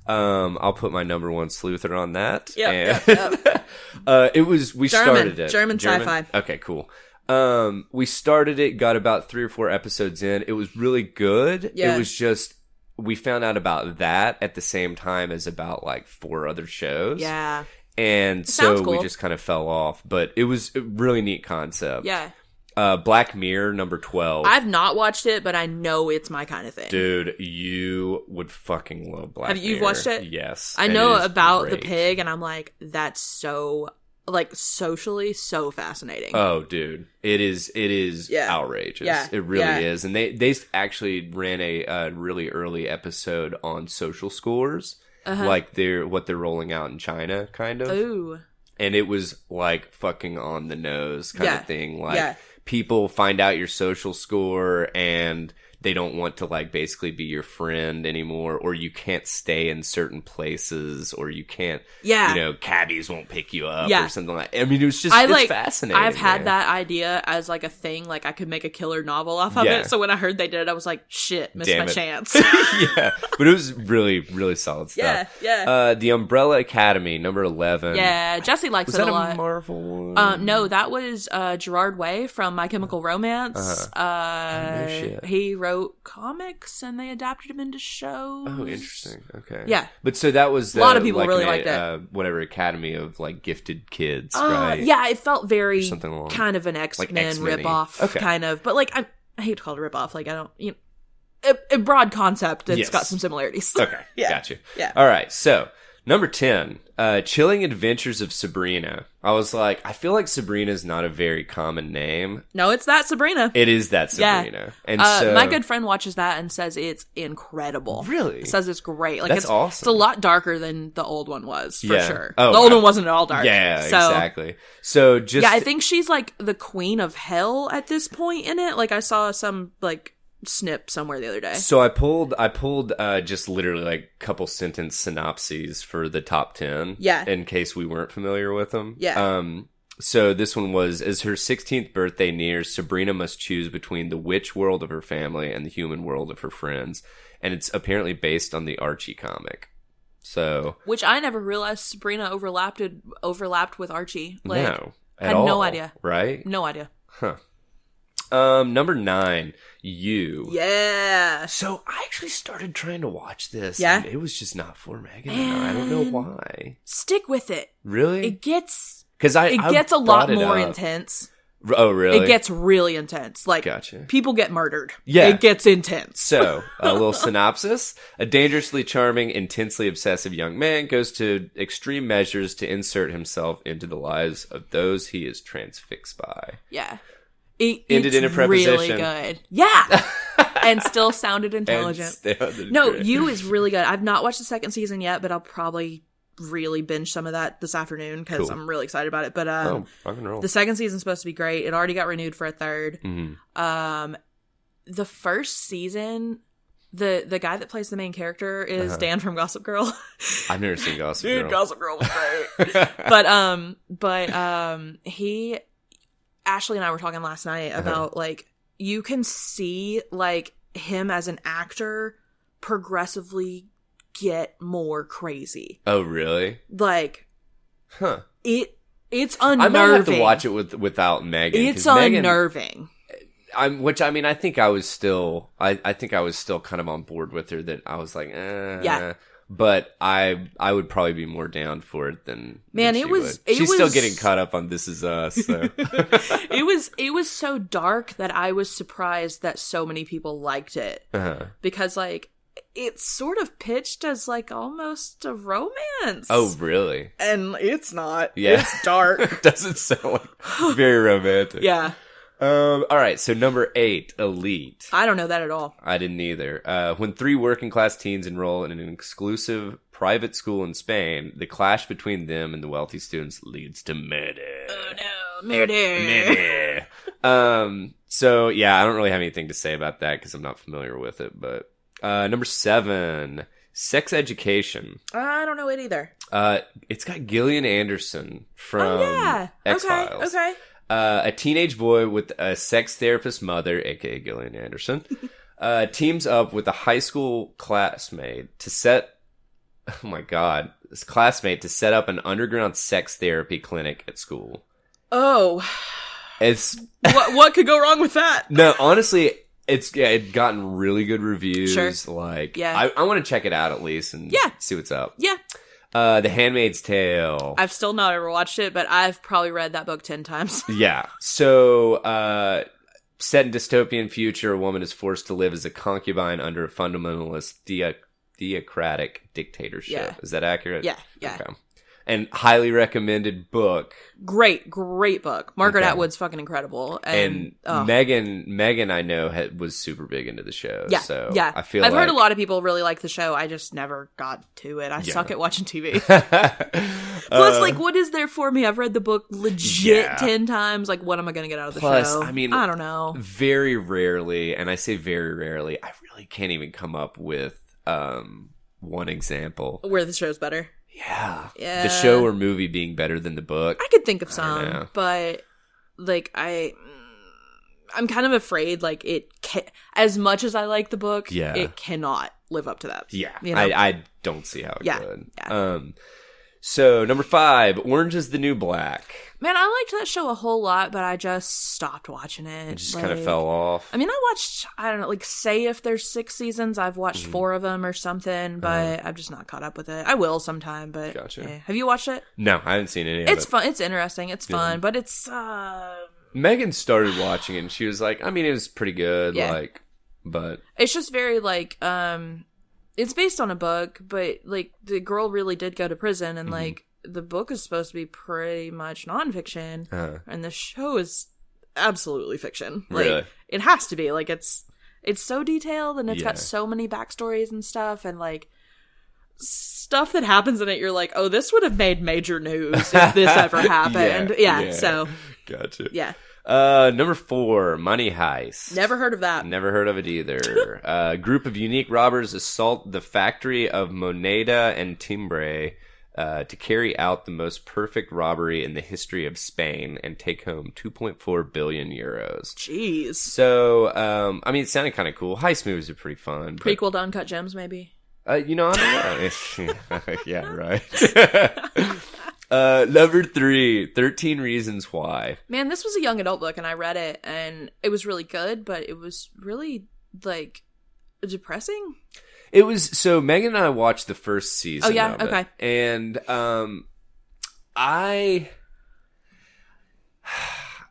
[SPEAKER 1] I'll put my number 1 sleuther on that.
[SPEAKER 2] Yeah.
[SPEAKER 1] It was, we started it.
[SPEAKER 2] German sci-fi.
[SPEAKER 1] Okay, cool. We started it, got about 3 or 4 episodes in. It was really good.
[SPEAKER 2] Yeah.
[SPEAKER 1] It was just, we found out about that at the same time as about like 4 other shows.
[SPEAKER 2] Yeah.
[SPEAKER 1] And so we just kind of fell off, but it was a really neat concept.
[SPEAKER 2] Yeah.
[SPEAKER 1] Black Mirror, number 12.
[SPEAKER 2] I've not watched it, but I know it's my kind of thing.
[SPEAKER 1] Dude, you would fucking love Black Mirror.
[SPEAKER 2] Have you watched it?
[SPEAKER 1] Yes.
[SPEAKER 2] I know about the pig, and I'm like, that's so, like, socially so fascinating.
[SPEAKER 1] Oh, dude. It is outrageous.
[SPEAKER 2] Yeah.
[SPEAKER 1] It really is. And they actually ran a really early episode on social scores. Like what they're rolling out in China, kind of.
[SPEAKER 2] Ooh.
[SPEAKER 1] And it was like fucking on the nose kind of thing. Like people find out your social score and they don't want to like basically be your friend anymore, or you can't stay in certain places, or you can't, cabbies won't pick you up or something like that. I mean, it was just, it's fascinating.
[SPEAKER 2] I've had that idea as like a thing, like I could make a killer novel off of it. So when I heard they did it, I was like, shit, missed my chance.
[SPEAKER 1] Yeah. But it was really, really solid stuff.
[SPEAKER 2] Yeah.
[SPEAKER 1] The Umbrella Academy, number 11.
[SPEAKER 2] Yeah. Jesse likes it a lot.
[SPEAKER 1] Was that a Marvel one?
[SPEAKER 2] No, that was Gerard Way from My Chemical Romance.
[SPEAKER 1] No shit.
[SPEAKER 2] He wrote comics and they adapted him into shows.
[SPEAKER 1] Oh, interesting. Okay.
[SPEAKER 2] Yeah.
[SPEAKER 1] But so that was
[SPEAKER 2] a lot of people really liked it.
[SPEAKER 1] Whatever Academy of like gifted kids, right?
[SPEAKER 2] Yeah, it felt very
[SPEAKER 1] something along,
[SPEAKER 2] kind of an X-Men
[SPEAKER 1] X-Men-y.
[SPEAKER 2] ripoff, kind of. But like, I hate to call it a ripoff. Like, I don't, a broad concept. It's got some similarities.
[SPEAKER 1] Okay.
[SPEAKER 2] Yeah.
[SPEAKER 1] Got you.
[SPEAKER 2] Yeah.
[SPEAKER 1] All right. So Number 10, Chilling Adventures of Sabrina. I was like, I feel like Sabrina's not a very common name.
[SPEAKER 2] No, it's that Sabrina.
[SPEAKER 1] It is that Sabrina.
[SPEAKER 2] Yeah.
[SPEAKER 1] And so,
[SPEAKER 2] my good friend watches that and says it's incredible.
[SPEAKER 1] Really?
[SPEAKER 2] Says it's great. Like,
[SPEAKER 1] That's awesome.
[SPEAKER 2] It's a lot darker than the old one was, for sure.
[SPEAKER 1] Oh,
[SPEAKER 2] the old one wasn't at all dark.
[SPEAKER 1] Yeah, exactly. So just...
[SPEAKER 2] Yeah, I think she's like the queen of hell at this point in it. Like, I saw some, like, snip somewhere the other day.
[SPEAKER 1] So I pulled just literally like couple sentence synopses for the top 10.
[SPEAKER 2] Yeah.
[SPEAKER 1] In case we weren't familiar with them.
[SPEAKER 2] Yeah.
[SPEAKER 1] So this one was, as her 16th birthday nears, Sabrina must choose between the witch world of her family and the human world of her friends. And it's apparently based on the Archie comic. So,
[SPEAKER 2] which I never realized Sabrina overlapped with Archie. Like,
[SPEAKER 1] no,
[SPEAKER 2] I had no idea.
[SPEAKER 1] Right?
[SPEAKER 2] No idea.
[SPEAKER 1] Huh. Number 9, You.
[SPEAKER 2] Yeah.
[SPEAKER 1] So I actually started trying to watch this.
[SPEAKER 2] Yeah.
[SPEAKER 1] And it was just not for Megan. I don't know why.
[SPEAKER 2] Stick with it.
[SPEAKER 1] Really?
[SPEAKER 2] It gets
[SPEAKER 1] I
[SPEAKER 2] gets a
[SPEAKER 1] brought
[SPEAKER 2] lot
[SPEAKER 1] it
[SPEAKER 2] more
[SPEAKER 1] up.
[SPEAKER 2] intense.
[SPEAKER 1] Oh, really?
[SPEAKER 2] It gets really intense. Like,
[SPEAKER 1] Gotcha.
[SPEAKER 2] people get murdered.
[SPEAKER 1] Yeah.
[SPEAKER 2] It gets intense.
[SPEAKER 1] So, a little synopsis. A dangerously charming, intensely obsessive young man goes to extreme measures to insert himself into the lives of those he is transfixed by.
[SPEAKER 2] Yeah.
[SPEAKER 1] Ended in a
[SPEAKER 2] It's really
[SPEAKER 1] preposition.
[SPEAKER 2] good. Yeah. And still sounded intelligent. No,
[SPEAKER 1] great.
[SPEAKER 2] You is really good. I've not watched the second season yet, but I'll probably really binge some of that this afternoon because
[SPEAKER 1] Cool.
[SPEAKER 2] I'm really excited about it. But
[SPEAKER 1] rock and roll.
[SPEAKER 2] the second season's supposed to be great. It already got renewed for a third.
[SPEAKER 1] Mm-hmm.
[SPEAKER 2] The first season, the guy that plays the main character is Dan from Gossip Girl.
[SPEAKER 1] I've never seen Gossip Girl.
[SPEAKER 2] Dude, Gossip Girl was great. but he, Ashley and I were talking last night about like, you can see like him as an actor progressively get more crazy.
[SPEAKER 1] Oh, really?
[SPEAKER 2] Like,
[SPEAKER 1] Huh.
[SPEAKER 2] it's unnerving.
[SPEAKER 1] I might have to watch it without Megan.
[SPEAKER 2] It's
[SPEAKER 1] 'cause Megan,
[SPEAKER 2] unnerving.
[SPEAKER 1] I think I was still kind of on board with her. That I was like,
[SPEAKER 2] Yeah.
[SPEAKER 1] But I would probably be more down for it than
[SPEAKER 2] Man,
[SPEAKER 1] than
[SPEAKER 2] it
[SPEAKER 1] she
[SPEAKER 2] was-
[SPEAKER 1] would.
[SPEAKER 2] it
[SPEAKER 1] She's still
[SPEAKER 2] was-
[SPEAKER 1] getting caught up on This Is Us. So.
[SPEAKER 2] It was so dark that I was surprised that so many people liked it. Because like it's sort of pitched as like almost a romance.
[SPEAKER 1] Oh, really?
[SPEAKER 2] And it's not.
[SPEAKER 1] Yeah.
[SPEAKER 2] It's dark.
[SPEAKER 1] Doesn't sound like very romantic.
[SPEAKER 2] Yeah.
[SPEAKER 1] All right. So number 8, Elite.
[SPEAKER 2] I don't know that at all.
[SPEAKER 1] I didn't either. When 3 working class teens enroll in an exclusive private school in Spain, the clash between them and the wealthy students leads to murder.
[SPEAKER 2] Oh no, murder.
[SPEAKER 1] So yeah, I don't really have anything to say about that because I'm not familiar with it. But number 7, Sex Education.
[SPEAKER 2] I don't know it either.
[SPEAKER 1] It's got Gillian Anderson from X-Files.
[SPEAKER 2] Okay.
[SPEAKER 1] A teenage boy with a sex therapist mother, aka Gillian Anderson, teams up with a high school classmate to set up an underground sex therapy clinic at school.
[SPEAKER 2] Oh.
[SPEAKER 1] It's
[SPEAKER 2] what could go wrong with that?
[SPEAKER 1] no, honestly, it's gotten really good reviews.
[SPEAKER 2] Sure.
[SPEAKER 1] Like,
[SPEAKER 2] Yeah.
[SPEAKER 1] I want to check it out at least and see what's up.
[SPEAKER 2] Yeah.
[SPEAKER 1] The Handmaid's Tale.
[SPEAKER 2] I've still not ever watched it, but I've probably read that book 10 times.
[SPEAKER 1] Yeah. So, set in dystopian future, a woman is forced to live as a concubine under a fundamentalist theocratic dictatorship.
[SPEAKER 2] Yeah.
[SPEAKER 1] Is that accurate?
[SPEAKER 2] Yeah.
[SPEAKER 1] Okay. And highly recommended book.
[SPEAKER 2] Great book. Margaret
[SPEAKER 1] Okay.
[SPEAKER 2] Atwood's fucking incredible.
[SPEAKER 1] And Megan, I know, was super big into the show.
[SPEAKER 2] Yeah,
[SPEAKER 1] So
[SPEAKER 2] yeah.
[SPEAKER 1] I feel
[SPEAKER 2] I've heard
[SPEAKER 1] like-
[SPEAKER 2] a lot of people really like the show. I just never got to it. I suck at watching TV. Plus, like, what is there for me? I've read the book legit 10 times. Like, what am I going to get out of the show?
[SPEAKER 1] I mean,
[SPEAKER 2] I don't know.
[SPEAKER 1] Very rarely, and I say very rarely, I really can't even come up with one example.
[SPEAKER 2] Where the show's better.
[SPEAKER 1] Yeah.
[SPEAKER 2] Yeah.
[SPEAKER 1] The show or movie being better than the book.
[SPEAKER 2] I could think of
[SPEAKER 1] know.
[SPEAKER 2] some, but like I'm kind of afraid like as much as I like the book, it cannot live up to that.
[SPEAKER 1] Yeah.
[SPEAKER 2] You know?
[SPEAKER 1] I don't see how it could.
[SPEAKER 2] Yeah.
[SPEAKER 1] So number 5, Orange is the New Black.
[SPEAKER 2] Man, I liked that show a whole lot, but I just stopped watching it.
[SPEAKER 1] It just kind of fell off.
[SPEAKER 2] I mean, I watched, I don't know, like, say if there's 6 seasons, I've watched 4 of them or something, but I'm just not caught up with it. I will sometime, but
[SPEAKER 1] Gotcha.
[SPEAKER 2] yeah. Have you watched it?
[SPEAKER 1] No, I haven't seen any of it.
[SPEAKER 2] It's fun. It's interesting. It's fun, but it's,
[SPEAKER 1] Megan started watching it and she was like, I mean, it was pretty good.
[SPEAKER 2] Yeah.
[SPEAKER 1] Like, but
[SPEAKER 2] it's just very, like, it's based on a book, but like the girl really did go to prison, and like the book is supposed to be pretty much nonfiction, and the show is absolutely fiction. Like,
[SPEAKER 1] really?
[SPEAKER 2] It has to be. Like, it's so detailed, and it's got so many backstories and stuff, and like stuff that happens in it. You're like, oh, this would have made major news if this ever happened. So
[SPEAKER 1] gotcha.
[SPEAKER 2] Yeah.
[SPEAKER 1] Number 4, Money Heist.
[SPEAKER 2] Never heard of that.
[SPEAKER 1] Never heard of it either. A group of unique robbers assault the factory of Moneda and Timbre to carry out the most perfect robbery in the history of Spain and take home 2.4 billion euros.
[SPEAKER 2] Jeez.
[SPEAKER 1] So, I mean, it sounded kind of cool. Heist movies are pretty fun.
[SPEAKER 2] Prequel to Uncut Gems, maybe?
[SPEAKER 1] I don't know. Yeah, right. Number 3, 13 Reasons Why.
[SPEAKER 2] Man, this was a young adult book, and I read it, and it was really good, but it was really, like, depressing.
[SPEAKER 1] It was, so Megan and I watched the first season.
[SPEAKER 2] Oh, yeah?
[SPEAKER 1] Of it,
[SPEAKER 2] okay.
[SPEAKER 1] and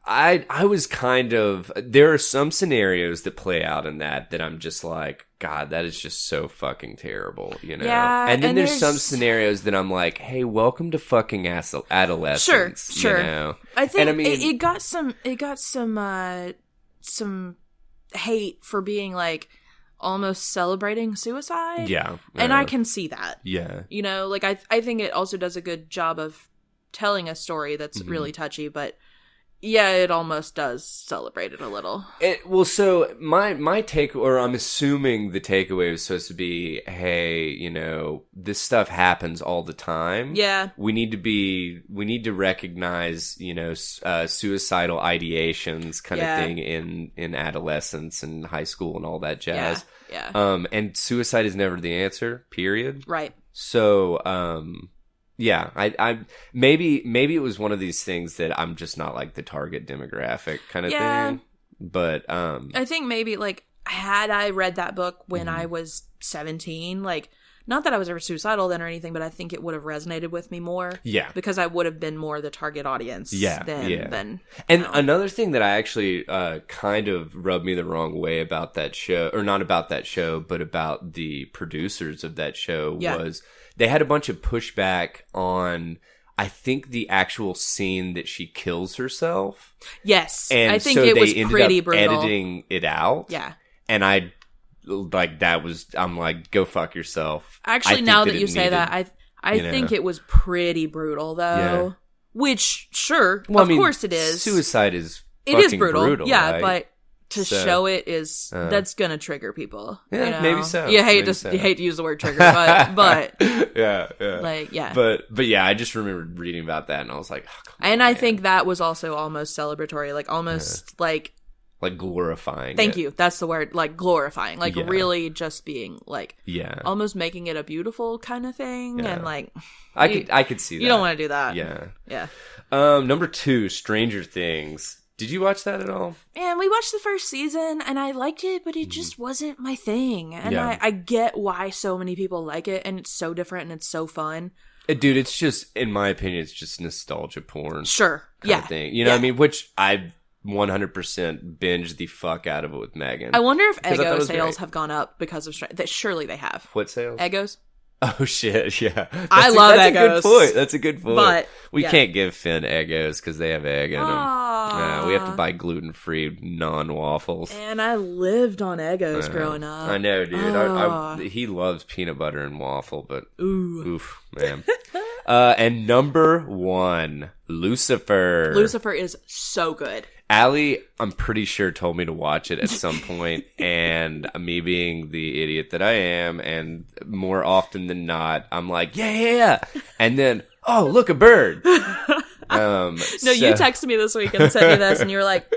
[SPEAKER 1] I was kind of, there are some scenarios that play out in that I'm just like, God, that is just so fucking terrible, you know?
[SPEAKER 2] Yeah,
[SPEAKER 1] and then there's some scenarios that I'm like, hey, welcome to fucking adolescence.
[SPEAKER 2] Sure.
[SPEAKER 1] You know?
[SPEAKER 2] I think
[SPEAKER 1] and I mean,
[SPEAKER 2] it got some hate for being like almost celebrating suicide.
[SPEAKER 1] Yeah.
[SPEAKER 2] And I can see that.
[SPEAKER 1] Yeah.
[SPEAKER 2] You know, like I think it also does a good job of telling a story that's really touchy, but yeah, it almost does celebrate it a little.
[SPEAKER 1] Well, so my take, or I'm assuming the takeaway was supposed to be, hey, you know, this stuff happens all the time.
[SPEAKER 2] Yeah.
[SPEAKER 1] We need to recognize, you know, suicidal ideations kind of thing in adolescence and high school and all that jazz.
[SPEAKER 2] Yeah.
[SPEAKER 1] And suicide is never the answer, period.
[SPEAKER 2] Right.
[SPEAKER 1] So, yeah, I maybe it was one of these things that I'm just not like the target demographic kind of thing. But
[SPEAKER 2] I think maybe like had I read that book when I was 17, like not that I was ever suicidal then or anything, but I think it would have resonated with me more. Yeah, because I would have been more the target audience. Than
[SPEAKER 1] and another thing that I actually kind of rubbed me the wrong way about that show, or not about that show, but about the producers of that show was. They had a bunch of pushback on, I think, the actual scene that she kills herself.
[SPEAKER 2] Yes.
[SPEAKER 1] And
[SPEAKER 2] I think
[SPEAKER 1] so
[SPEAKER 2] it was
[SPEAKER 1] they ended
[SPEAKER 2] pretty
[SPEAKER 1] up
[SPEAKER 2] brutal.
[SPEAKER 1] editing it out.
[SPEAKER 2] Yeah.
[SPEAKER 1] And I'm like, go fuck yourself.
[SPEAKER 2] Actually, now that you say that, I think it was pretty brutal, though. Yeah. Which, sure, of course it is.
[SPEAKER 1] Suicide is fucking brutal.
[SPEAKER 2] Yeah,
[SPEAKER 1] right?
[SPEAKER 2] but to show it is that's gonna trigger people.
[SPEAKER 1] Yeah,
[SPEAKER 2] you know?
[SPEAKER 1] maybe so.
[SPEAKER 2] You hate to use the word trigger, but
[SPEAKER 1] yeah,
[SPEAKER 2] like
[SPEAKER 1] but yeah, I just remember reading about that and I was like, oh,
[SPEAKER 2] and I think that was also almost celebratory, like almost like
[SPEAKER 1] glorifying.
[SPEAKER 2] Thank you. That's the word, like glorifying, like really just being like almost making it a beautiful kind of thing, and like
[SPEAKER 1] I could see that.
[SPEAKER 2] You don't want to do that.
[SPEAKER 1] Yeah. Number 2, Stranger Things. Did you watch that at all?
[SPEAKER 2] And we watched the first season, and I liked it, but it just wasn't my thing. And I get why so many people like it, and it's so different, and it's so fun.
[SPEAKER 1] Dude, it's just, in my opinion, it's just nostalgia porn.
[SPEAKER 2] Sure.
[SPEAKER 1] Kind of thing. You know what I mean? Which I 100% binged the fuck out of it with Megan.
[SPEAKER 2] I wonder if Eggo sales have gone up because of surely they have.
[SPEAKER 1] What sales?
[SPEAKER 2] Eggos.
[SPEAKER 1] Oh shit! Yeah,
[SPEAKER 2] I love
[SPEAKER 1] Eggos.
[SPEAKER 2] That's a good
[SPEAKER 1] point. That's a good point.
[SPEAKER 2] But
[SPEAKER 1] we can't give Finn Eggos because they have egg in them. We have to buy gluten-free non-waffles.
[SPEAKER 2] And I lived on Eggos growing up.
[SPEAKER 1] I know, dude. He loves peanut butter and waffle, but oof, man. And number 1, Lucifer.
[SPEAKER 2] Lucifer is so good.
[SPEAKER 1] Allie, I'm pretty sure, told me to watch it at some point, and me being the idiot that I am, and more often than not, I'm like, yeah. And then, oh, look, a bird.
[SPEAKER 2] You texted me this week and sent me this, and you were like,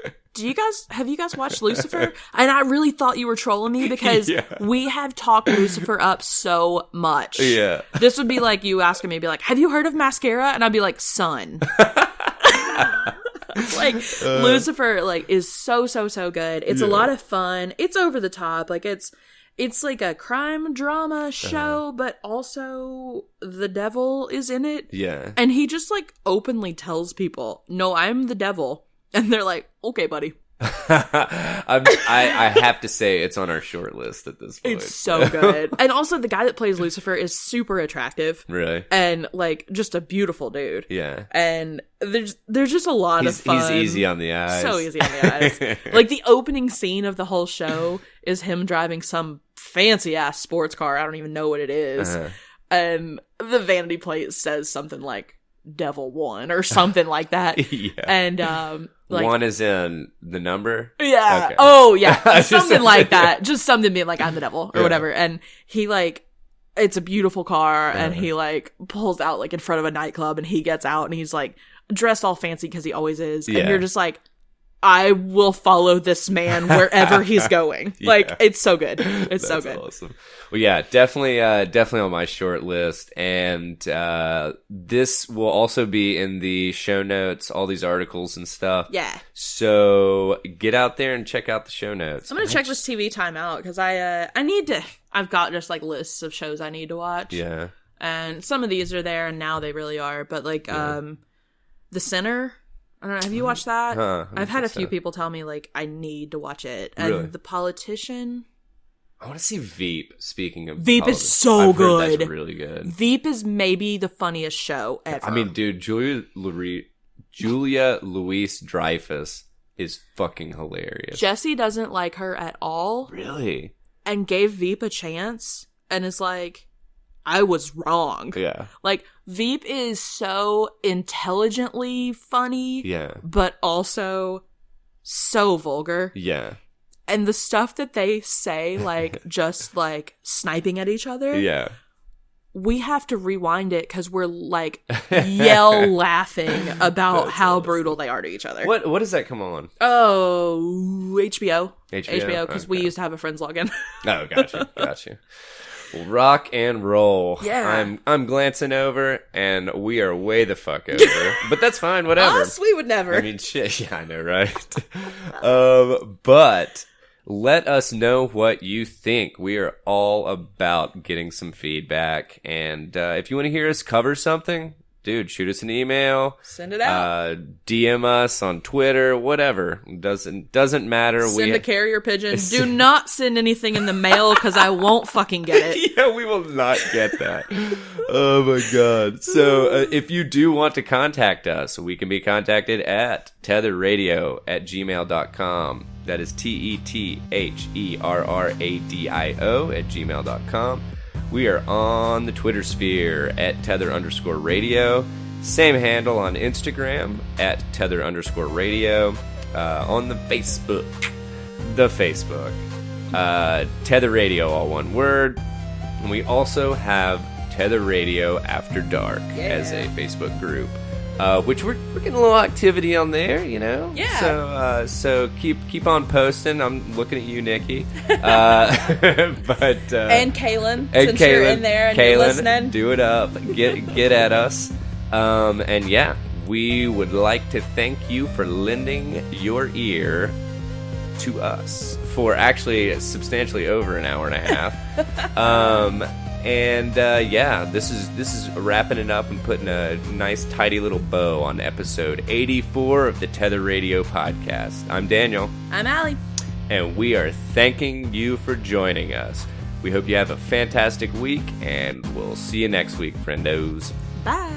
[SPEAKER 2] have you guys watched Lucifer? And I really thought you were trolling me because we have talked Lucifer up so much. Yeah. This would be like you asking me, be like, have you heard of Mascara? And I'd be like, son. Like Lucifer is so good. It's a lot of fun. It's over the top. Like it's like a crime drama show, but also the devil is in it. Yeah. And he just openly tells people, "No, I'm the devil." And they're like, "Okay, buddy."
[SPEAKER 1] I have to say it's on our short list at this point.
[SPEAKER 2] It's so good. And also the guy that plays Lucifer is super attractive.
[SPEAKER 1] Really?
[SPEAKER 2] And like just a beautiful dude.
[SPEAKER 1] Yeah.
[SPEAKER 2] And there's just a lot of fun.
[SPEAKER 1] He's easy on the eyes.
[SPEAKER 2] So easy on the eyes. Like the opening scene of the whole show is him driving some fancy ass sports car. I don't even know what it is.
[SPEAKER 1] Uh-huh.
[SPEAKER 2] And the vanity plate says something like Devil One or something like that.
[SPEAKER 1] Yeah.
[SPEAKER 2] And like,
[SPEAKER 1] one is in the number?
[SPEAKER 2] Yeah.
[SPEAKER 1] Okay.
[SPEAKER 2] Oh, yeah. Something like that. Just something being like, I'm the devil or whatever. And he like, it's a beautiful car and he like pulls out like in front of a nightclub and he gets out and he's like dressed all fancy because he always is. And you're just like, I will follow this man wherever he's going. Like, it's so good. It's so good.
[SPEAKER 1] Awesome. Well, yeah, definitely on my short list. And this will also be in the show notes, all these articles and stuff.
[SPEAKER 2] Yeah.
[SPEAKER 1] So get out there and check out the show notes.
[SPEAKER 2] I'm going to check this TV time out because I need to. I've got just like lists of shows I need to watch.
[SPEAKER 1] Yeah.
[SPEAKER 2] And some of these are there and now they really are. But like, The Sinner. I don't know. Have you watched that? I've had a few people tell me like I need to watch it. And
[SPEAKER 1] really?
[SPEAKER 2] The Politician.
[SPEAKER 1] I want to see Veep. Speaking of
[SPEAKER 2] Veep is so good.
[SPEAKER 1] That's really good.
[SPEAKER 2] Veep is maybe the funniest show ever.
[SPEAKER 1] I mean, dude, Julia Louis-Dreyfus is fucking hilarious.
[SPEAKER 2] Jesse doesn't like her at all.
[SPEAKER 1] Really?
[SPEAKER 2] And gave Veep a chance and is like, I was wrong.
[SPEAKER 1] Yeah.
[SPEAKER 2] Like, Veep is so intelligently funny.
[SPEAKER 1] Yeah.
[SPEAKER 2] But also so vulgar.
[SPEAKER 1] Yeah.
[SPEAKER 2] And the stuff that they say, like, just, like, sniping at each other.
[SPEAKER 1] Yeah.
[SPEAKER 2] We have to rewind it because we're, like, laughing about how brutal they are to each other.
[SPEAKER 1] What does that come on?
[SPEAKER 2] Oh, HBO.
[SPEAKER 1] HBO,
[SPEAKER 2] because we used to have a Friends login.
[SPEAKER 1] Oh, gotcha. Well, rock and roll.
[SPEAKER 2] Yeah.
[SPEAKER 1] I'm glancing over, and we are way the fuck over. But that's fine, whatever.
[SPEAKER 2] Us? We would never.
[SPEAKER 1] I mean, shit, yeah, I know, right? But let us know what you think. We are all about getting some feedback. And if you want to hear us cover something, dude, shoot us an email.
[SPEAKER 2] Send it out.
[SPEAKER 1] DM us on Twitter, whatever. Doesn't matter.
[SPEAKER 2] Send a carrier pigeon. Do not send anything in the mail because I won't fucking get it.
[SPEAKER 1] Yeah, we will not get that. Oh my god. So if you do want to contact us, we can be contacted at tetherradio@gmail.com. That is TETHERRADIO@gmail.com. We are on the Twitter sphere at tether_radio. Same handle on Instagram at tether_radio. On the Facebook. Tether Radio, all one word. And we also have Tether Radio After Dark as a Facebook group. Which we're getting a little activity on there, you know?
[SPEAKER 2] Yeah.
[SPEAKER 1] So keep on posting. I'm looking at you, Nikki. And
[SPEAKER 2] Kaylin, since you're in there and you're listening.
[SPEAKER 1] Do it up. Get at us. And yeah, we would like to thank you for lending your ear to us for actually substantially over an hour and a half. Yeah, this is wrapping it up and putting a nice tidy little bow on episode 84 of the Tether Radio podcast. I'm Daniel.
[SPEAKER 2] I'm Allie.
[SPEAKER 1] And we are thanking you for joining us. We hope you have a fantastic week, and we'll see you next week, friendos.
[SPEAKER 2] Bye.